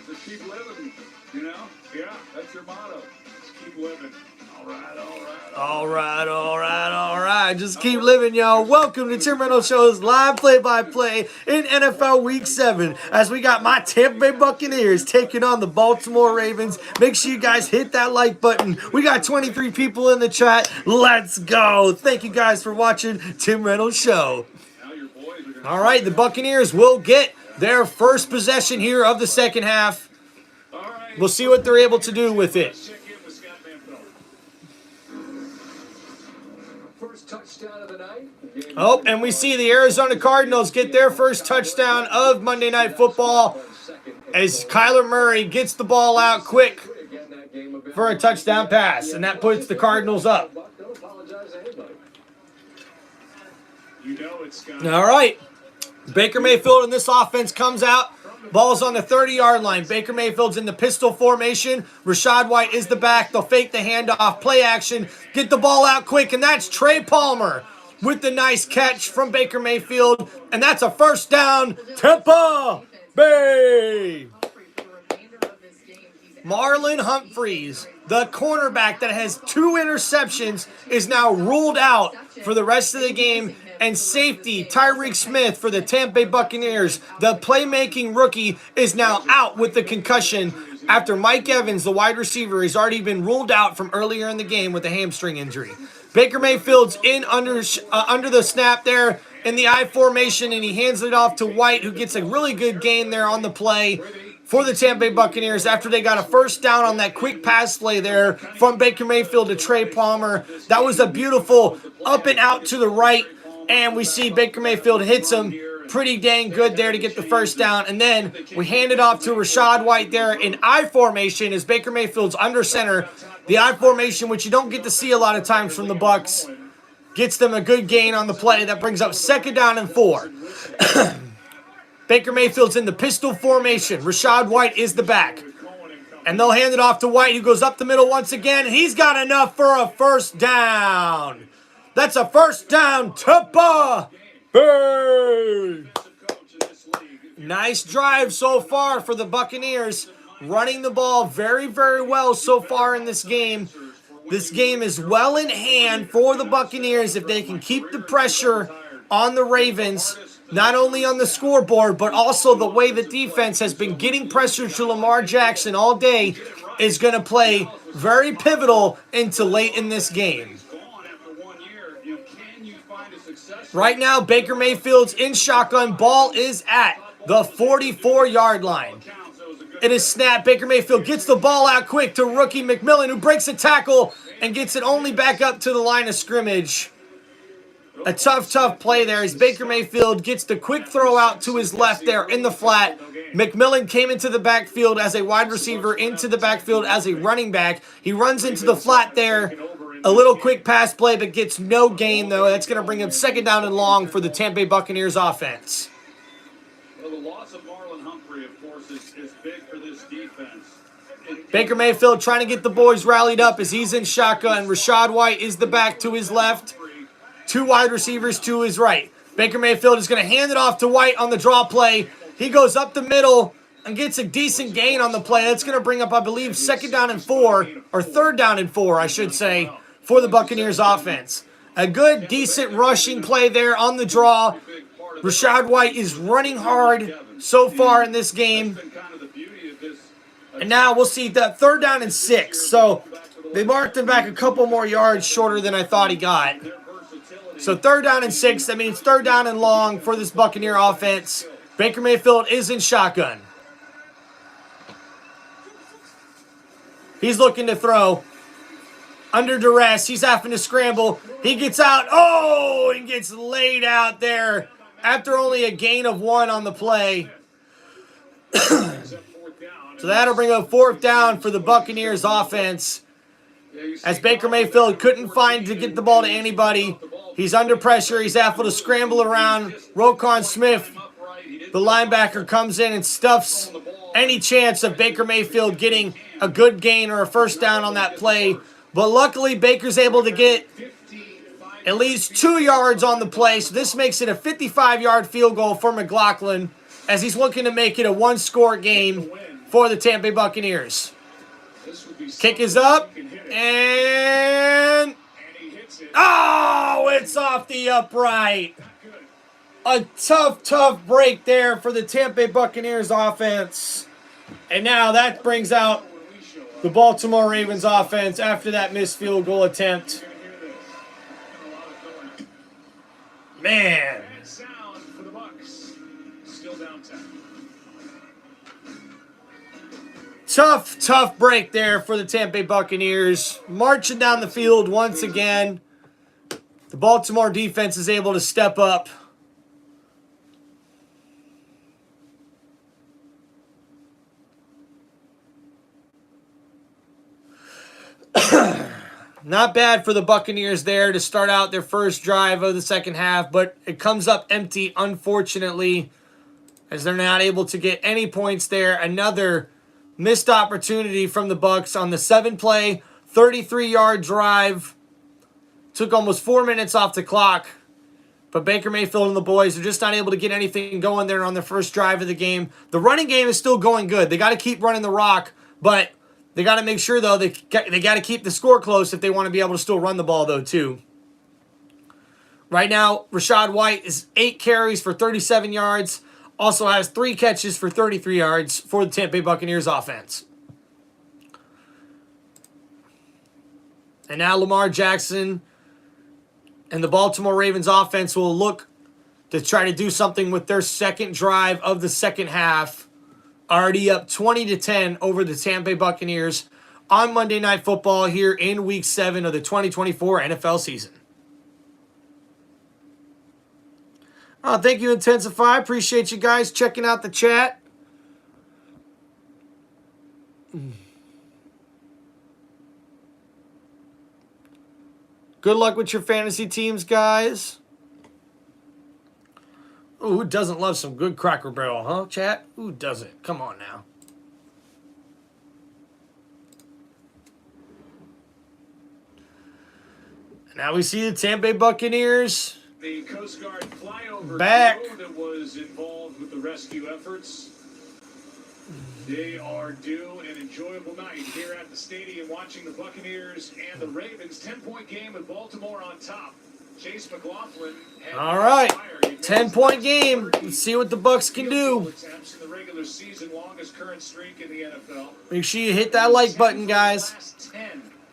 S2: Just keep living, you know?
S5: Yeah,
S2: That's your motto.
S5: just keep living.
S2: All right, all right.
S1: All right, all right, all right. Just keep living, y'all. Welcome to Tim Reynolds Show's live play-by-play in NFL Week 7 as we got my Tampa Bay Buccaneers taking on the Baltimore Ravens. Make sure you guys hit that like button. We got 23 people in the chat. Let's go. Thank you guys for watching Tim Reynolds Show. All right, the Buccaneers will get their first possession here of the second half. We'll see what they're able to do with it.
S7: Touchdown of the night.
S1: Oh, and we see the Arizona Cardinals get their first touchdown of Monday Night Football as Kyler Murray gets the ball out quick for a touchdown pass, and that puts the Cardinals up. All right. Baker Mayfield in this offense comes out. Ball's on the 30-yard line. Baker Mayfield's in the pistol formation. Rashad White is the back. They'll fake the handoff. Play action. Get the ball out quick. And that's Trey Palmer with the nice catch from Baker Mayfield. And that's a first down. Tampa Bay. Marlon Humphreys, the cornerback that has 2 interceptions, is now ruled out for the rest of the game. And safety, Tyreek Smith for the Tampa Bay Buccaneers, the playmaking rookie, is now out with the concussion after Mike Evans, the wide receiver, has already been ruled out from earlier in the game with a hamstring injury. Baker Mayfield's in under the snap there in the I formation, and he hands it off to White, who gets a really good gain there on the play for the Tampa Bay Buccaneers after they got a first down on that quick pass play there from Baker Mayfield to Trey Palmer. That was a beautiful up and out to the right. And we see Baker Mayfield hits him pretty dang good there to get the first down. And then we hand it off to Rashad White there in I formation as Baker Mayfield's under center. The I formation, which you don't get to see a lot of times from the Bucs, gets them a good gain on the play. That brings up 2nd down and 4. Baker Mayfield's in the pistol formation. Rashad White is the back. And they'll hand it off to White, who goes up the middle once again. And he's got enough for a first down. That's a first down, Tampa Bay. Nice drive so far for the Buccaneers. Running the ball very, very well so far in this game. This game is well in hand for the Buccaneers if they can keep the pressure on the Ravens, not only on the scoreboard, but also the way the defense has been getting pressure to Lamar Jackson all day is going to play very pivotal into late in this game. Right now, Baker Mayfield's in shotgun. Ball is at the 44-yard line. It is snapped. Baker Mayfield gets the ball out quick to rookie McMillan, who breaks a tackle and gets it only back up to the line of scrimmage. A tough play there as Baker Mayfield gets the quick throw out to his left there in the flat. McMillan came into the backfield as a wide receiver, into the backfield as a running back. He runs into the flat there. A little quick pass play, but gets no gain, though. That's going to bring him second down and long for the Tampa Bay Buccaneers offense.
S2: Well, the loss of Marlon Humphrey, of course, is big for this defense.
S1: Baker Mayfield trying to get the boys rallied up as he's in shotgun. Rachaad White is the back to his left. Two wide receivers to his right. Baker Mayfield is going to hand it off to White on the draw play. He goes up the middle and gets a decent gain on the play. That's going to bring up, I believe, second down and 4, or third down and 4, I should say, for the Buccaneers offense. A good, decent rushing play there on the draw. Rachaad White is running hard so far in this game. And now we'll see that third down and 6. So they marked him back a couple more yards shorter than I thought he got. So third down and 6. That means third down and long for this Buccaneer offense. Baker Mayfield is in shotgun. He's looking to throw. Under duress. He's having to scramble. He gets out. Oh, and gets laid out there after only a gain of 1 on the play. So that'll bring up fourth down for the Buccaneers offense. As Baker Mayfield couldn't find to get the ball to anybody. He's under pressure. He's able to scramble around. Roquan Smith, the linebacker, comes in and stuffs any chance of Baker Mayfield getting a good gain or a first down on that play. But luckily, Baker's able to get at least 2 yards on the play. So this makes it a 55-yard field goal for McLaughlin as he's looking to make it a one-score game for the Tampa Bay Buccaneers. Kick is up, and oh, it's off the upright. A tough break there for the Tampa Bay Buccaneers offense. And now that brings out the Baltimore Ravens offense after that missed field goal attempt. Man. Tough break there for the Tampa Bay Buccaneers. Marching down the field once again. The Baltimore defense is able to step up. Not bad for the Buccaneers there to start out their first drive of the second half, but it comes up empty, unfortunately, as they're not able to get any points there. Another missed opportunity from the Bucs on the 7-play, 33-yard drive. Took almost 4 minutes off the clock, but Baker Mayfield and the boys are just not able to get anything going there on their first drive of the game. The running game is still going good. They got to keep running the rock, but they got to make sure, though, they got to keep the score close if they want to be able to still run the ball, though, too. Right now, Rachaad White is 8 carries for 37 yards. Also has 3 catches for 33 yards for the Tampa Bay Buccaneers offense. And now Lamar Jackson and the Baltimore Ravens offense will look to try to do something with their second drive of the second half. Already up 20-10 over the Tampa Bay Buccaneers on Monday Night Football here in Week 7 of the 2024 NFL season. Thank you, Intensify. Appreciate you guys checking out the chat. Good luck with your fantasy teams, guys. Ooh, who doesn't love some good Cracker Barrel, huh, chat? Who doesn't? Come on now. Now we see the Tampa Bay Buccaneers.
S5: The Coast Guard flyover
S1: back
S5: that was involved with the rescue efforts. They are due an enjoyable night here at the stadium watching the Buccaneers and the Ravens. 10-point game with Baltimore on top. Chase McLaughlin.
S1: All right, 10-point game. Let's see what the Bucs can do.
S5: In the regular season, longest current streak in the NFL.
S1: Make sure you hit that like button, guys.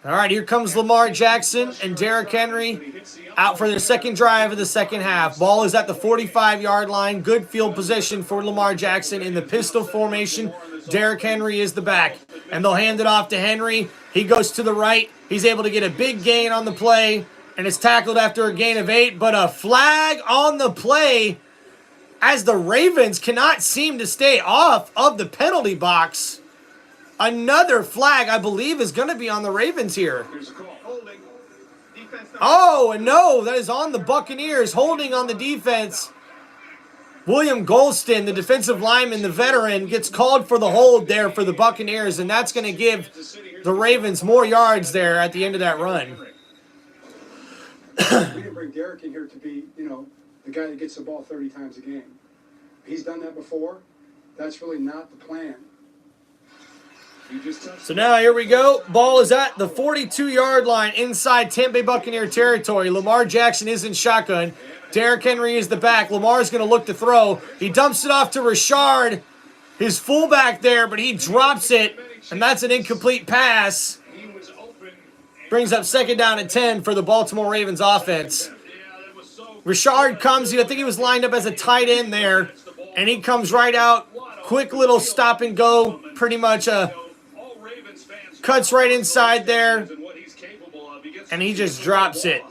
S1: All right, here comes Lamar Jackson and Derrick Henry out for their second drive of the second half. Ball is at the 45-yard line. Good field position for Lamar Jackson in the pistol formation. Derrick Henry is the back, and they'll hand it off to Henry. He goes to the right. He's able to get a big gain on the play, and is tackled after a gain of 8, but a flag on the play as the Ravens cannot seem to stay off of the penalty box. Another flag, I believe, is going to be on the Ravens here. Oh, and no, that is on the Buccaneers, holding on the defense. William Golston, the defensive lineman, the veteran, gets called for the hold there for the Buccaneers, and that's going to give the Ravens more yards there at the end of that run.
S6: We didn't bring Derrick in here to be, the guy that gets the ball 30 times a game. He's done that before. That's really not the plan.
S1: So now here we go. Ball is at the 42-yard line inside Tampa Bay Buccaneer territory. Lamar Jackson is in shotgun. Derrick Henry is the back. Lamar's going to look to throw. He dumps it off to Rashard, his fullback there, but he drops it, and that's an incomplete pass. Brings up second down and 10 for the Baltimore Ravens offense. Rashard comes, I think he was lined up as a tight end there, and he comes right out. Quick little stop and go, pretty much cuts right inside there, and he just drops it.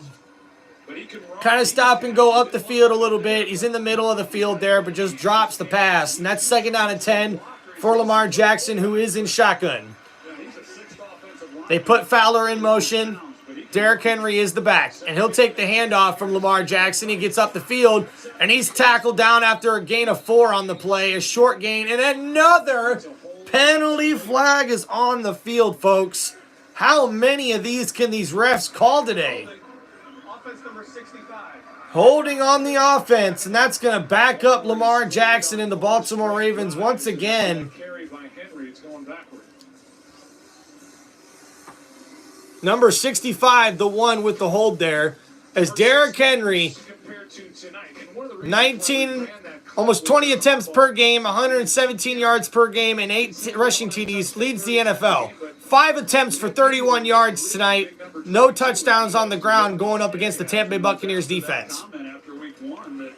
S1: Kind of stop and go up the field a little bit. He's in the middle of the field there, but just drops the pass. And that's second down and 10 for Lamar Jackson, who is in shotgun. They put Fowler in motion. Derrick Henry is the back, and he'll take the handoff from Lamar Jackson. He gets up the field, and he's tackled down after a gain of 4 on the play, a short gain, and another penalty flag is on the field, folks. How many of these can these refs call today? Holding on the offense, and that's going to back up Lamar Jackson and the Baltimore Ravens once again. Number 65, the one with the hold there, as Derrick Henry, 19, almost 20 attempts per game, 117 yards per game, and 8 rushing TDs, leads the NFL. 5 attempts for 31 yards tonight. No touchdowns on the ground going up against the Tampa Bay Buccaneers defense.
S2: After week 1 that,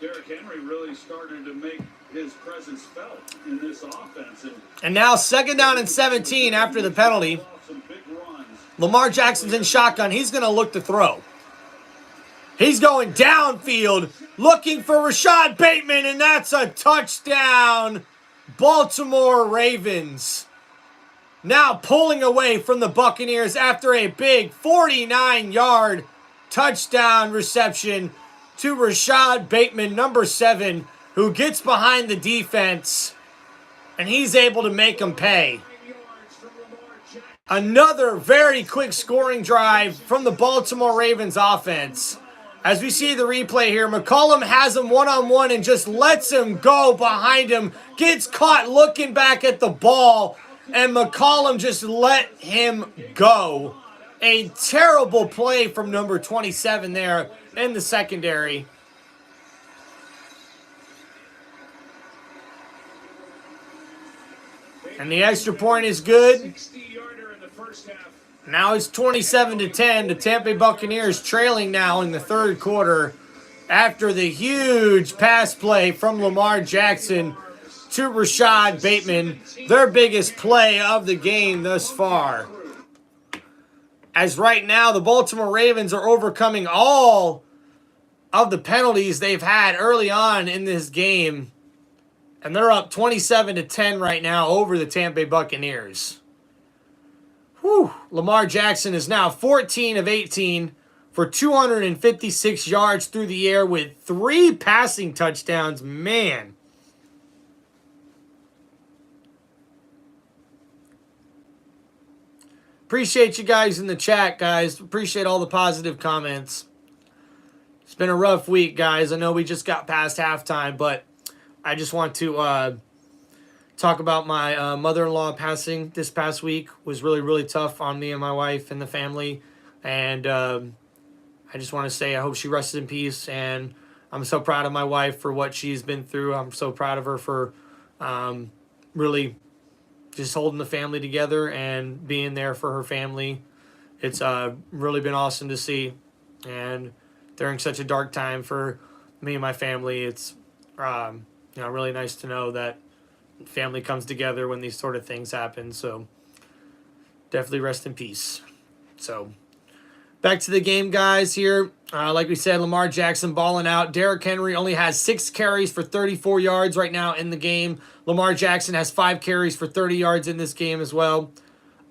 S2: Derrick Henry really started to make his presence felt in this offense.
S1: And now second down and 17 after the penalty. Lamar Jackson's in shotgun. He's going to look to throw. He's going downfield, looking for Rashad Bateman, and that's a touchdown. Baltimore Ravens now pulling away from the Buccaneers after a big 49-yard touchdown reception to Rashad Bateman, number 7, who gets behind the defense, and he's able to make them pay. Another very quick scoring drive from the Baltimore Ravens offense. As we see the replay here, McCollum has him one-on-one and just lets him go behind him. Gets caught looking back at the ball, and McCollum just let him go. A terrible play from number 27 there in the secondary. And the extra point is good. Now it's 27-10. The Tampa Bay Buccaneers trailing now in the third quarter after the huge pass play from Lamar Jackson to Rashad Bateman, their biggest play of the game thus far. As right now, the Baltimore Ravens are overcoming all of the penalties they've had early on in this game. And they're up 27-10 right now over the Tampa Bay Buccaneers. Whew. Lamar Jackson is now 14 of 18 for 256 yards through the air with 3 passing touchdowns. Man. Appreciate you guys in the chat, guys. Appreciate all the positive comments. It's been a rough week, guys. I know we just got past halftime, but I just want to talk about my mother-in-law passing this past week. It was really, really tough on me and my wife and the family. And I just want to say I hope she rests in peace. And I'm so proud of my wife for what she's been through. I'm so proud of her for really just holding the family together and being there for her family. It's really been awesome to see. And during such a dark time for me and my family, it's really nice to know that family comes together when these sort of things happen. So definitely rest in peace. So back to the game, guys, here. Like we said, Lamar Jackson balling out. Derrick Henry only has 6 carries for 34 yards right now in the game. Lamar Jackson has 5 carries for 30 yards in this game as well.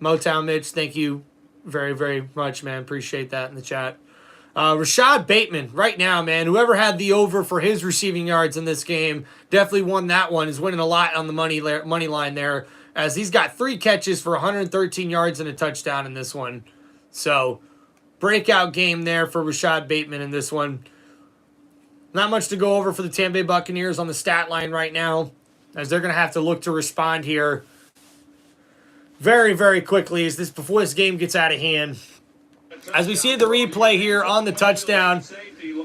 S1: Motown Mitch, thank you very, very much, man. Appreciate that in the chat. Rashad Bateman, right now, man, whoever had the over for his receiving yards in this game definitely won that one. Is winning a lot on the money line there, as he's got 3 catches for 113 yards and a touchdown in this one. So breakout game there for Rashad Bateman in this one. Not much to go over for the Tampa Bay Buccaneers on the stat line right now, as they're going to have to look to respond here very, very quickly before this game gets out of hand. As we see the replay here on the touchdown,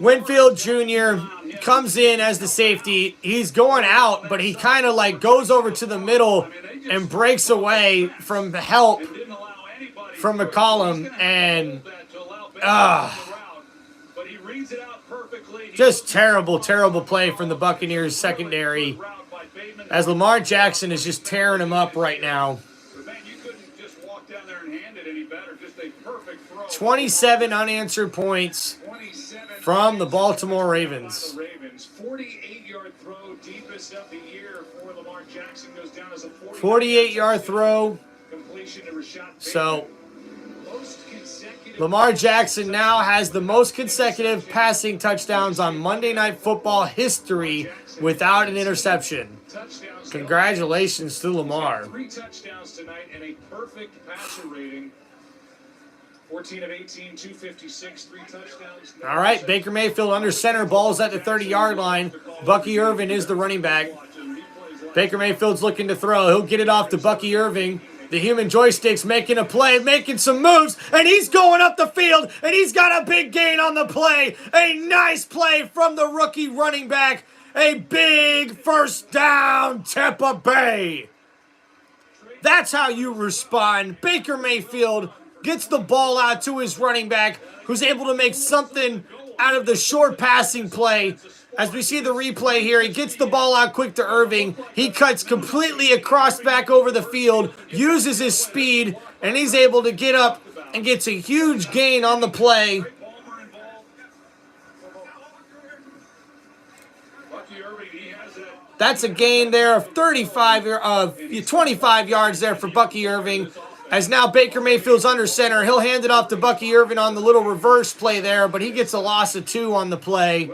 S1: Winfield Jr. comes in as the safety. He's going out, but he kind of like goes over to the middle and breaks away from the help from McCollum, and just terrible, terrible play from the Buccaneers secondary, as Lamar Jackson is just tearing him up right now. 27 unanswered points from the Baltimore Ravens.
S5: 48-yard throw, deepest of the year for Lamar Jackson, goes down as a
S1: 48-yard throw. So Lamar Jackson now has the most consecutive passing touchdowns on Monday Night Football history without an interception. Congratulations to Lamar.
S5: 3 touchdowns tonight and a perfect passer rating. 14 of 18, 256, 3 touchdowns.
S1: All right, Baker Mayfield under center, ball's at the 30-yard line. Bucky Irvin is the running back. Baker Mayfield's looking to throw. He'll get it off to Bucky Irving. The human joystick's making a play, making some moves, and he's going up the field, and he's got a big gain on the play. A nice play from the rookie running back. A big first down, Tampa Bay. That's how you respond. Baker Mayfield gets the ball out to his running back, who's able to make something out of the short passing play. As we see the replay here, he gets the ball out quick to Irving. He cuts completely across back over the field, uses his speed, and he's able to get up and gets a huge gain on the play. That's a gain there of 25 yards there for Bucky Irving. As now Baker Mayfield's under center. He'll hand it off to Bucky Irving on the little reverse play there, but he gets a loss of 2 on the play.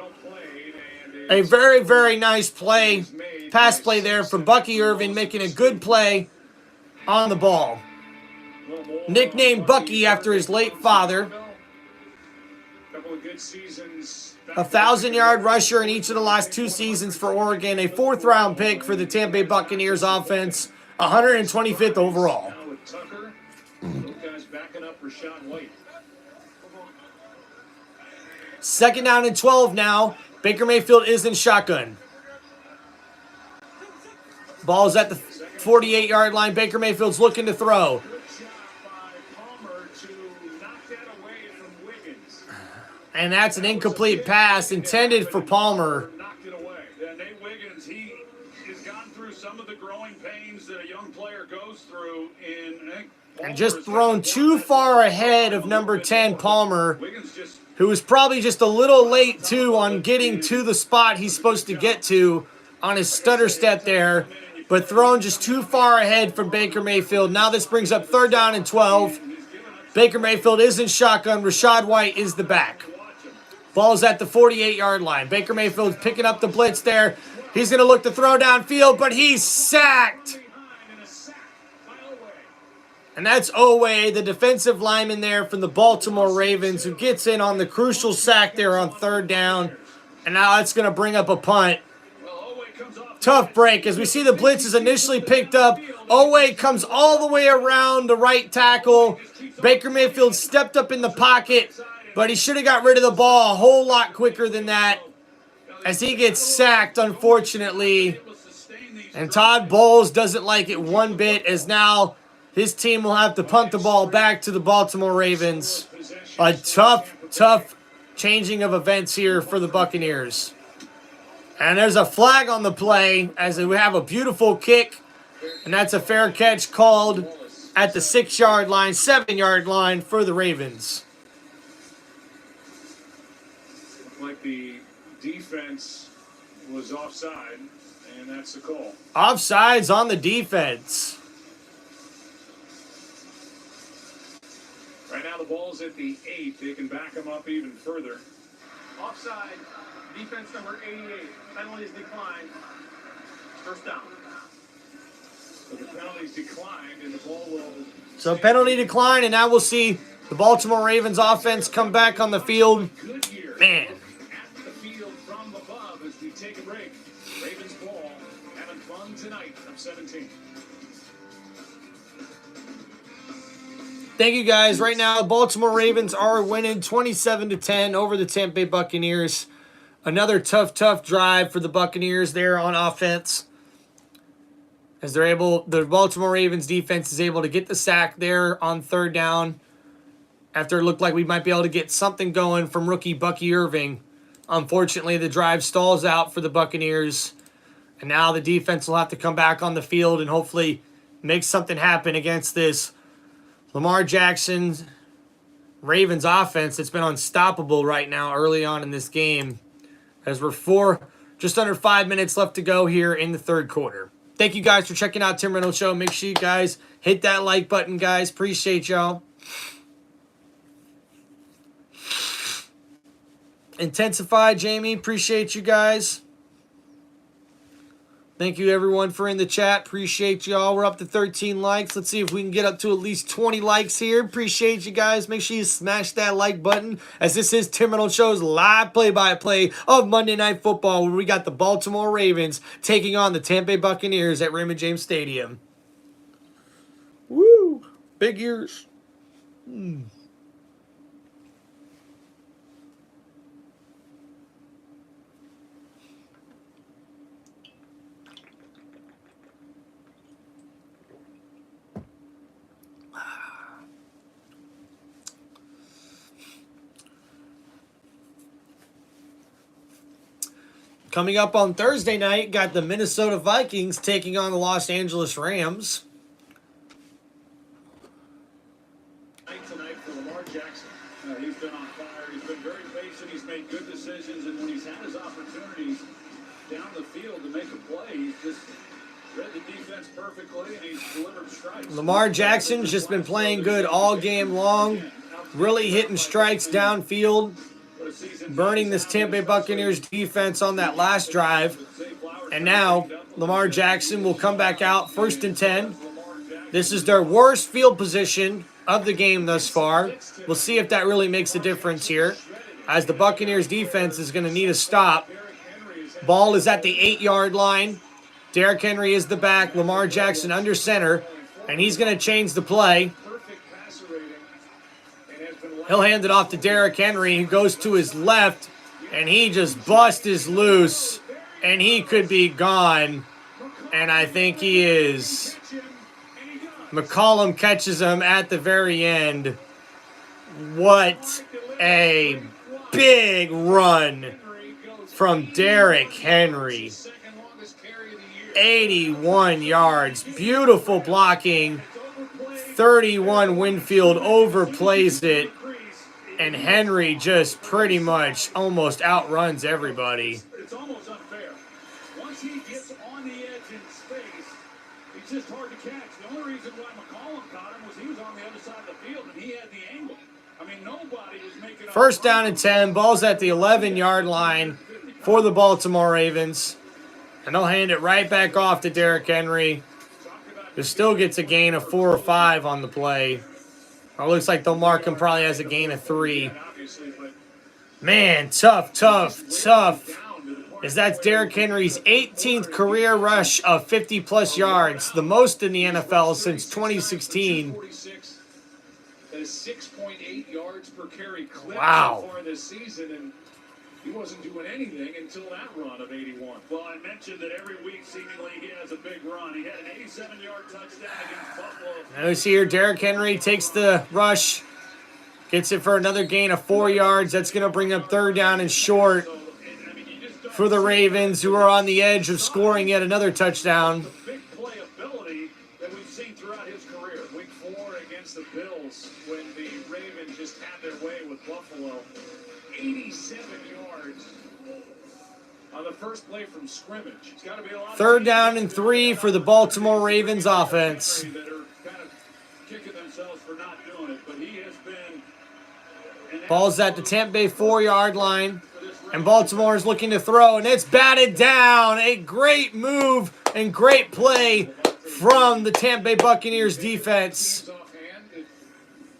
S1: A very, very nice play, pass play there for Bucky Irving, making a good play on the ball. Nicknamed Bucky after his late father. 1,000-yard rusher in each of the last 2 seasons for Oregon. A 4th-round pick for the Tampa Bay Buccaneers offense. 125th overall. Second down and 12 now. Baker Mayfield is in shotgun. Ball's at the 48-yard line. Baker Mayfield's looking to throw. And that's an incomplete pass intended for Palmer.
S2: Nate Wiggins, he has gone through some of the growing pains that a young player goes through
S1: and just thrown too far ahead of number 10, Palmer, who was probably just a little late, too, on getting to the spot he's supposed to get to on his stutter step there, but thrown just too far ahead from Baker Mayfield. Now this brings up 3rd down and 12. Baker Mayfield is in shotgun. Rachaad White is the back. Ball's at the 48-yard line. Baker Mayfield's picking up the blitz there. He's going to look to throw downfield, but he's sacked. And that's Owe, the defensive lineman there from the Baltimore Ravens, who gets in on the crucial sack there on 3rd down. And now that's going to bring up a punt. Tough break. As we see the blitz is initially picked up, Owe comes all the way around the right tackle. Baker Mayfield stepped up in the pocket, but he should have got rid of the ball a whole lot quicker than that, as he gets sacked, unfortunately. And Todd Bowles doesn't like it one bit, as now his team will have to punt the ball back to the Baltimore Ravens. A tough changing of events here for the Buccaneers. And there's a flag on the play as we have a beautiful kick. And that's a fair catch called at the 6-yard line, 7-yard line for the Ravens.
S5: Like the defense was offside, and that's the call.
S1: Offsides on the defense.
S5: Right now the ball's at the 8. They can back them up even further.
S4: Offside, defense number 88. Penalties declined. First down.
S5: So the penalties declined, and the ball will...
S1: So penalty decline, and now we'll see the Baltimore Ravens offense come back on the field. Man.
S5: At the field from above as we take a break. Ravens ball having fun tonight from 17.
S1: Thank you, guys. Right now, the Baltimore Ravens are winning 27-10 over the Tampa Bay Buccaneers. Another tough drive for the Buccaneers there on offense. As the Baltimore Ravens defense is able to get the sack there on 3rd down. After it looked like we might be able to get something going from rookie Bucky Irving. Unfortunately, the drive stalls out for the Buccaneers. And now the defense will have to come back on the field and hopefully make something happen against this Lamar Jackson Ravens offense. It's been unstoppable right now early on in this game. As we're just under 5 minutes left to go here in the 3rd quarter. Thank you guys for checking out Tim Reynolds Show. Make sure you guys hit that like button, guys. Appreciate y'all. Intensify, Jamie. Appreciate you guys. Thank you, everyone, for in the chat. Appreciate y'all. We're up to 13 likes. Let's see if we can get up to at least 20 likes here. Appreciate you guys. Make sure you smash that like button, as this is Tim Reynolds Show's live play-by-play of Monday Night Football, where we got the Baltimore Ravens taking on the Tampa Bay Buccaneers at Raymond James Stadium. Woo! Big ears. Coming up on Thursday night, got the Minnesota Vikings taking on the Los Angeles Rams.
S2: Tonight for Lamar Jackson. He's been on fire. He's been very patient. He's made good decisions. And when he's had his opportunities down the field to make a play, he's just read the defense perfectly, and he's delivered strikes.
S1: Lamar Jackson's just been playing good all game long. Really hitting strikes downfield. Burning this Tampa Bay Buccaneers defense on that last drive. And now Lamar Jackson will come back out 1st and 10. This is their worst field position of the game thus far. We'll see if that really makes a difference here, as the Buccaneers defense is going to need a stop. Ball is at the 8-yard line. Derrick Henry is the back. Lamar Jackson under center. And he's going to change the play. He'll hand it off to Derrick Henry, who goes to his left, and he just busts loose, and he could be gone, and I think he is. McCollum catches him at the very end. What a big run from Derrick Henry. 81 yards. Beautiful blocking. 31 Winfield overplays it. And Henry just pretty much almost outruns everybody.
S2: It's almost unfair. Once he gets on the edge in space, he's just hard to catch. The only reason why McCollum caught him was he was on the other side of the field, and he had the angle. I mean, nobody was making...
S1: 1st down and 10. Ball's at the 11-yard line for the Baltimore Ravens. And they'll hand it right back off to Derrick Henry, who still gets a gain of 4 or 5 on the play. It looks like they'll mark him probably as a gain of 3. Man, tough. As that's Derrick Henry's 18th career rush of 50-plus yards, the most in the NFL since 2016.
S5: That is 6.8 yards per carry clip
S1: Wow.
S5: so far this season. And He wasn't doing anything until that run of 81.
S2: Well, I mentioned that every week seemingly he has a big run. He had an 87-yard touchdown against Buffalo.
S1: Now you see here, Derrick Henry takes the rush. Gets it for another gain of 4 yards. That's going to bring up 3rd down and short for the Ravens, who are on the edge of scoring yet another touchdown.
S2: Big playability that we've seen throughout his career.
S5: Week 4 against the Bills when the Ravens just had their way with Buffalo. 87 yards on the first play from scrimmage. It's got to be a lot.
S1: 3rd down and 3 for the Baltimore Ravens offense.
S2: That are kind of kicking themselves for not doing it, but he has been.
S1: Ball's at the Tampa Bay 4-yard line. And Baltimore is looking to throw, and it's batted down. A great move and great play from the Tampa Bay Buccaneers defense.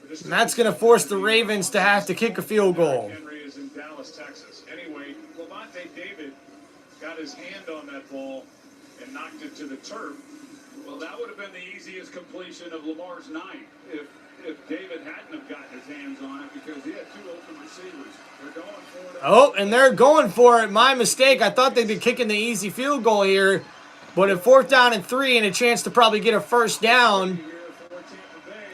S1: And that's going to force the Ravens to have to kick a field goal.
S5: Henry is in Dallas, Texas. Anyway, Lavonte David got his hand on that ball and knocked it to the turf.
S2: Well, that would have been the easiest completion of Lamar's night if David hadn't have gotten his hands on it, because he had 2 open receivers. They're going for it.
S1: Oh, and they're going for it. My mistake. I thought they'd be kicking the easy field goal here. But at 4th down and 3 and a chance to probably get a 1st down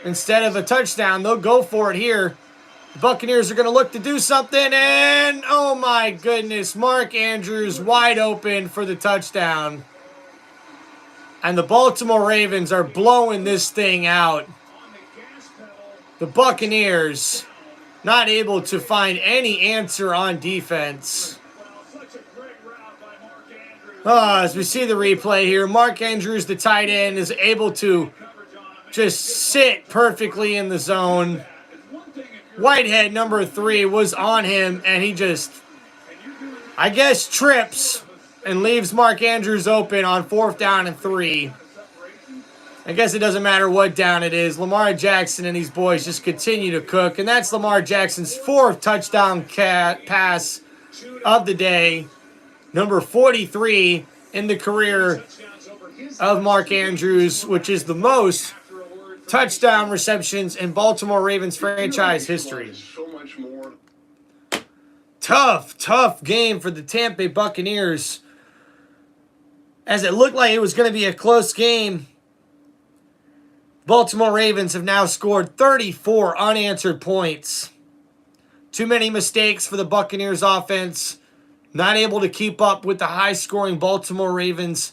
S1: instead of a touchdown, they'll go for it here. The Buccaneers are going to look to do something, and oh my goodness, Mark Andrews wide open for the touchdown. And the Baltimore Ravens are blowing this thing out. The Buccaneers not able to find any answer on defense. As we see the replay here, Mark Andrews, the tight end, is able to just sit perfectly in the zone. Whitehead, number 3, was on him, and he just, I guess, trips and leaves Mark Andrews open on 4th down and 3. I guess it doesn't matter what down it is. Lamar Jackson and these boys just continue to cook. And that's Lamar Jackson's 4th touchdown pass of the day. Number 43 in the career of Mark Andrews, which is the most touchdown receptions in Baltimore Ravens franchise history. Tough game for the Tampa Bay Buccaneers, as it looked like it was going to be a close game. Baltimore Ravens have now scored 34 unanswered points. Too many mistakes for the Buccaneers offense. Not able to keep up with the high-scoring Baltimore Ravens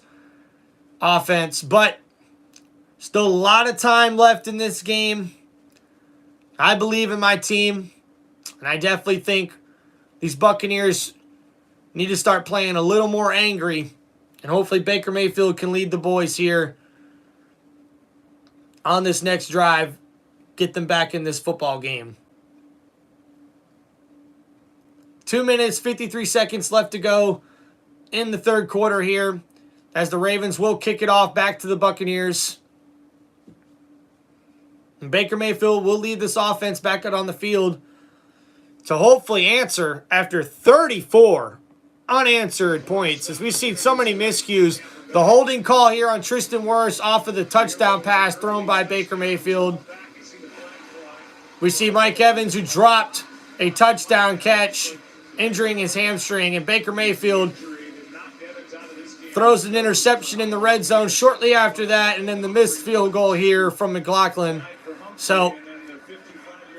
S1: offense. But still a lot of time left in this game. I believe in my team. And I definitely think these Buccaneers need to start playing a little more angry. And hopefully Baker Mayfield can lead the boys here on this next drive, get them back in this football game. 2 minutes, 53 seconds left to go in the 3rd quarter here, as the Ravens will kick it off back to the Buccaneers. And Baker Mayfield will lead this offense back out on the field to hopefully answer after 34 unanswered points, as we've seen so many miscues. The holding call here on Tristan Wirfs off of the touchdown pass thrown by Baker Mayfield. We see Mike Evans, who dropped a touchdown catch, injuring his hamstring, and Baker Mayfield throws an interception in the red zone shortly after that, and then the missed field goal here from McLaughlin. So,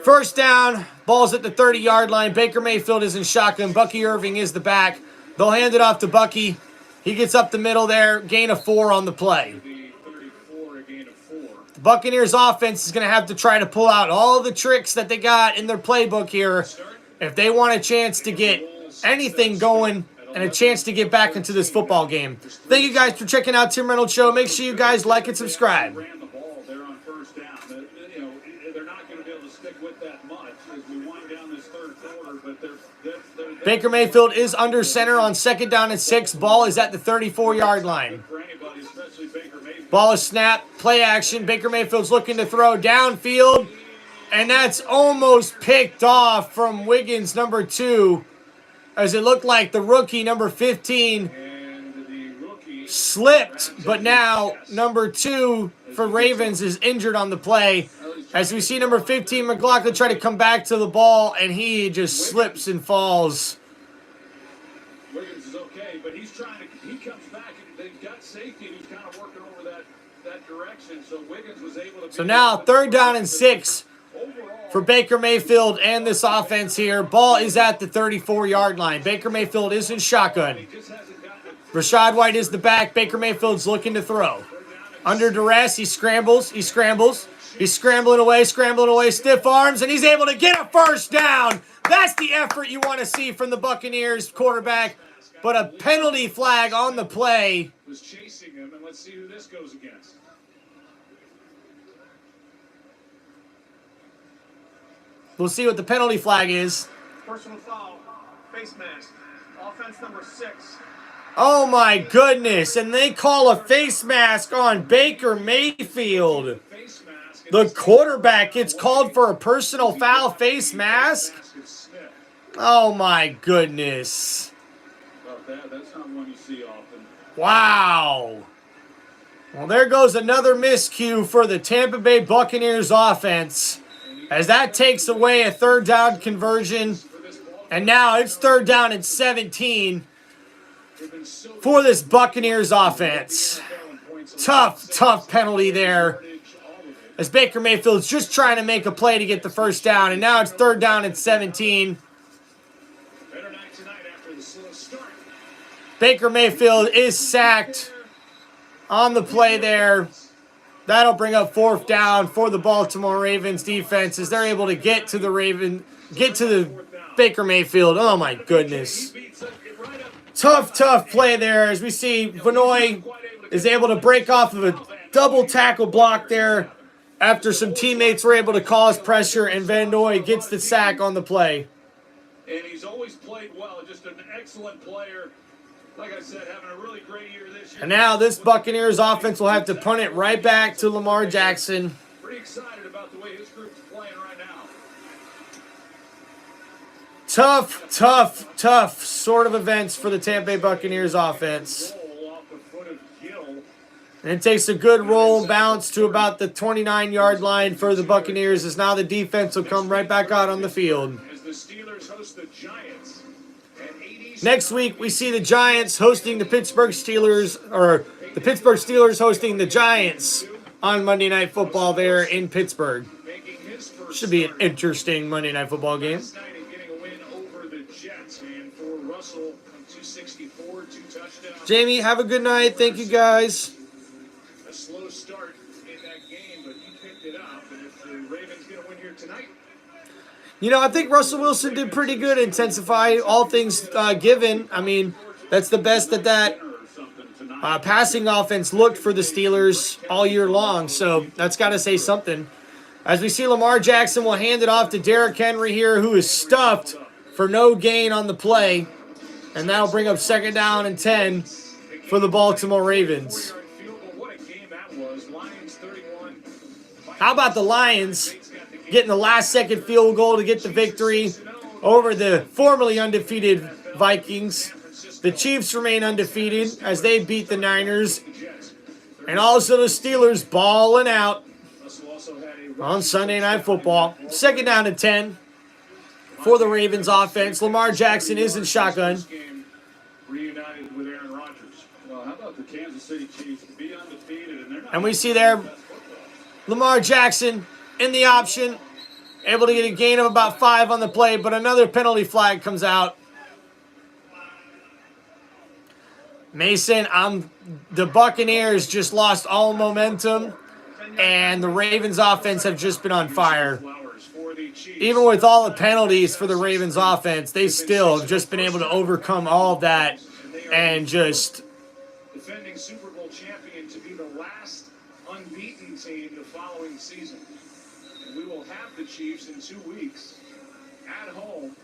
S1: 1st down, ball's at the 30-yard line. Baker Mayfield is in shotgun. Bucky Irving is the back. They'll hand it off to Bucky. He gets up the middle there, gain of 4 on the play. The Buccaneers offense is going to have to try to pull out all the tricks that they got in their playbook here if they want a chance to get anything going and a chance to get back into this football game. Thank you guys for checking out Tim Reynolds Show. Make sure you guys like and subscribe.
S2: They're on 1st down. They're not going to be able to stick with that much as we wind down this 3rd quarter, but they're
S1: Baker Mayfield is under center on 2nd down and 6. Ball is at the 34-yard line. Ball is snapped. Play action. Baker Mayfield's looking to throw downfield. And that's almost picked off from Wiggins, number 2. As it looked like the rookie, number 15, slipped. But now, number 2 for Ravens is injured on the play. As we see number 15, McLaughlin, try to come back to the ball, and he just slips and falls
S2: okay, but he comes back and they got safety and he's kind of working over that direction. So Wiggins was able to.
S1: So now 3rd down and 6 for Baker Mayfield and this offense here. Ball is at the 34-yard line. Baker Mayfield is in shotgun. Rashad White is the back. Baker Mayfield's looking to throw. Under duress, he scrambles. He's scrambling away, stiff arms, and he's able to get a first down. That's the effort you want to see from the Buccaneers quarterback. But a penalty flag on the play.
S5: Was chasing him, and let's see who this goes against.
S1: We'll see what the penalty flag is.
S16: Personal foul, face mask, offense number 6.
S1: Oh my goodness, and they call a face mask on Baker Mayfield. The quarterback gets called for a personal foul face mask. Oh my goodness.
S2: That's not one you see often.
S1: Wow. Well, there goes another miscue for the Tampa Bay Buccaneers offense, as that takes away a 3rd down conversion. And now it's 3rd down and 17 for this Buccaneers offense. Tough penalty there, as Baker Mayfield's just trying to make a play to get the first down. And now it's 3rd down and 17. Baker Mayfield is sacked on the play there. That'll bring up 4th down for the Baltimore Ravens defense, as they're able to get to the Baker Mayfield. Oh my goodness. Tough play there, as we see Vanoy is able to break off of a double tackle block there after some teammates were able to cause pressure, and Vanoy gets the sack on the play.
S2: And he's always played well, just an excellent player. Like I said, having a really great year this year.
S1: And now this Buccaneers offense will have to punt it right back to Lamar Jackson.
S2: Pretty excited about the way his group's playing right now.
S1: Tough sort of events for the Tampa Bay Buccaneers offense. And it takes a good roll bounce to about the 29-yard line for the Buccaneers, as now the defense will come right back out on the field.
S5: As the Steelers host the Giants.
S1: Next week, we see the Giants hosting the Pittsburgh Steelers, or the Pittsburgh Steelers hosting the Giants on Monday Night Football there in Pittsburgh. Should be an interesting Monday Night Football game. Jamie, have a good night. Thank you, guys.
S5: A slow start in that game, but he picked it up. And if the Ravens going to win here tonight,
S1: You know, I think Russell Wilson did pretty good. Intensify, all things given. I mean, that's the best that passing offense looked for the Steelers all year long. So that's got to say something. As we see, Lamar Jackson will hand it off to Derrick Henry here, who is stuffed for no gain on the play. And that'll bring up 2nd down and 10 for the Baltimore Ravens. How about the Lions getting the last-second field goal to get the victory over the formerly undefeated Vikings? The Chiefs remain undefeated as they beat the Niners. And also the Steelers balling out on Sunday Night Football. 2nd down and 10 for the Ravens offense. Lamar Jackson is in shotgun.
S2: Reunited with Aaron Rodgers. Well, how about the Kansas City Chiefs be undefeated, and they're not.
S1: And we see there Lamar Jackson in the option, able to get a gain of about 5 on the play, but another penalty flag comes out. Mason, the Buccaneers just lost all momentum, and the Ravens offense have just been on fire. Even with all the penalties for the Ravens offense, they still have just been able to overcome all of that and just...
S5: defending Super Bowl champion to be the last unbeaten team the following season. And we will have the Chiefs in 2 weeks at home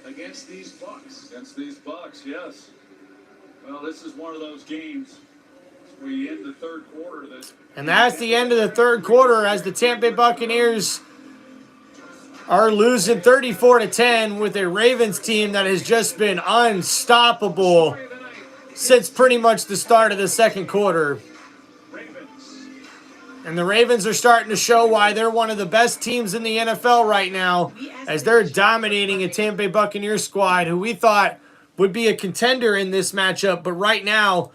S5: against these Bucs.
S2: Against these Bucs, yes. Well, this is one of those games where you end the 3rd quarter.
S1: And that's the end of the 3rd quarter as the Tampa Bay Buccaneers are losing 34-10 with a Ravens team that has just been unstoppable since pretty much the start of the 2nd quarter. And the Ravens are starting to show why they're one of the best teams in the NFL right now, as they're dominating a Tampa Bay Buccaneers squad who we thought would be a contender in this matchup, but right now,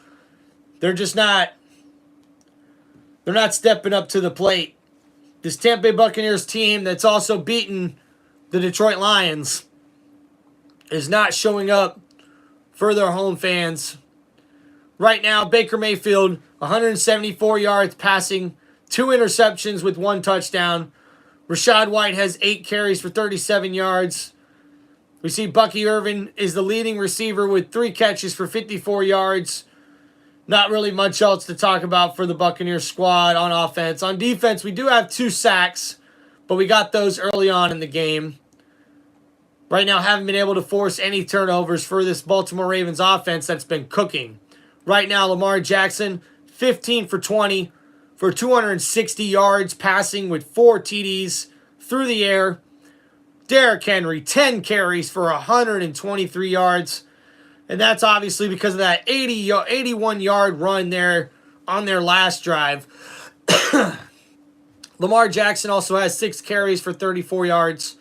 S1: they're just not. They're not stepping up to the plate. This Tampa Bay Buccaneers team that's also beaten the Detroit Lions is not showing up for their home fans. Right now, Baker Mayfield, 174 yards passing, 2 interceptions with 1 touchdown. Rachaad White has 8 carries for 37 yards. We see Bucky Irvin is the leading receiver with 3 catches for 54 yards. Not really much else to talk about for the Buccaneers squad on offense. On defense, we do have 2 sacks, but we got those early on in the game. Right now, haven't been able to force any turnovers for this Baltimore Ravens offense that's been cooking. Right now, Lamar Jackson, 15 for 20 for 260 yards, passing with 4 TDs through the air. Derrick Henry, 10 carries for 123 yards. And that's obviously because of that 81-yard run there on their last drive. Lamar Jackson also has 6 carries for 34 yards.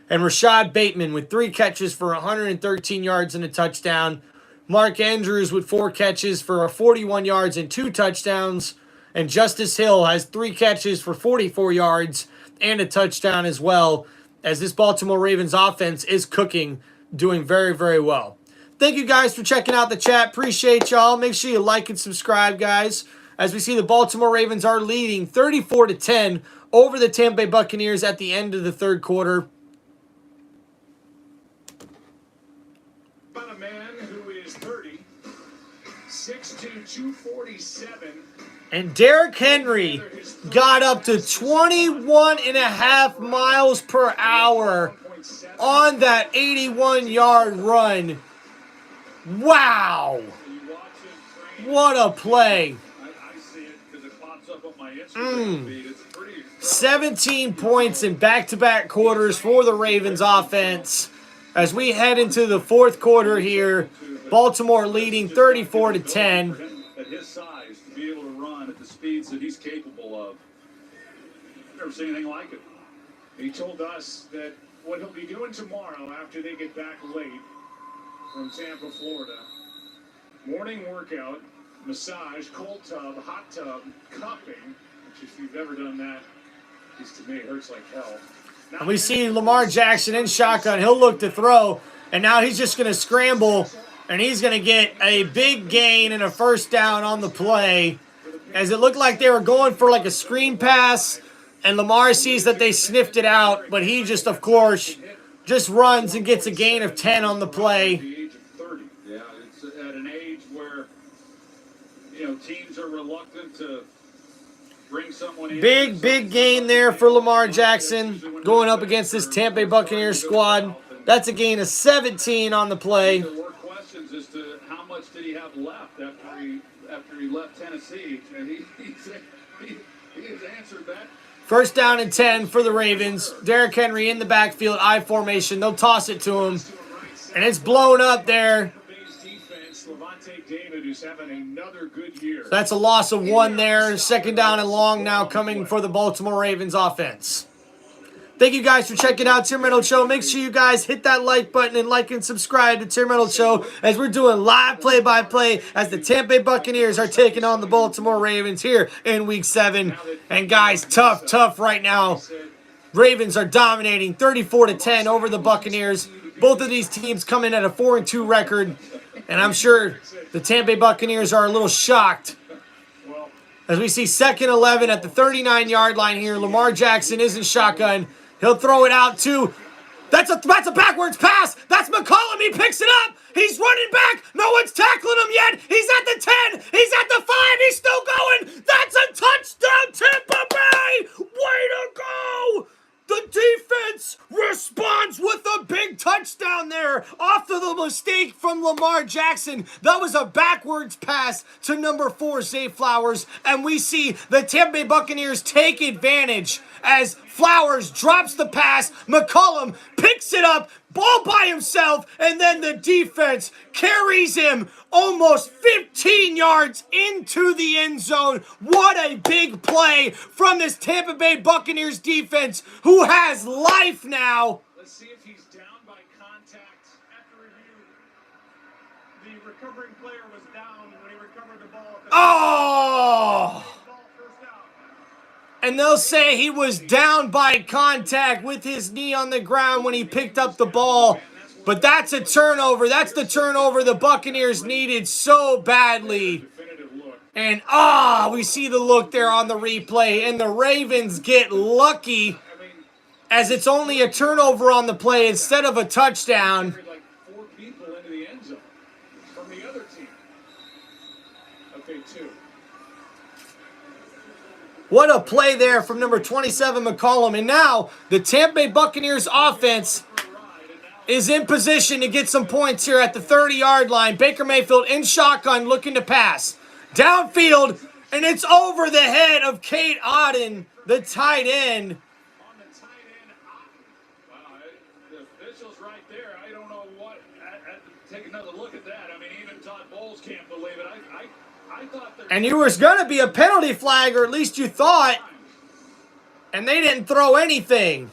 S1: And Rashad Bateman with 3 catches for 113 yards and a touchdown. Mark Andrews with 4 catches for 41 yards and 2 touchdowns. And Justice Hill has 3 catches for 44 yards and a touchdown as well, as this Baltimore Ravens offense is cooking, doing very, very well. Thank you guys for checking out the chat. Appreciate y'all. Make sure you like and subscribe, guys. As we see, the Baltimore Ravens are leading 34-10 over the Tampa Bay Buccaneers at the end of the third quarter.
S5: About a man who is 30, 6'2", 247.
S1: And Derrick Henry got up to 21.5 miles per hour on that 81-yard run. Wow. What a play. 17 points in back-to-back quarters for the Ravens offense. As we head into the fourth quarter here, Baltimore leading 34-10.
S2: At his size, to be able to run at the speeds that he's capable of. Never seen anything like it.
S5: He told us that what he'll be doing tomorrow after they get back late from Tampa, Florida, morning workout, massage, cold tub, hot tub, cupping, which if you've ever done that, at least to me, it hurts like hell.
S1: And we see Lamar Jackson in shotgun. He'll look to throw, and now he's just going to scramble, and he's going to get a big gain and a first down on the play, as it looked like they were going for like a screen pass, and Lamar sees that they sniffed it out, but he just, of course, just runs and gets a gain of 10 on the play.
S2: Yeah, it's at an age where, teams are reluctant to bring someone in.
S1: Big gain there for Lamar Jackson going up against this Tampa Bay Buccaneers squad. That's a gain of 17 on the play.
S2: There were questions as to how much did he have left after he left Tennessee, and he has answered that.
S1: First down and 10 for the Ravens. Derrick Henry in the backfield, I formation. They'll toss it to him, and it's blown up there. That's a loss of 1 there. Second down and long now coming for the Baltimore Ravens offense. Thank you guys for checking out Tim Reynolds Show. Make sure you guys hit that like button and like and subscribe to Tim Reynolds Show, as we're doing live play-by-play as the Tampa Bay Buccaneers are taking on the Baltimore Ravens here in Week 7. And guys, tough right now. Ravens are dominating 34-10 over the Buccaneers. Both of these teams come in at a 4-2 record. And I'm sure the Tampa Bay Buccaneers are a little shocked. As we see 2nd 11 at the 39-yard line here. Lamar Jackson is in shotgun. He'll throw it out too. That's a backwards pass. That's McCollum. He picks it up. He's running back. No one's tackling him yet. He's at the 10. He's at the 5. He's still going. That's a touchdown, Tampa Bay. Way to go. The defense responds with a big touchdown there off of the mistake from Lamar Jackson. That was a backwards pass to number 4, Zay Flowers. And we see the Tampa Bay Buccaneers take advantage as Flowers drops the pass. McCollum picks it up, ball by himself, and then the defense carries him almost 15 yards into the end zone. What a big play from this Tampa Bay Buccaneers defense, who has life now.
S5: Let's see if he's down by contact after review.
S16: recovering player was down when he recovered the ball.
S1: Oh! And they'll say he was down by contact with his knee on the ground when he picked up the ball. But that's a turnover. That's the turnover the Buccaneers needed so badly. And, we see the look there on the replay. And the Ravens get lucky as it's only a turnover on the play instead of a touchdown.
S5: Like 4 people into the end zone from the other team. Okay, 2.
S1: What a play there from number 27, McCollum. And now the Tampa Bay Buccaneers offense is in position to get some points here at the 30-yard line. Baker Mayfield in shotgun looking to pass. Downfield, and it's over the head of Kate Otten, the tight end.
S5: On the tight end, the official's right there. I don't know what. Take another look at that. I mean, even Todd Bowles can't believe it. I thought that.
S1: And you was going to be a penalty flag, or at least you thought. And they didn't throw anything.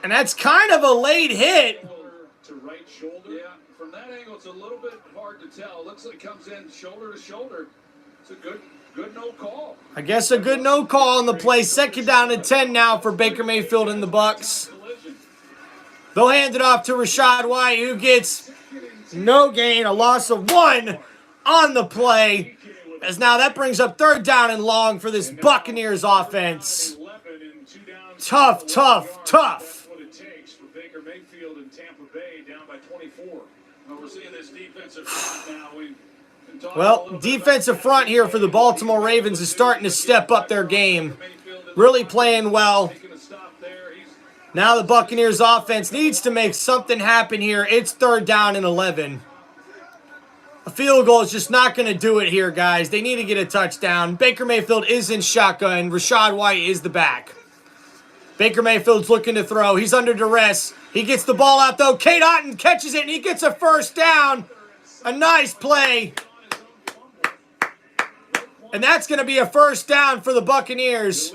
S1: And that's kind of a late hit.
S5: To right shoulder. Yeah, from that angle, it's a little bit hard to tell. It looks like it comes in shoulder to shoulder. It's a good no call.
S1: I guess a good no call on the play. Second down and 10 now for Baker Mayfield and the Bucs. They'll hand it off to Rachaad White, who gets no gain, a loss of 1 on the play. As now that brings up 3rd down and long for this Buccaneers offense. Tough, tough, tough.
S5: What it takes for Baker Mayfield and Tampa Bay down by 24. Well, we're seeing this defensive front now.
S1: Well, defensive front here for the Baltimore Ravens is starting to step up their game. Really playing well. Now the Buccaneers offense needs to make something happen here. It's 3rd down and 11. A field goal is just not going to do it here, guys. They need to get a touchdown. Baker Mayfield is in shotgun. Rachaad White is the back. Baker Mayfield's looking to throw. He's under duress. He gets the ball out, though. Kate Otten catches it, and he gets a 1st down. A nice play. And that's going to be a 1st down for the Buccaneers.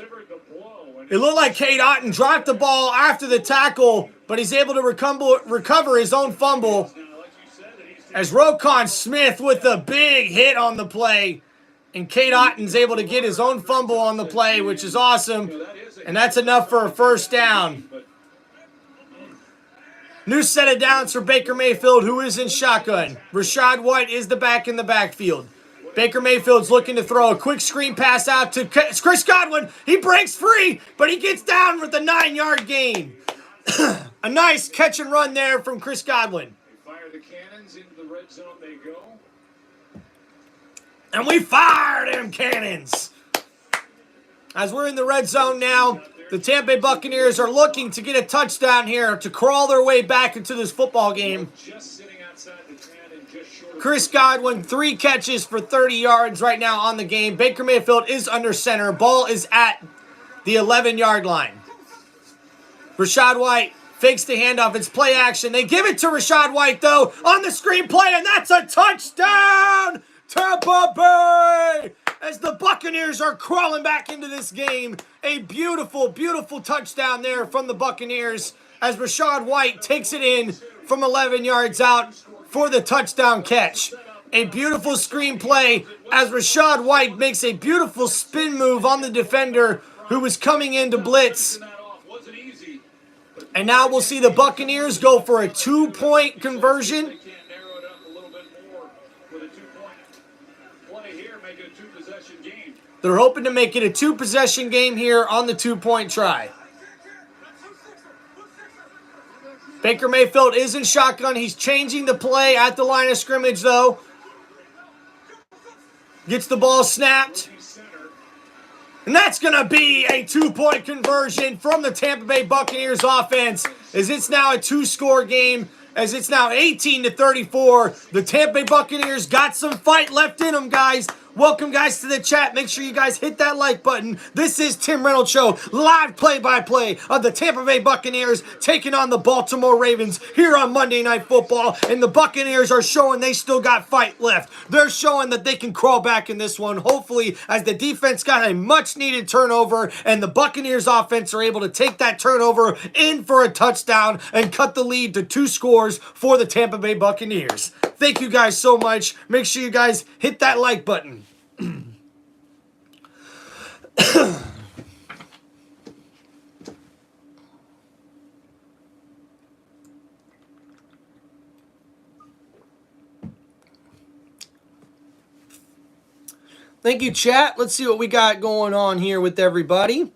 S1: It looked like Kate Otten dropped the ball after the tackle, but he's able to recover his own fumble. As Roquan Smith with a big hit on the play. And Kate Otten's able to get his own fumble on the play, which is awesome. And that's enough for a 1st down. New set of downs for Baker Mayfield, who is in shotgun. Rachaad White is the back in the backfield. Baker Mayfield's looking to throw a quick screen pass out to Chris Godwin. He breaks free, but he gets down with a 9-yard gain. A nice catch and run there from Chris Godwin.
S5: They fire the cannons into the red zone. They go.
S1: And we fire them cannons. As we're in the red zone now, the Tampa Bay Buccaneers are looking to get a touchdown here to crawl their way back into this football game.
S5: Just sitting outside the 10 and just short of
S1: Chris Godwin, 3 catches for 30 yards right now on the game. Baker Mayfield is under center. Ball is at the 11-yard line. Rachaad White fakes the handoff. It's play action. They give it to Rachaad White, though, on the screen play, and that's a touchdown! Tampa Bay! As the Buccaneers are crawling back into this game. A beautiful, beautiful touchdown there from the Buccaneers as Rachaad White takes it in from 11 yards out for the touchdown catch. A beautiful screen play as Rachaad White makes a beautiful spin move on the defender who was coming in to blitz. And now we'll see the Buccaneers go for a 2-point conversion. They're hoping to make it a 2-possession game here on the 2-point try. Baker Mayfield is in shotgun. He's changing the play at the line of scrimmage, though. Gets the ball snapped. And that's going to be a 2-point conversion from the Tampa Bay Buccaneers offense, as it's now a 2-score game, as it's now 18-34. The Tampa Bay Buccaneers got some fight left in them, guys. Welcome, guys, to the chat. Make sure you guys hit that like button. This is Tim Reynolds Show, live play-by-play of the Tampa Bay Buccaneers taking on the Baltimore Ravens here on Monday Night Football. And the Buccaneers are showing they still got fight left. They're showing that they can crawl back in this one, hopefully, as the defense got a much-needed turnover, and the Buccaneers offense are able to take that turnover in for a touchdown and cut the lead to 2 scores for the Tampa Bay Buccaneers. Thank you guys so much. Make sure you guys hit that like button. Thank you, chat. Let's see what we got going on here with everybody.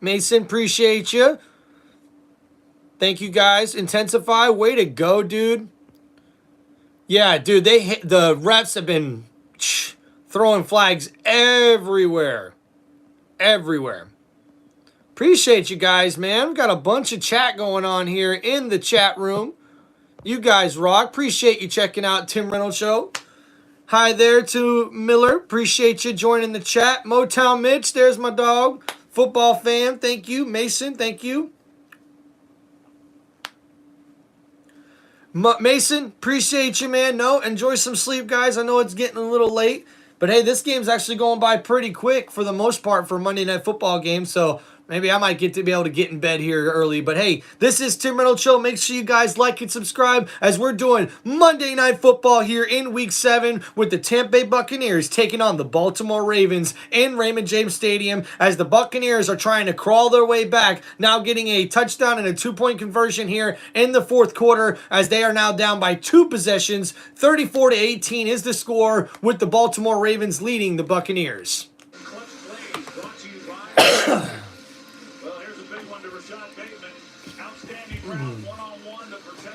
S1: Mason, appreciate you. Thank you, guys. Intensify, way to go, dude. Yeah, dude, the refs have been throwing flags everywhere. Everywhere. Appreciate you guys, man. We've got a bunch of chat going on here in the chat room. You guys rock. Appreciate you checking out Tim Reynolds Show. Hi there to Miller. Appreciate you joining the chat. Motown Mitch, there's my dog. Football fan, thank you. Mason, thank you. Mason, appreciate you, man. No, enjoy some sleep, guys. I know it's getting a little late. But, hey, this game's actually going by pretty quick for the most part for a Monday Night Football game. So, maybe I might get to be able to get in bed here early. But, hey, this is Tim Reynolds Show. Make sure you guys like and subscribe as we're doing Monday Night Football here in Week 7 with the Tampa Bay Buccaneers taking on the Baltimore Ravens in Raymond James Stadium as the Buccaneers are trying to crawl their way back, now getting a touchdown and a 2-point conversion here in the fourth quarter as they are now down by 2 possessions. 34-18 is the score with the Baltimore Ravens leading the Buccaneers.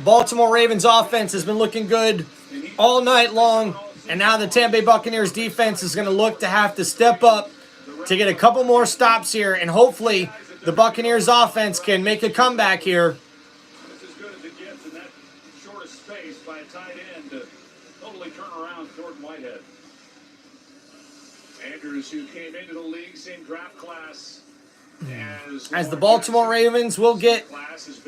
S1: Baltimore Ravens offense has been looking good all night long, and now the Tampa Bay Buccaneers defense is going to look to have to step up to get a couple more stops here, and hopefully the Buccaneers offense can make a comeback here.
S2: It's as good as it gets in that shortest space by a tight end to totally turn around Jordan Whitehead.
S5: Andrews, who came into the league, same draft class
S1: as the Baltimore Ravens will get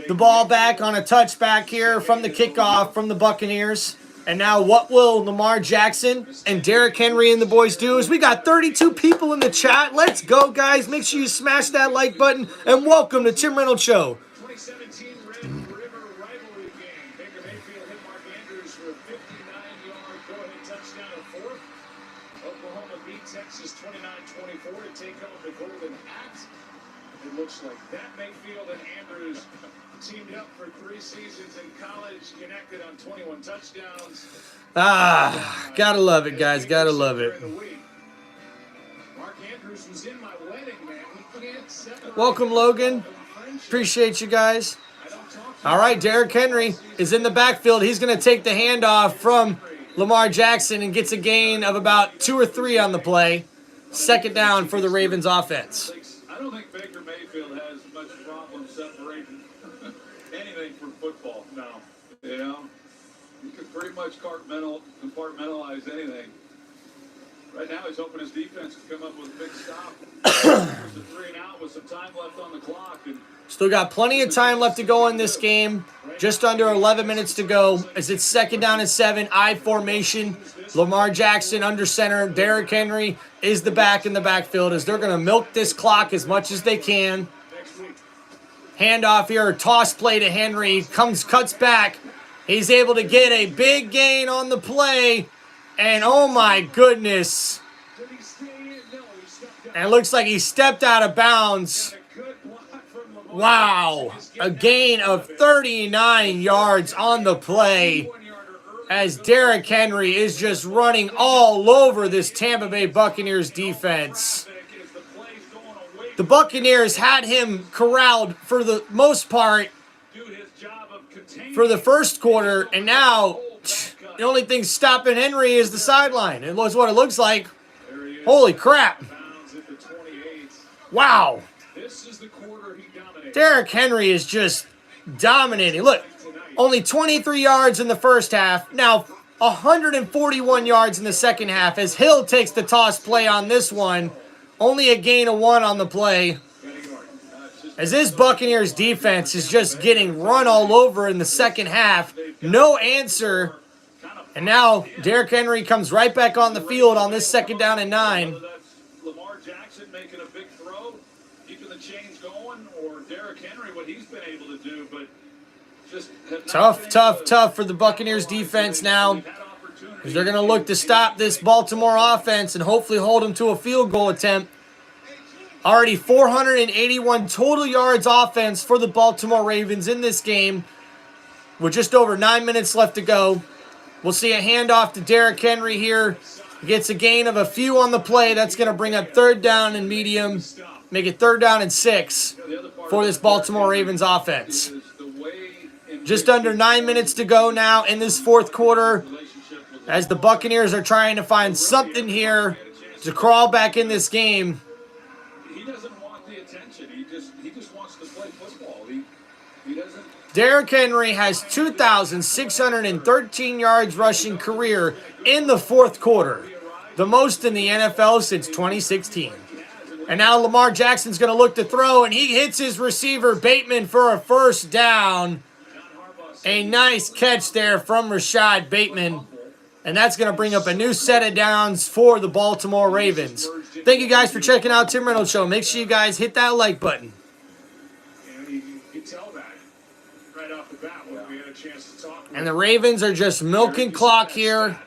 S1: the ball back on a touchback here from the kickoff from the Buccaneers. And now what will Lamar Jackson and Derrick Henry and the boys do? Is we got 32 people in the chat. Let's go, guys. Make sure you smash that like button. And welcome to Tim Reynolds Show.
S5: 2017 Red River rivalry game. Baker Mayfield hit Mark Andrews for a 59-yard go-ahead touchdown at 4th. Oklahoma beat Texas 29-24 to take home the Golden Hat. It looks like that Mayfield and Andrews teamed up for 3 seasons in college, connected on 21 touchdowns.
S1: Gotta love it, guys. Gotta love it.
S5: Mark Andrews was in my wedding, man.
S1: Welcome, Logan. Appreciate you guys. All right, Derrick Henry is in the backfield. He's going to take the handoff from Lamar Jackson and gets a gain of about 2 or 3 on the play. Second down for the Ravens offense.
S2: I don't think Baker Mayfield has much problem separating anything from football now. You know, you could pretty much compartmentalize anything. Right now, he's hoping his defense can come up with a big stop. There's a 3 and out with some time left on the clock. And
S1: still got plenty of time left to go in this game. Just under 11 minutes to go as it's 2nd down and 7, I formation. Lamar Jackson under center. Derrick Henry is the back in the backfield as they're going to milk this clock as much as they can. Handoff here, toss play to Henry. Cuts back. He's able to get a big gain on the play. And oh my goodness. And it looks like he stepped out of bounds. Wow. A gain of 39 yards on the play as Derrick Henry is just running all over this Tampa Bay Buccaneers defense. The Buccaneers had him corralled for the most part for the first quarter, and now the only thing stopping Henry is the sideline. It looks what it looks like. Holy crap. Wow. Derrick Henry is just dominating. Look, only 23 yards in the first half. Now 141 yards in the second half as Hill takes the toss play on this one. Only a gain of 1 on the play. As this Buccaneers defense is just getting run all over in the second half. No answer. And now Derrick Henry comes right back on the field on this 2nd down and 9.
S2: Lamar Jackson making a big throw, keeping the chains going, or Derrick Henry, what he's been able to do, but just
S1: Tough for the Buccaneers defense now. They're going to look to stop this Baltimore offense and hopefully hold them to a field goal attempt. Already 481 total yards offense for the Baltimore Ravens in this game with just over 9 minutes left to go. We'll see a handoff to Derrick Henry here. He gets a gain of a few on the play. That's going to bring up 3rd down and medium. Make it 3rd down and 6 for this Baltimore Ravens offense. Just under 9 minutes to go now in this 4th quarter as the Buccaneers are trying to find something here to crawl back in this game.
S2: He doesn't want the attention. He just wants to play football. He doesn't.
S1: Derrick Henry has 2,613 yards rushing career in the 4th quarter, the most in the NFL since 2016. And now Lamar Jackson's going to look to throw, and he hits his receiver Bateman for a 1st down. A nice catch there from Rashad Bateman. And that's going to bring up a new set of downs for the Baltimore Ravens. Thank you guys for checking out Tim Reynolds Show. Make sure you guys hit that like button.
S5: You can tell that right off the bat when we had a chance to talk.
S1: And the Ravens are just milking clock here.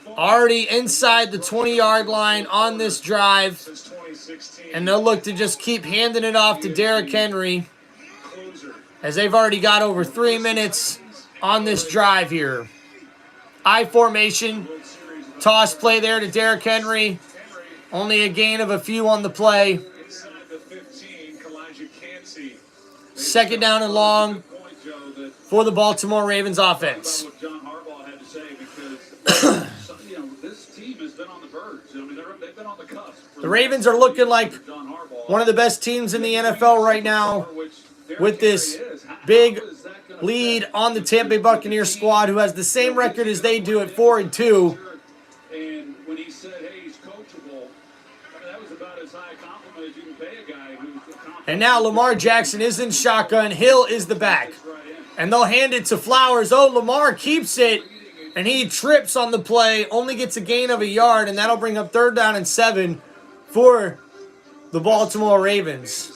S1: Already inside the 20-yard line on this drive. And they'll look to just keep handing it off to Derrick Henry, as they've already got over 3 minutes on this drive here. I formation. Toss play there to Derrick Henry. Only a gain of a few on the play. 2nd down and long for the Baltimore Ravens offense.
S2: This team has been on the verge. I mean, they've been on the cusp.
S1: The Ravens are looking like one of the best teams in the NFL right now with this big lead on the Tampa Bay Buccaneers squad, who has the same record as they do at 4-2.
S2: And when he said, hey, he's coachable, I mean, that was about as high a compliment as you can pay a guy who's accomplished.
S1: And now Lamar Jackson is in shotgun. Hill is the back. And they'll hand it to Flowers. Oh, Lamar keeps it. And he trips on the play. Only gets a gain of a yard. And that'll bring up 3rd down and 7 for the Baltimore Ravens.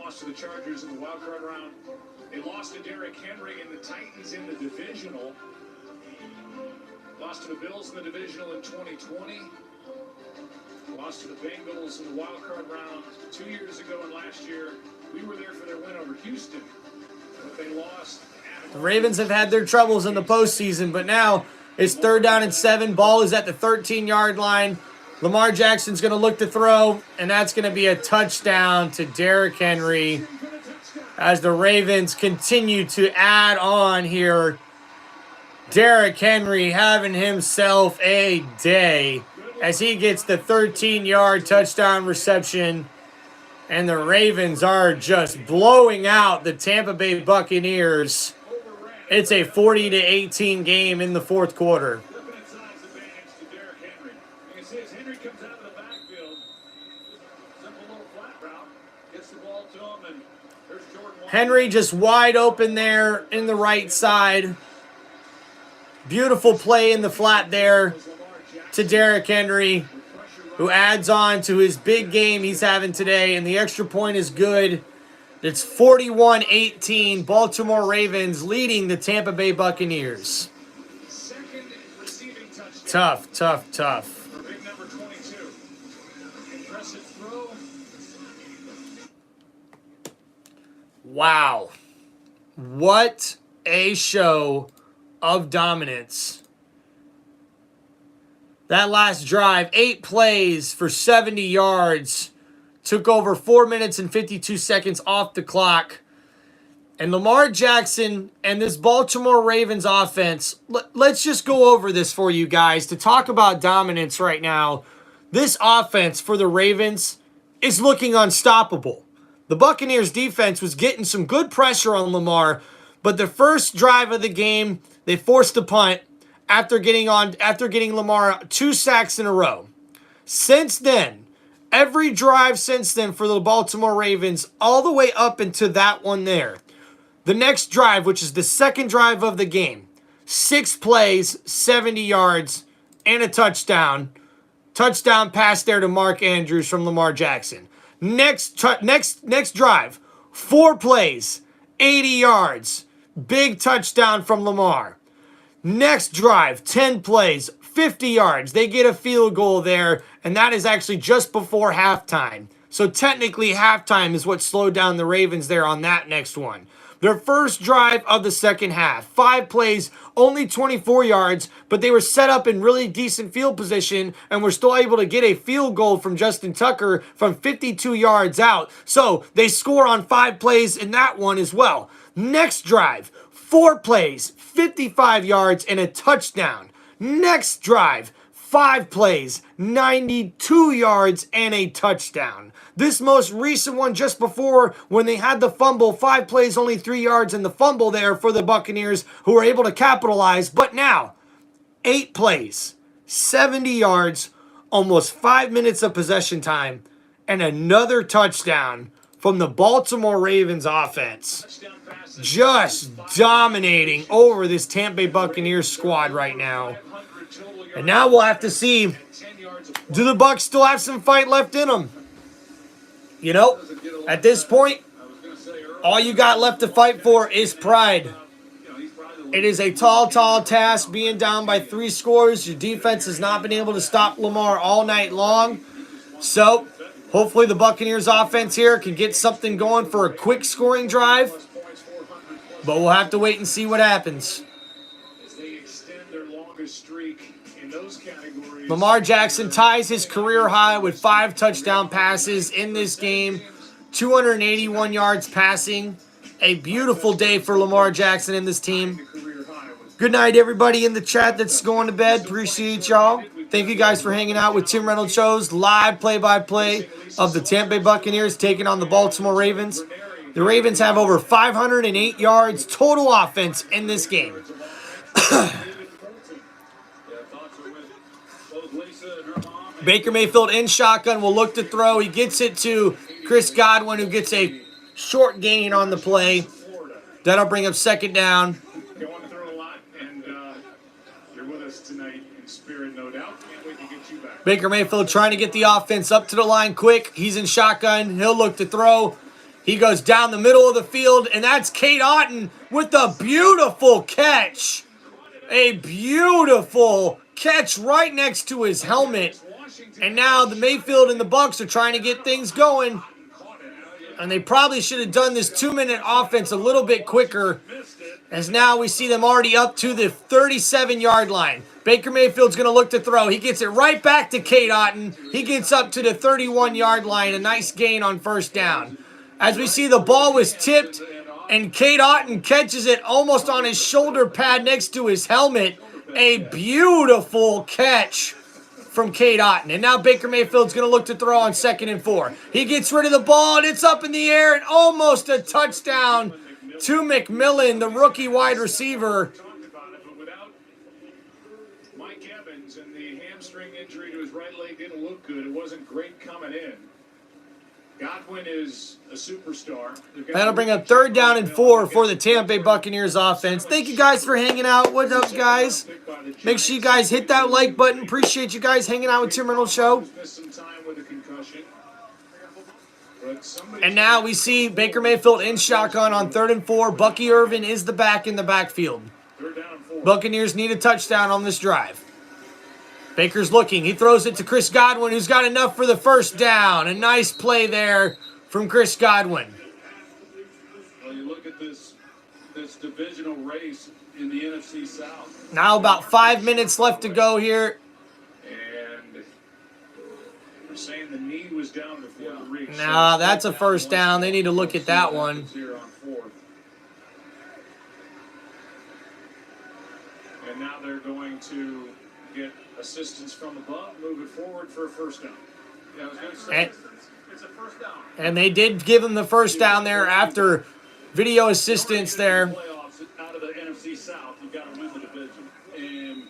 S5: Lost to the Chargers in the wild card round. They lost to Derrick Henry and the Titans in the divisional. Lost to the Bills in the divisional in 2020. Lost to the Bengals in the wild card round 2 years ago, and last year we were there for their win over Houston. But they lost.
S1: The Ravens have had their troubles in the postseason, but now it's 3rd down and 7. Ball is at the 13-yard line. Lamar Jackson's going to look to throw, and that's going to be a touchdown to Derrick Henry as the Ravens continue to add on here. Derrick Henry having himself a day as he gets the 13-yard touchdown reception, and the Ravens are just blowing out the Tampa Bay Buccaneers. It's a 40-18 game in the 4th quarter. Henry just wide open there in the right side. Beautiful play in the flat there to Derrick Henry, who adds on to his big game he's having today, and the extra point is good. It's 41-18, Baltimore Ravens leading the Tampa Bay Buccaneers. Tough. Wow. What a show of dominance. That last drive, 8 plays for 70 yards. Took over 4 minutes and 52 seconds off the clock. And Lamar Jackson and this Baltimore Ravens offense, let's just go over this for you guys to talk about dominance right now. This offense for the Ravens is looking unstoppable. The Buccaneers defense was getting some good pressure on Lamar, But the first drive of the game, they forced a punt after getting Lamar 2 sacks in a row. Since then, every drive since then for the Baltimore Ravens, all the way up into that one there. The next drive, which is the second drive of the game, 6 plays, 70 yards, and a touchdown. Touchdown pass there to Mark Andrews from Lamar Jackson. Next drive, 4 plays, 80 yards. Big touchdown from Lamar. Next drive, 10 plays, 50 yards. They get a field goal there, and that is actually just before halftime. So technically, halftime is what slowed down the Ravens there on that next one. Their first drive of the second half, 5 plays, only 24 yards, but they were set up in really decent field position and were still able to get a field goal from Justin Tucker from 52 yards out. So they score on 5 plays in that one as well. Next drive, 4 plays, 55 yards, and a touchdown. Next drive, 5 plays, 92 yards, and a touchdown. This most recent one just before when they had the fumble, 5 plays, only 3 yards, and the fumble there for the Buccaneers who were able to capitalize. But now, 8 plays, 70 yards, almost 5 minutes of possession time, and another touchdown from the Baltimore Ravens offense. Just dominating over this Tampa Bay Buccaneers squad right now. And now we'll have to see, do the Bucs still have some fight left in them? You know, at this point, all you got left to fight for is pride. It is a tall, tall task being down by 3 scores. Your defense has not been able to stop Lamar all night long. So, hopefully the Buccaneers offense here can get something going for a quick scoring drive. But we'll have to wait and see what happens. Lamar Jackson ties his career high with 5 touchdown passes in this game. 281 yards passing. A beautiful day for Lamar Jackson and this team. Good night, everybody in the chat that's going to bed. Appreciate y'all. Thank you guys for hanging out with Tim Reynolds Show's live play-by-play of the Tampa Bay Buccaneers taking on the Baltimore Ravens. The Ravens have over 508 yards total offense in this game. Baker Mayfield in shotgun will look to throw. He gets it to Chris Godwin, who gets a short gain on the play. That'll bring up second down.
S5: Going through a lot, and you're with us tonight in spirit, no doubt. Can't wait to get you back.
S1: Baker Mayfield trying to get the offense up to the line quick. He's in shotgun. He'll look to throw. He goes down the middle of the field, and that's Cade Otton with a beautiful catch. A beautiful catch right next to his helmet. And now the Mayfield and the Bucs are trying to get things going. And they probably should have done this 2-minute offense a little bit quicker, as now we see them already up to the 37-yard line. Baker Mayfield's going to look to throw. He gets it right back to Cade Otton. He gets up to the 31-yard line. A nice gain on first down. As we see, the ball was tipped, and Cade Otton catches it almost on his shoulder pad next to his helmet. A beautiful catch from Cade Otton. And now Baker Mayfield's going to look to throw on 2nd and 4. He gets rid of the ball, and it's up in the air, and almost a touchdown to McMillan, the rookie wide receiver.
S5: Mike Evans and the hamstring injury to his right leg didn't look good. It wasn't great coming in. Godwin is a superstar.
S1: That'll bring up 3rd down and 4 for the Tampa Bay Buccaneers offense. Thank you guys for hanging out. What's up, guys? Make sure you guys hit that like button. Appreciate you guys hanging out with Tim Reynolds Show. And now we see Baker Mayfield in shotgun on 3rd and 4. Bucky Irvin is the back in the backfield. Buccaneers need a touchdown on this drive. Baker's looking. He throws it to Chris Godwin, who's got enough for the first down. A nice play there from Chris Godwin.
S2: Well, you look at this divisional race in the NFC South.
S1: Now about 5 minutes left to go here.
S5: And they're saying the knee was down before the reach.
S1: Nah, that's a first down. They need to look at that one.
S5: And now they're going to get assistance from above, move it forward for a first down.
S2: Yeah, I was going to say, it's a first down.
S1: And they did give him the first down there after video assistance there.
S2: South, you've got to win the division.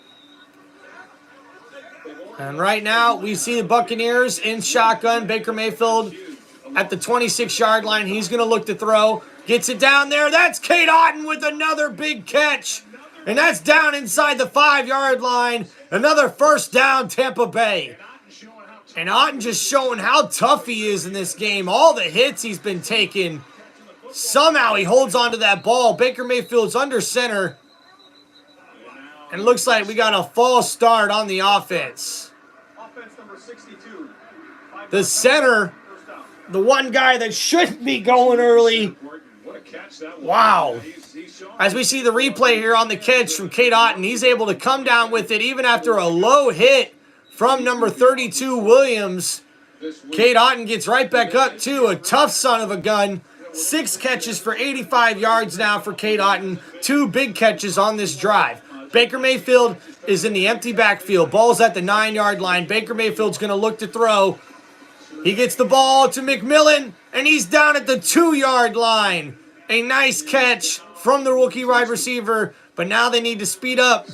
S1: And right now, we see the Buccaneers in shotgun. Baker Mayfield at the 26-yard line. He's going to look to throw. Gets it down there. That's Cade Otton with another big catch. And that's down inside the 5-yard line. Another first down, Tampa Bay. And Otton just showing how tough he is in this game. All the hits he's been taking. Somehow he holds onto that ball. Baker Mayfield's under center. And it looks like we got a false start on the offense.
S16: Offense number 62.
S1: The center, the one guy that shouldn't be going early. Wow. As we see the replay here on the catch from Cade Otton, he's able to come down with it even after a low hit from number 32, Williams. Cade Otton gets right back up to a tough son of a gun. 6 catches for 85 yards now for Cade Otton. 2 big catches on this drive. Baker Mayfield is in the empty backfield. Ball's at the 9-yard line. Baker Mayfield's going to look to throw. He gets the ball to McMillan, and he's down at the 2-yard line. A nice catch from the rookie wide receiver, but now they need to speed up.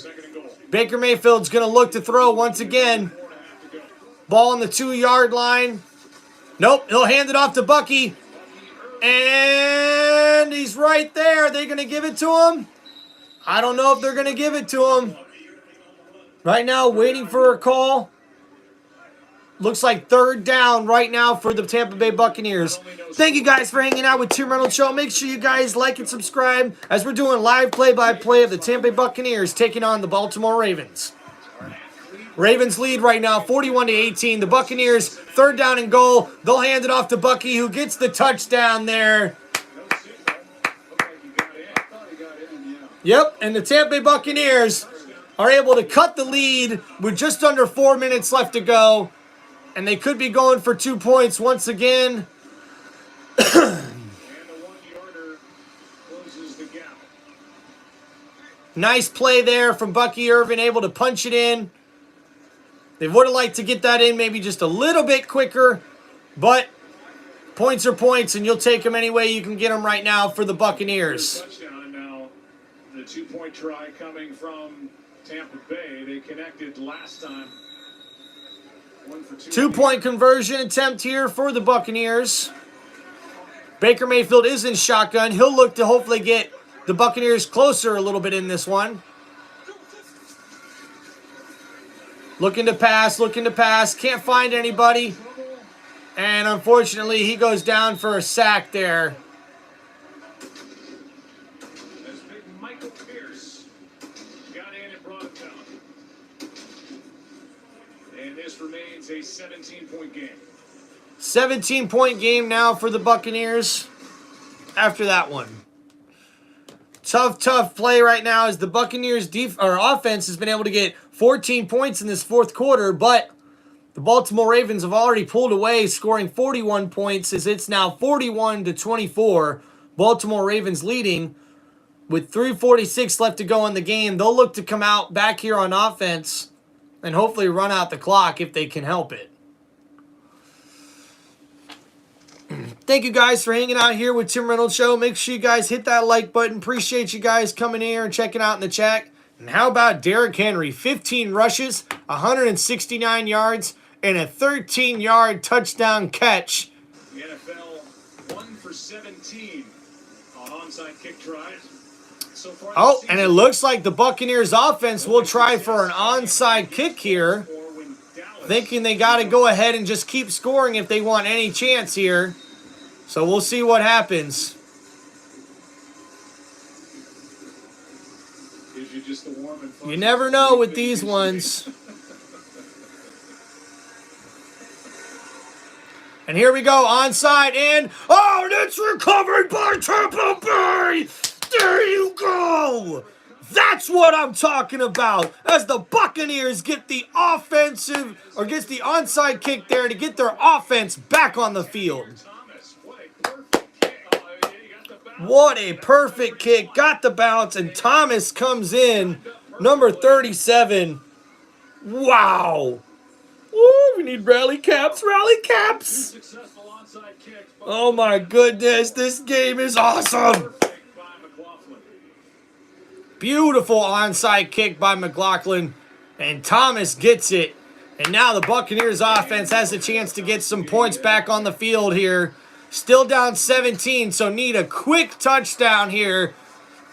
S1: Baker Mayfield's going to look to throw once again. Ball on the 2-yard line. Nope, he'll hand it off to Bucky. And he's right there. They're going to give it to him. I don't know if they're going to give it to him. Right now, waiting for a call. Looks like 3rd down right now for the Tampa Bay Buccaneers. Thank you guys for hanging out with Tim Reynolds Show. Make sure you guys like and subscribe as we're doing live play-by-play of the Tampa Bay Buccaneers taking on the Baltimore Ravens. Ravens lead right now, 41-18. The Buccaneers, 3rd down and goal. They'll hand it off to Bucky, who gets the touchdown there. Yep, and the Tampa Bay Buccaneers are able to cut the lead with just under 4 minutes left to go. And they could be going for 2 points once again. Nice play there from Bucky Irvin, able to punch it in. They would have liked to get that in maybe just a little bit quicker. But points are points, and you'll take them any way you can get them right now for the Buccaneers.
S5: The 2-point try coming from Tampa Bay. They connected last time.
S1: 2-point conversion attempt here for the Buccaneers. Baker Mayfield is in shotgun. He'll look to hopefully get the Buccaneers closer a little bit in this one. Looking to pass. Can't find anybody. And unfortunately, he goes down for a sack there.
S5: Remains a 17-point game.
S1: 17-point game now for the Buccaneers after that one. Tough play right now as the Buccaneers offense has been able to get 14 points in this 4th quarter, but the Baltimore Ravens have already pulled away, scoring 41 points as it's now 41-24. Baltimore Ravens leading with 3:46 left to go in the game. They'll look to come out back here on offense and hopefully run out the clock if they can help it. Thank you guys for hanging out here with Tim Reynolds Show. Make sure you guys hit that like button. Appreciate you guys coming here and checking out in the chat. And how about Derrick Henry? 15 rushes, 169 yards, and a 13-yard touchdown catch.
S5: The NFL 1 for 17 on onside kick tries.
S1: Oh, and it looks like the Buccaneers offense will try for an onside kick here. Thinking they got to go ahead and just keep scoring if they want any chance here. So we'll see what happens. You never know with these ones. And here we go, onside, and oh, and it's recovered by Tampa Bay! There you go! That's what I'm talking about. As the Buccaneers get the gets the onside kick there to get their offense back on the field. What a perfect kick. Got the bounce, and Thomas comes in. Number 37. Wow. Woo, we need rally caps. Oh my goodness, this game is awesome. Beautiful onside kick by McLaughlin. And Thomas gets it. And now the Buccaneers offense has a chance to get some points back on the field here. Still down 17, so need a quick touchdown here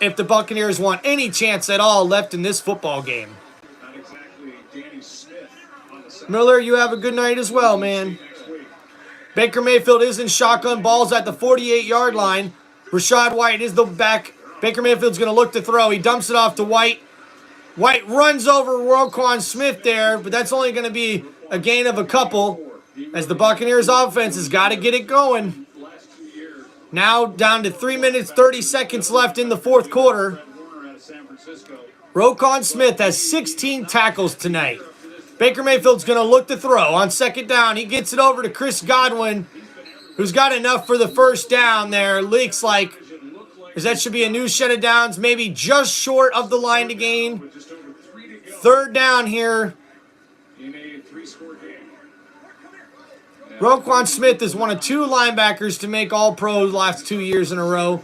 S1: if the Buccaneers want any chance at all left in this football game.
S5: Not exactly Danny Smith on the side.
S1: Miller, you have a good night as well, man. Baker Mayfield is in shotgun. Ball's at the 48-yard line. Rachaad White is the back. Baker Mayfield's going to look to throw. He dumps it off to White. White runs over Roquan Smith there, but that's only going to be a gain of a couple as the Buccaneers offense has got to get it going. Now down to 3 minutes, 30 seconds left in the fourth quarter. Roquan Smith has 16 tackles tonight. Baker Mayfield's going to look to throw on second down. He gets it over to Chris Godwin, who's got enough for the first down there. Looks like that should be a new set of downs, maybe just short of the line to gain. Third down here. Roquan Smith is one of 2 linebackers to make All-Pro the last 2 years in a row.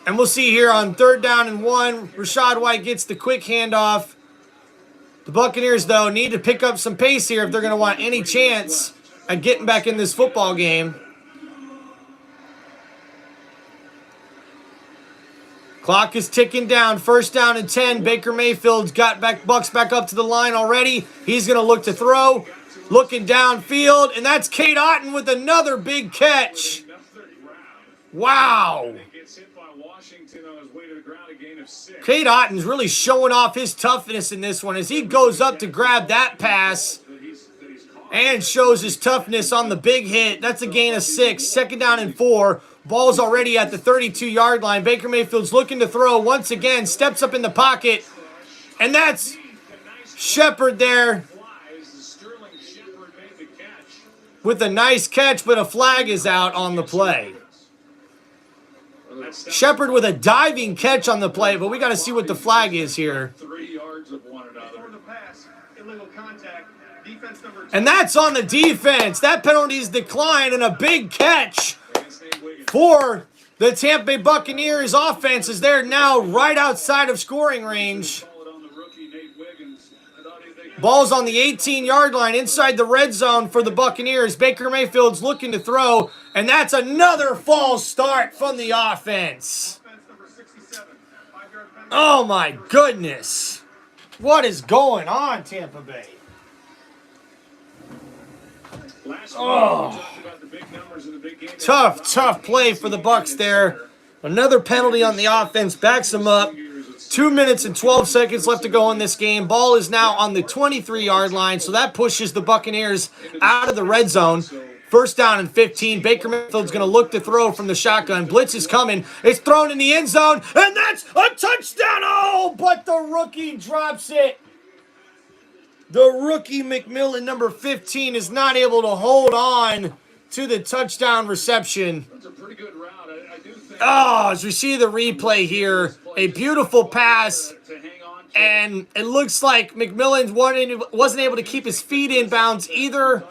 S1: And we'll see here on 3rd down and 1, Rachaad White gets the quick handoff. The Buccaneers, though, need to pick up some pace here if they're going to want any chance at getting back in this football game. Clock is ticking down. 1st down and 10. Baker Mayfield's got Bucks back up to the line already. He's going to look to throw. Looking downfield, and that's Cade Otton with another big catch. Wow. Cade Otton's really showing off his toughness in this one as he goes up to grab that pass and shows his toughness on the big hit. That's a gain of 6. 2nd down and 4. Ball's already at the 32-yard line. Baker Mayfield's looking to throw once again. Steps up in the pocket. And that's Shepard there with a nice catch, but a flag is out on the play. Shepard with a diving catch on the play, but we got to see what the flag is here.
S2: 3 yards of one another.
S1: And that's on the defense. That penalty's declined, and a big catch for the Tampa Bay Buccaneers. Offense is there now right outside of scoring range. Ball's on the 18-yard line inside the red zone for the Buccaneers. Baker Mayfield's looking to throw, and that's another false start from the offense. Oh, my goodness. What is going on, Tampa Bay? Oh. Tough play for the Bucs there. Another penalty on the offense backs them up. 2 minutes and 12 seconds left to go in this game. Ball is now on the 23-yard line, so that pushes the Buccaneers out of the red zone. 1st down and 15. Baker Mayfield's going to look to throw from the shotgun. Blitz is coming. It's thrown in the end zone, and that's a touchdown. Oh, but the rookie drops it. The rookie McMillan, number 15, is not able to hold on to the touchdown reception.
S2: That's a pretty good route. I do think.
S1: Oh, as we see the replay here, a beautiful pass, and it looks like McMillan wasn't able to keep his feet in bounds either.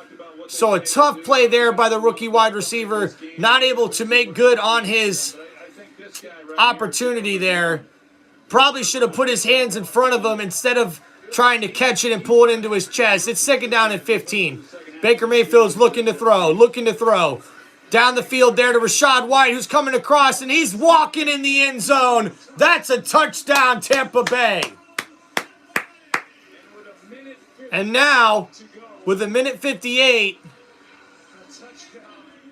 S1: So a tough play there by the rookie wide receiver, not able to make good on his opportunity there. Probably should have put his hands in front of him instead of trying to catch it and pull it into his chest. It's 2nd down and 15. Baker Mayfield's looking to throw. Down the field there to Rachaad White, who's coming across, and he's walking in the end zone. That's a touchdown, Tampa Bay. And now, with 1:58,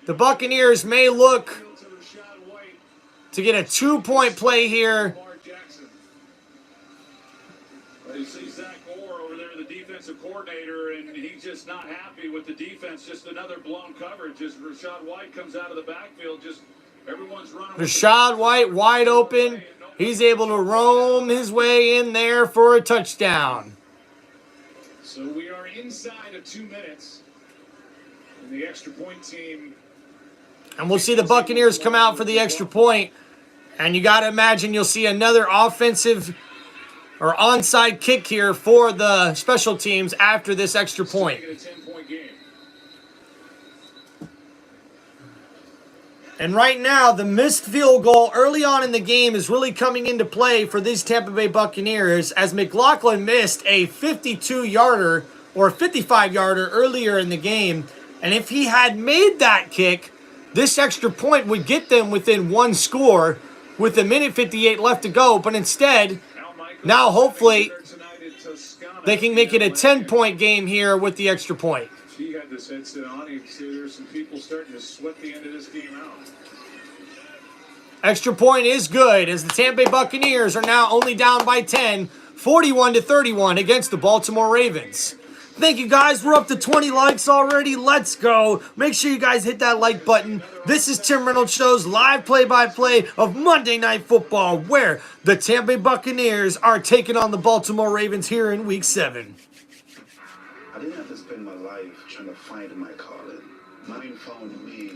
S1: the Buccaneers may look to get a 2-point play here.
S2: You see Zach Moore over there, the defensive coordinator, and he's just not happy with the defense. Just another blown coverage as Rachaad White comes out of the backfield. Just everyone's running.
S1: Rachaad White wide open. He's able to roam his way in there for a touchdown.
S5: So we are inside of 2 minutes. And the extra point team.
S1: And we'll see the Buccaneers come out for the extra point. And you got to imagine you'll see another offensive or onside kick here for the special teams after this extra point. And right now, the missed field goal early on in the game is really coming into play for these Tampa Bay Buccaneers as McLaughlin missed a 52-yarder or a 55-yarder earlier in the game. And if he had made that kick, this extra point would get them within one score with 1:58 left to go. But instead, now hopefully they can make it a 10-point game here with the extra point.
S5: He had this headset on. He'd say there's some people starting to sweat the end of this game out.
S1: Extra point is good as the Tampa Bay Buccaneers are now only down by 10, 41-31 against the Baltimore Ravens. Thank you, guys. We're up to 20 likes already. Let's go. Make sure you guys hit that like button. This is Tim Reynolds Show's live play-by-play of Monday Night Football, where the Tampa Bay Buccaneers are taking on the Baltimore Ravens here in Week 7.
S10: I didn't have to spend my life trying to find my calling. Mine found me.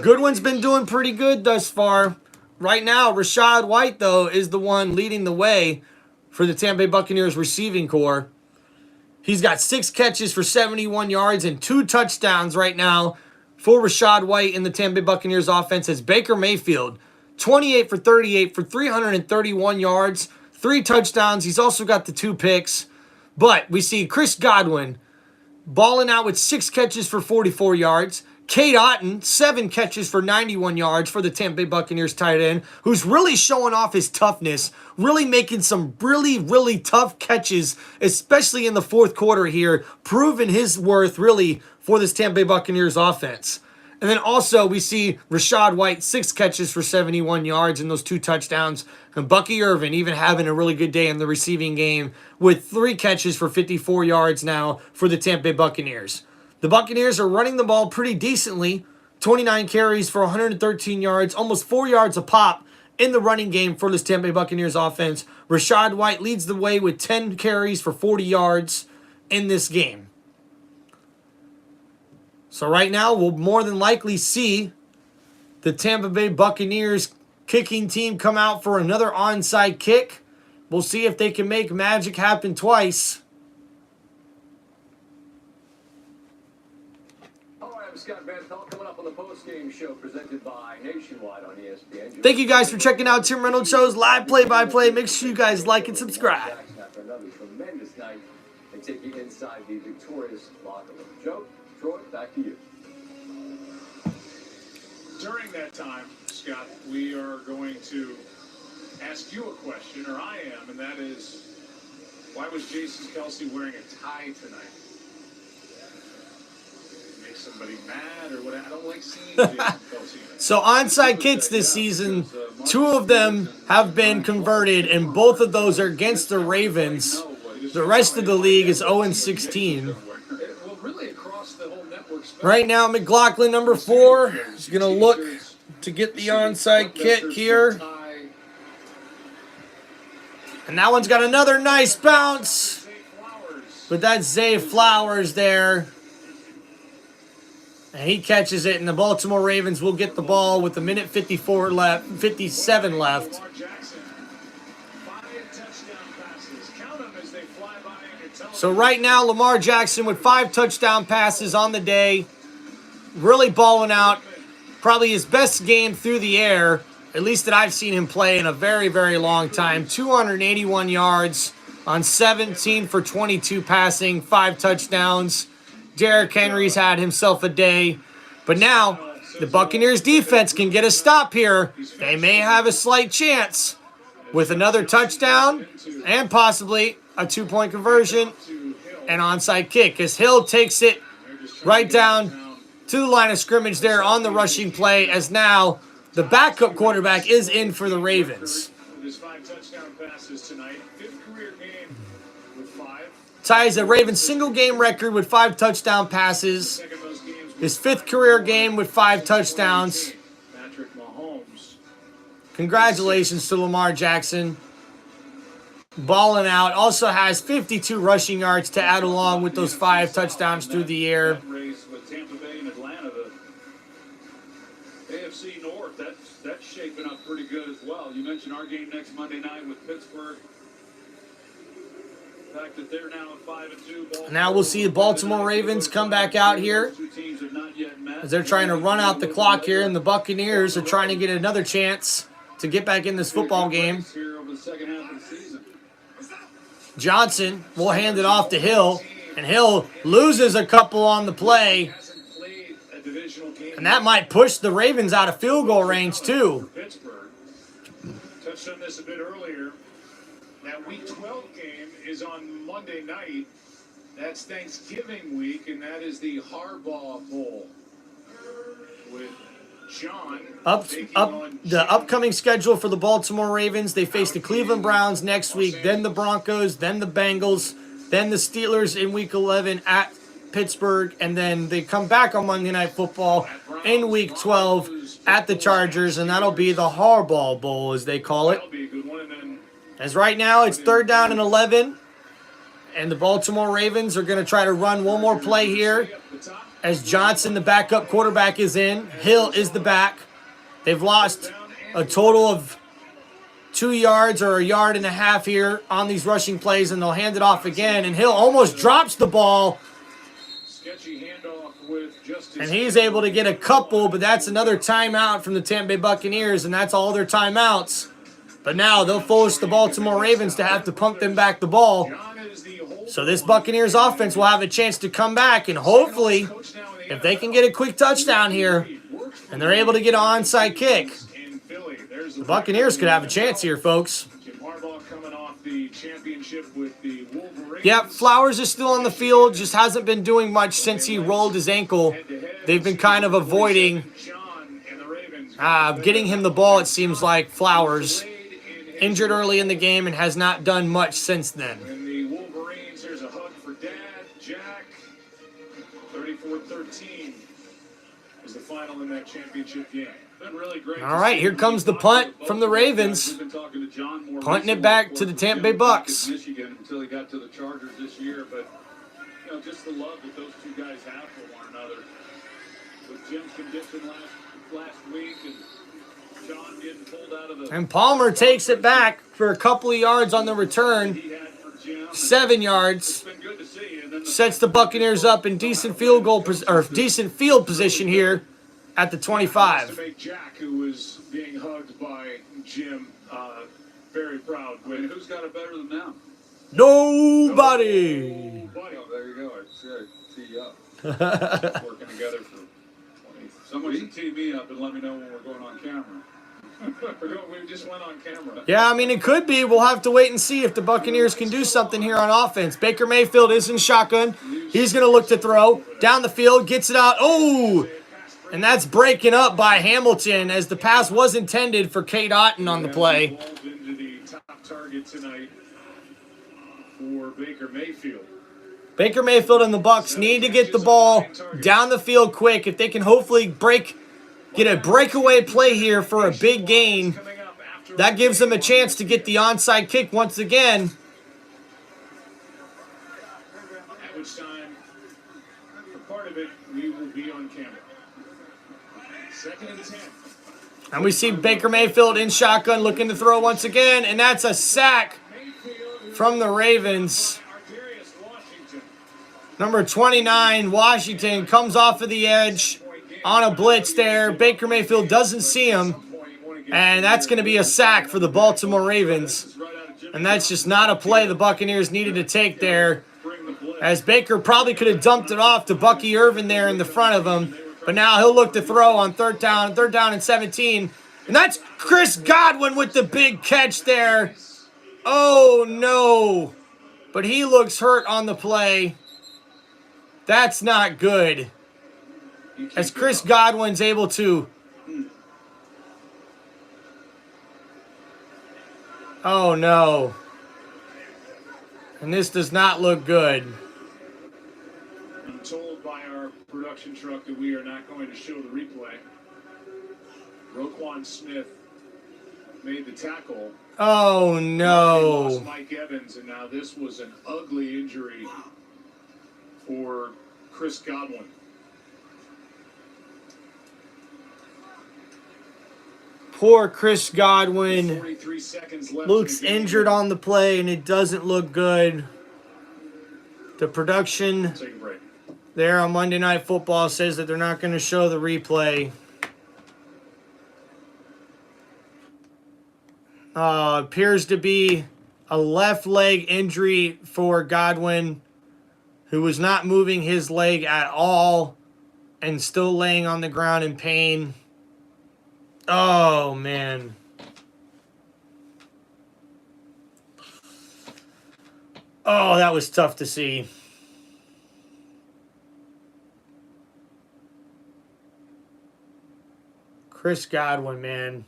S1: Goodwin's been doing pretty good thus far. Right now, Rachaad White, though, is the one leading the way for the Tampa Bay Buccaneers receiving corps. He's got 6 catches for 71 yards and 2 touchdowns right now for Rachaad White in the Tampa Bay Buccaneers offense as Baker Mayfield, 28 for 38 for 331 yards, 3 touchdowns. He's also got the 2 picks. But we see Chris Godwin balling out with 6 catches for 44 yards. Cade Otton, 7 catches for 91 yards for the Tampa Bay Buccaneers tight end, who's really showing off his toughness, really making some really tough catches, especially in the fourth quarter here, proving his worth really for this Tampa Bay Buccaneers offense. And then also we see Rachaad White, 6 catches for 71 yards and those 2 touchdowns. And Bucky Irvin even having a really good day in the receiving game with 3 catches for 54 yards now for the Tampa Bay Buccaneers. The Buccaneers are running the ball pretty decently. 29 carries for 113 yards, almost 4 yards a pop in the running game for this Tampa Bay Buccaneers offense. Rachaad White leads the way with 10 carries for 40 yards in this game. So right now, we'll more than likely see the Tampa Bay Buccaneers kicking team come out for another onside kick. We'll see if they can make magic happen twice.
S7: Scott Van Pelt coming up on the post-game show presented by Nationwide on ESPN.
S1: Thank you guys for checking out Tim Reynolds Show's live play-by-play. Make sure you guys like and subscribe.
S7: After another tremendous night, and take you inside the victorious locker room. Joe, Troy, back to you.
S5: During that time, Scott, we are going to ask you a question, or I am, and that is, why was Jason Kelce wearing a tie tonight? Somebody mad or what? I don't like seeing Jason Kelce.
S1: So onside kicks this season, 2 of them have been converted, and both of those are against the Ravens. The rest of the league is 0-16. Right now, McLaughlin, number 4, is going to look to get the onside kick here. And that one's got another nice bounce. But that's Zay Flowers there. And he catches it, and the Baltimore Ravens will get the ball with 1:54 left, 57 left. So right now, Lamar Jackson with 5 touchdown passes on the day. Really balling out. Probably his best game through the air, at least that I've seen him play in a very long time. 281 yards on 17 for 22 passing, 5 touchdowns. Derrick Henry's had himself a day. But now, the Buccaneers defense can get a stop here. They may have a slight chance with another touchdown and possibly a 2-point conversion and onside kick as Hill takes it right down to the line of scrimmage there on the rushing play as now the backup quarterback is in for the Ravens.
S5: His 5 touchdown passes tonight, 5th career game with 5.
S1: Ties a Ravens single game record with 5 touchdown passes. His 5th career game with 5 touchdowns. Congratulations to Lamar Jackson. Balling out. Also has 52 rushing yards to add along with those 5 touchdowns through the air.
S2: Race with Tampa Bay and Atlanta, the AFC North, that's shaping up pretty good as well. You mentioned our game next Monday night with Pittsburgh. fact that they're now at 5-2.
S1: Now we'll see the Baltimore Ravens come back out here as they're trying to run out the clock here, and the Buccaneers are trying to get another chance to get back in this football game. Johnson will hand it off to Hill, and Hill loses a couple on the play, and that might push the Ravens out of field goal range too.
S5: Pittsburgh touched on this a bit earlier. That Week 12 game is on Monday night. That's Thanksgiving week, and that is the Harbaugh Bowl with John.
S1: The upcoming schedule for the Baltimore Ravens: they face the Cleveland Browns next week, then the Broncos, then the Bengals, then the Steelers in Week 11 at Pittsburgh, and then they come back on Monday Night Football in Week 12 at the Chargers, and that'll be the Harbaugh Bowl, as they call it. As right now, it's 3rd down and 11, and the Baltimore Ravens are going to try to run one more play here as Johnson, the backup quarterback, is in. Hill is the back. They've lost a total of 2 yards or a yard and a half here on these rushing plays, and they'll hand it off again, and Hill almost drops the ball. And he's able to get a couple, but that's another timeout from the Tampa Bay Buccaneers, and that's all their timeouts. But now they'll force the Baltimore Ravens to have to pump them back the ball. So this Buccaneers offense will have a chance to come back, and hopefully, if they can get a quick touchdown here, and they're able to get an onside kick, the Buccaneers could have a chance here, folks. Yep, Flowers is still on the field, just hasn't been doing much since he rolled his ankle. They've been kind of avoiding getting him the ball, it seems like. Flowers injured early in the game and has not done much since then.
S5: And the Wolverines, here's a hug for Dad, Jack. 34-13 is the final in that championship game. Been really great.
S1: All right, here comes the punt from the Ravens. Punting it back to the Tampa Bay Bucks.
S2: Michigan until he got to the Chargers this year, but just the love that those two guys have for one another. With Jim's condition last week, and John getting pulled out of the.
S1: And Palmer takes it back for a couple of yards on the return. 7 yards. Sets the Buccaneers up in decent field position here at the 25.
S5: Jack, who was being hugged by Jim, very proud.
S2: Who's got it better than them?
S1: Nobody.
S2: Oh, there you go. I tee you up. Working together for 20. Someone should tee me up and let me know when we're going on camera.
S5: We just went on camera.
S1: Yeah, I mean, it could be. We'll have to wait and see if the Buccaneers can do something here on offense. Baker Mayfield is in shotgun. He's going to look to throw. Down the field, gets it out. Oh! And that's breaking up by Hamilton as the pass was intended for Kate Otten on the play.
S5: Into the top target tonight for Baker Mayfield.
S1: Baker Mayfield and the Bucs need to get the ball down the field quick. If they can hopefully get a breakaway play here for a big gain, that gives them a chance to get the onside kick once again.
S5: At which time, for part of it, we will be on camera. 2nd and 10.
S1: And we see Baker Mayfield in shotgun looking to throw once again, and that's a sack from the Ravens. Number 29, Washington, comes off of the edge on a blitz there. Baker Mayfield doesn't see him, and that's going to be a sack for the Baltimore Ravens. And that's just not a play the Buccaneers needed to take there, as Baker probably could have dumped it off to Bucky Irvin there in the front of him. But now he'll look to throw on 3rd down and 17. And that's Chris Godwin with the big catch there. Oh, no. But he looks hurt on the play. That's not good. As Chris Godwin's able to. Oh, no. And this does not look good.
S5: I'm told by our production truck that we are not going to show the replay. Roquan Smith made the tackle.
S1: Oh, no.
S5: Lost Mike Evans, and now this was an ugly injury for Chris Godwin.
S1: Poor Chris Godwin.
S5: 43 seconds left.
S1: Looks injured on the play, and it doesn't look good. The production
S5: Take a break.
S1: there on Monday Night Football says that they're not going to show the replay. Appears to be a left leg injury for Godwin, who was not moving his leg at all and still laying on the ground in pain. Oh, man. Oh, that was tough to see. Chris Godwin, man.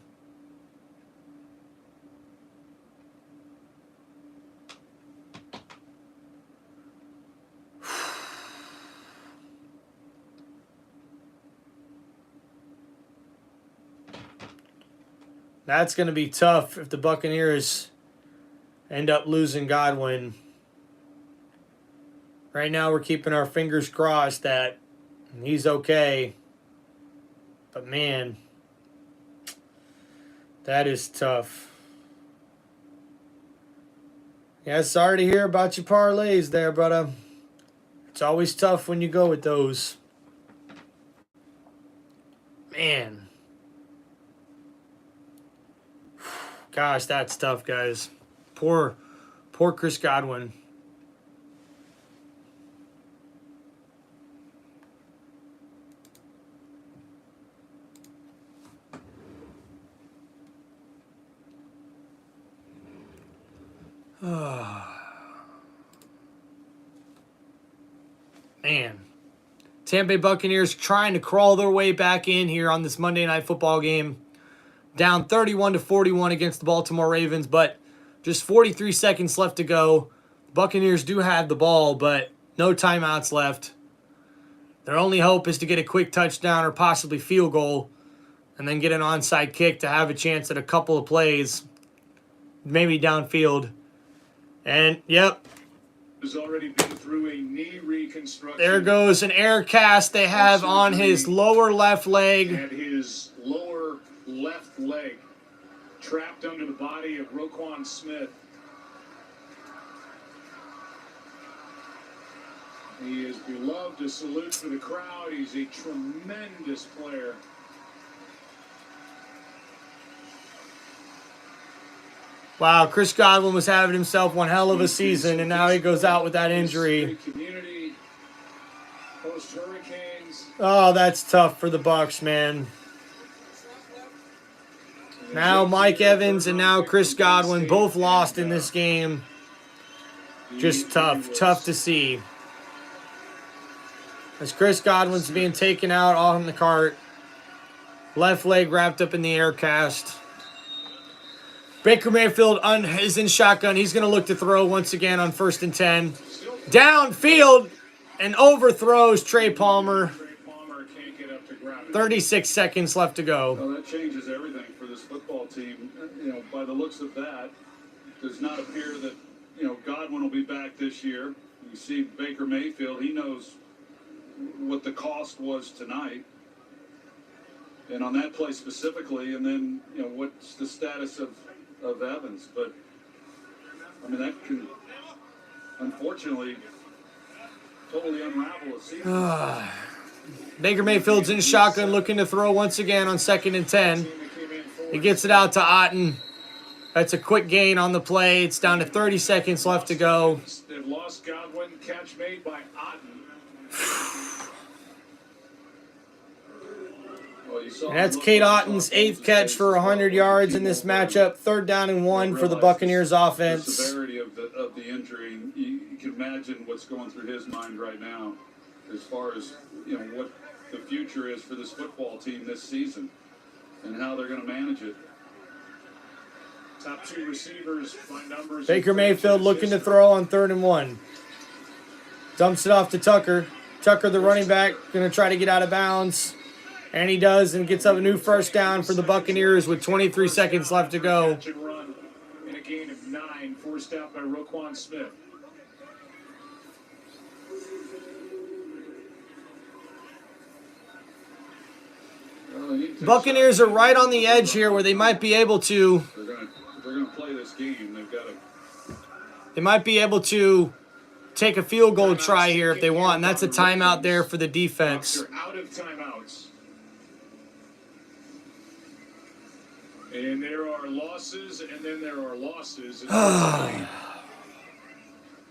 S1: That's going to be tough if the Buccaneers end up losing Godwin. Right now, we're keeping our fingers crossed that he's okay. But, man, that is tough. Yeah, sorry to hear about your parlays there, brother. It's always tough when you go with those. Man. Gosh, that's tough, guys. Poor Chris Godwin. Man. Tampa Bay Buccaneers trying to crawl their way back in here on this Monday Night Football game. Down 31-41 against the Baltimore Ravens, but just 43 seconds left to go. Buccaneers do have the ball, but no timeouts left. Their only hope is to get a quick touchdown or possibly field goal and then get an onside kick to have a chance at a couple of plays, maybe downfield. And, yep.
S5: Has already been through a knee reconstruction.
S1: There goes an air cast they have on his lower left leg.
S5: And his lower left leg trapped under the body of Roquan Smith. He is beloved, a salute for the crowd. He's a tremendous player.
S1: Wow, Chris Godwin was having himself one hell of a season, and now he goes out with that injury.
S5: Community, post-hurricanes.
S1: Oh, that's tough for the Bucs, man. Now Mike Evans and now Chris Godwin both lost in this game. Just tough to see. As Chris Godwin's being taken out on the cart. Left leg wrapped up in the air cast. Baker Mayfield is in shotgun. He's going to look to throw once again on 1st and 10. Downfield and overthrows Trey Palmer. 36 seconds left to go.
S2: Well, that changes everything for this football team. You know, by the looks of that, it does not appear that, Godwin will be back this year. You see Baker Mayfield, he knows what the cost was tonight. And on that play specifically, and then, what's the status of Evans? But, I mean, that can, unfortunately, totally unravel a season.
S1: Baker Mayfield's in shotgun looking to throw once again on 2nd and 10. He gets it out to Otten. That's a quick gain on the play. It's down to 30 seconds left to go.
S5: They've lost Godwin. Catch made by Otten.
S1: And that's Kate Otten's 8th catch for 100 yards in this matchup. 3rd down and 1 for the Buccaneers offense.
S2: The severity of the injury, you can imagine what's going through his mind right now as far as, what the future is for this football team this season and how they're going to manage it.
S5: Top 2 receivers by numbers.
S1: Baker Mayfield looking to throw on 3rd and 1. Dumps it off to Tucker. Tucker, the running back, going to try to get out of bounds. And he does, and gets up a new 1st down for the Buccaneers with 23 seconds left to go.
S5: Catch and run in a gain of 9, forced out by Roquan Smith.
S1: Buccaneers are right on the edge here where they might be able to.
S2: They're going to play this game. They've got to.
S1: They might be able to take a field goal try here if they want, and that's a timeout there for the defense.
S5: Out of timeouts. And there are losses, and then there are losses.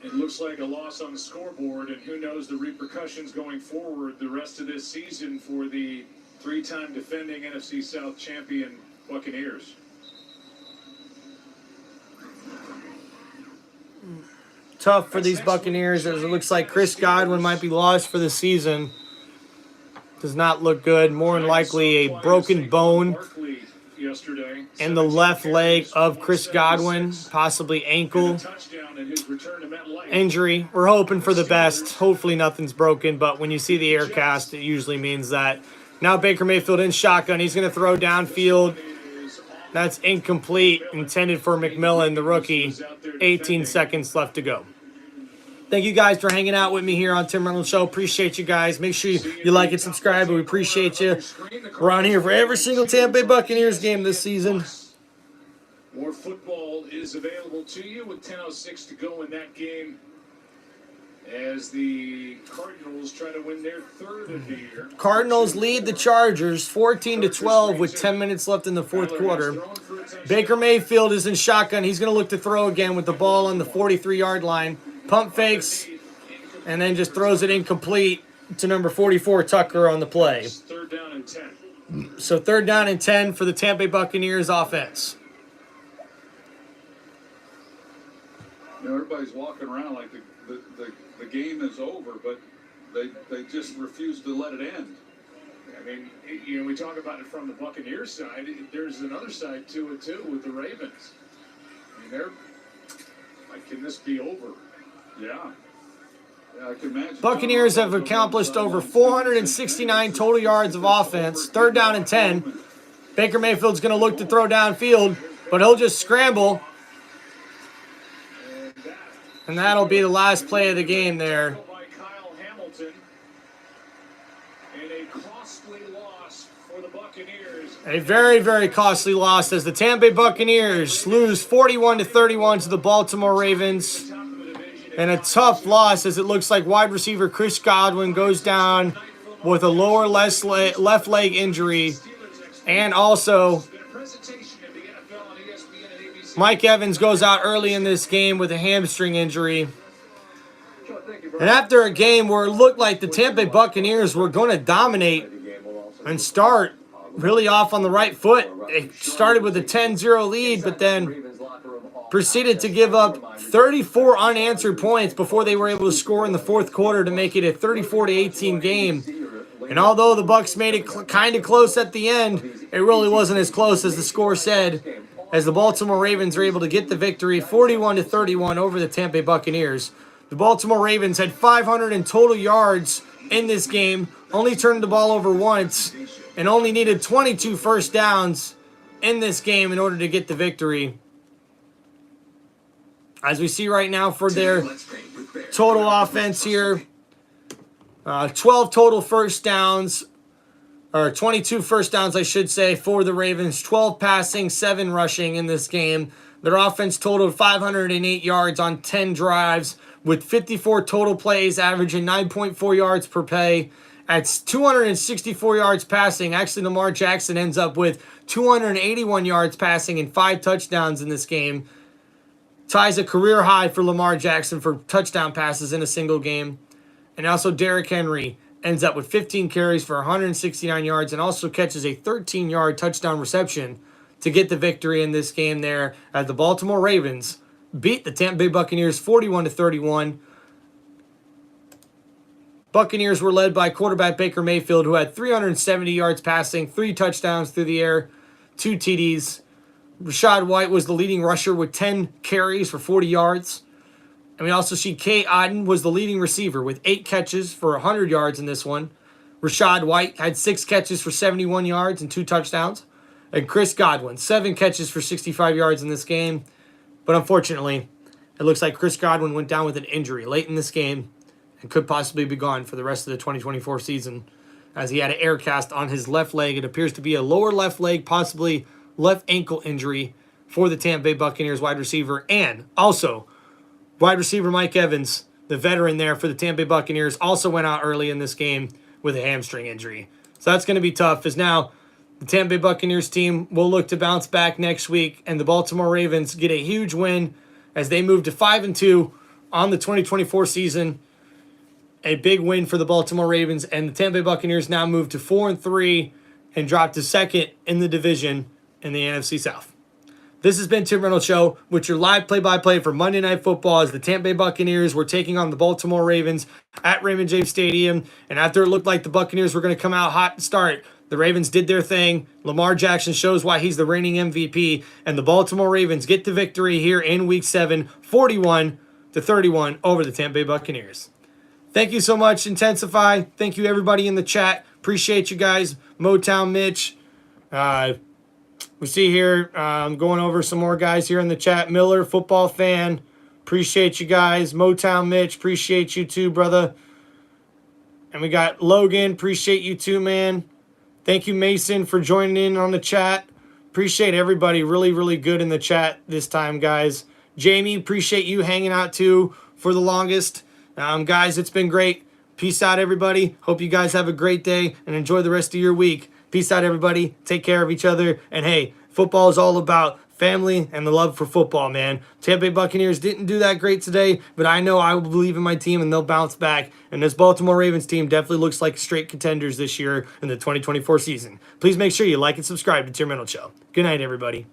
S5: It looks like a loss on the scoreboard, and who knows the repercussions going forward the rest of this season for the three-time defending NFC South champion Buccaneers.
S1: Tough for these Buccaneers, as it looks like Chris Godwin might be lost for the season. Does not look good. More than likely a broken bone in the left leg of Chris Godwin, possibly ankle injury. We're hoping for the best. Hopefully nothing's broken, but when you see the air cast, it usually means that. Now Baker Mayfield in shotgun. He's going to throw downfield. That's incomplete, intended for McMillan, the rookie. 18 seconds left to go. Thank you guys for hanging out with me here on Tim Reynolds Show. Appreciate you guys. Make sure you like and subscribe. We appreciate you. We're on here for every single Tampa Bay Buccaneers game this season.
S5: More football is available to you with 10:06 to go in that game as the Cardinals try to win their third of the year.
S1: Cardinals lead the Chargers 14-12 with 10 minutes left in the fourth quarter. Baker Mayfield is in shotgun. He's going to look to throw again with the ball on the 43-yard line. Pump fakes, and then just throws it incomplete to number 44, Tucker, on the play.
S5: Third down and 10.
S1: So 3rd down and 10 for the Tampa Bay Buccaneers offense.
S2: You know, everybody's walking around like the game is over, but they just refuse to let it end.
S5: I mean, you know, we talk about it from the Buccaneers side. There's another side to it, too, with the Ravens. I mean, they're like, can this be over?
S2: Yeah, I can imagine.
S1: Buccaneers have accomplished over 469 total yards of offense. 3rd down and 10. Baker Mayfield's going to look to throw downfield, but he'll just scramble. And that'll be the last play of the game there. A very, very costly loss as the Tampa Bay Buccaneers lose 41-31 to the Baltimore Ravens. And a tough loss as it looks like wide receiver Chris Godwin goes down with a lower left leg injury. And also, Mike Evans goes out early in this game with a hamstring injury. And after a game where it looked like the Tampa Bay Buccaneers were going to dominate and start really off on the right foot. It started with a 10-0 lead, but then proceeded to give up 34 unanswered points before they were able to score in the fourth quarter to make it a 34-18 game. And although the Bucs made it kind of close at the end, it really wasn't as close as the score said, as the Baltimore Ravens were able to get the victory 41-31 over the Tampa Bay Buccaneers. The Baltimore Ravens had 500 in total yards in this game, only turned the ball over once, and only needed 22 first downs in this game in order to get the victory. As we see right now for their total offense here, 12 total first downs, or 22 first downs, I should say, for the Ravens. 12 passing, 7 rushing in this game. Their offense totaled 508 yards on 10 drives, with 54 total plays, averaging 9.4 yards per play. At 264 yards passing, actually Lamar Jackson ends up with 281 yards passing and 5 touchdowns in this game. Ties a career high for Lamar Jackson for touchdown passes in a single game. And also Derrick Henry ends up with 15 carries for 169 yards and also catches a 13-yard touchdown reception to get the victory in this game there as the Baltimore Ravens beat the Tampa Bay Buccaneers 41-31. Buccaneers were led by quarterback Baker Mayfield, who had 370 yards passing, 3 touchdowns through the air, 2 TDs. Rachaad White was the leading rusher with 10 carries for 40 yards. And we also see Kay Otten was the leading receiver with 8 catches for 100 yards in this one. Rachaad White had 6 catches for 71 yards and 2 touchdowns. And Chris Godwin, 7 catches for 65 yards in this game. But unfortunately, it looks like Chris Godwin went down with an injury late in this game and could possibly be gone for the rest of the 2024 season as he had an air cast on his left leg. It appears to be a lower left leg, possibly left ankle injury for the Tampa Bay Buccaneers wide receiver. And also, wide receiver Mike Evans the veteran there for the Tampa Bay Buccaneers, also went out early in this game with a hamstring injury. So that's going to be tough, as now the Tampa Bay Buccaneers team will look to bounce back next week, and the Baltimore Ravens get a huge win as they move to 5-2 on the 2024 season. A big win for the Baltimore Ravens, and the Tampa Bay Buccaneers now move to 4-3 and drop to second in the division in the NFC South. This has been Tim Reynolds Show with your live play-by-play for Monday Night Football as the Tampa Bay Buccaneers were taking on the Baltimore Ravens at Raymond James Stadium. And after it looked like the Buccaneers were going to come out hot to start, the Ravens did their thing. Lamar Jackson shows why he's the reigning MVP. And the Baltimore Ravens get the victory here in Week 7, 41-31 over the Tampa Bay Buccaneers. Thank you so much, Intensify. Thank you, everybody in the chat. Appreciate you guys. Motown Mitch. We see here, I'm going over some more guys here in the chat. Miller, football fan. Appreciate you guys. Motown Mitch, appreciate you too, brother. And we got Logan, appreciate you too, man. Thank you, Mason, for joining in on the chat. Appreciate everybody. Really, really good in the chat this time, guys. Jamie, appreciate you hanging out too for the longest. Guys, it's been great. Peace out, everybody. Hope you guys have a great day and enjoy the rest of your week. Peace out, everybody. Take care of each other. And hey, football is all about family and the love for football, man. Tampa Bay Buccaneers didn't do that great today, but I know I will believe in my team and they'll bounce back. And this Baltimore Ravens team definitely looks like straight contenders this year in the 2024 season. Please make sure you like and subscribe to Tim Reynolds Show. Good night, everybody.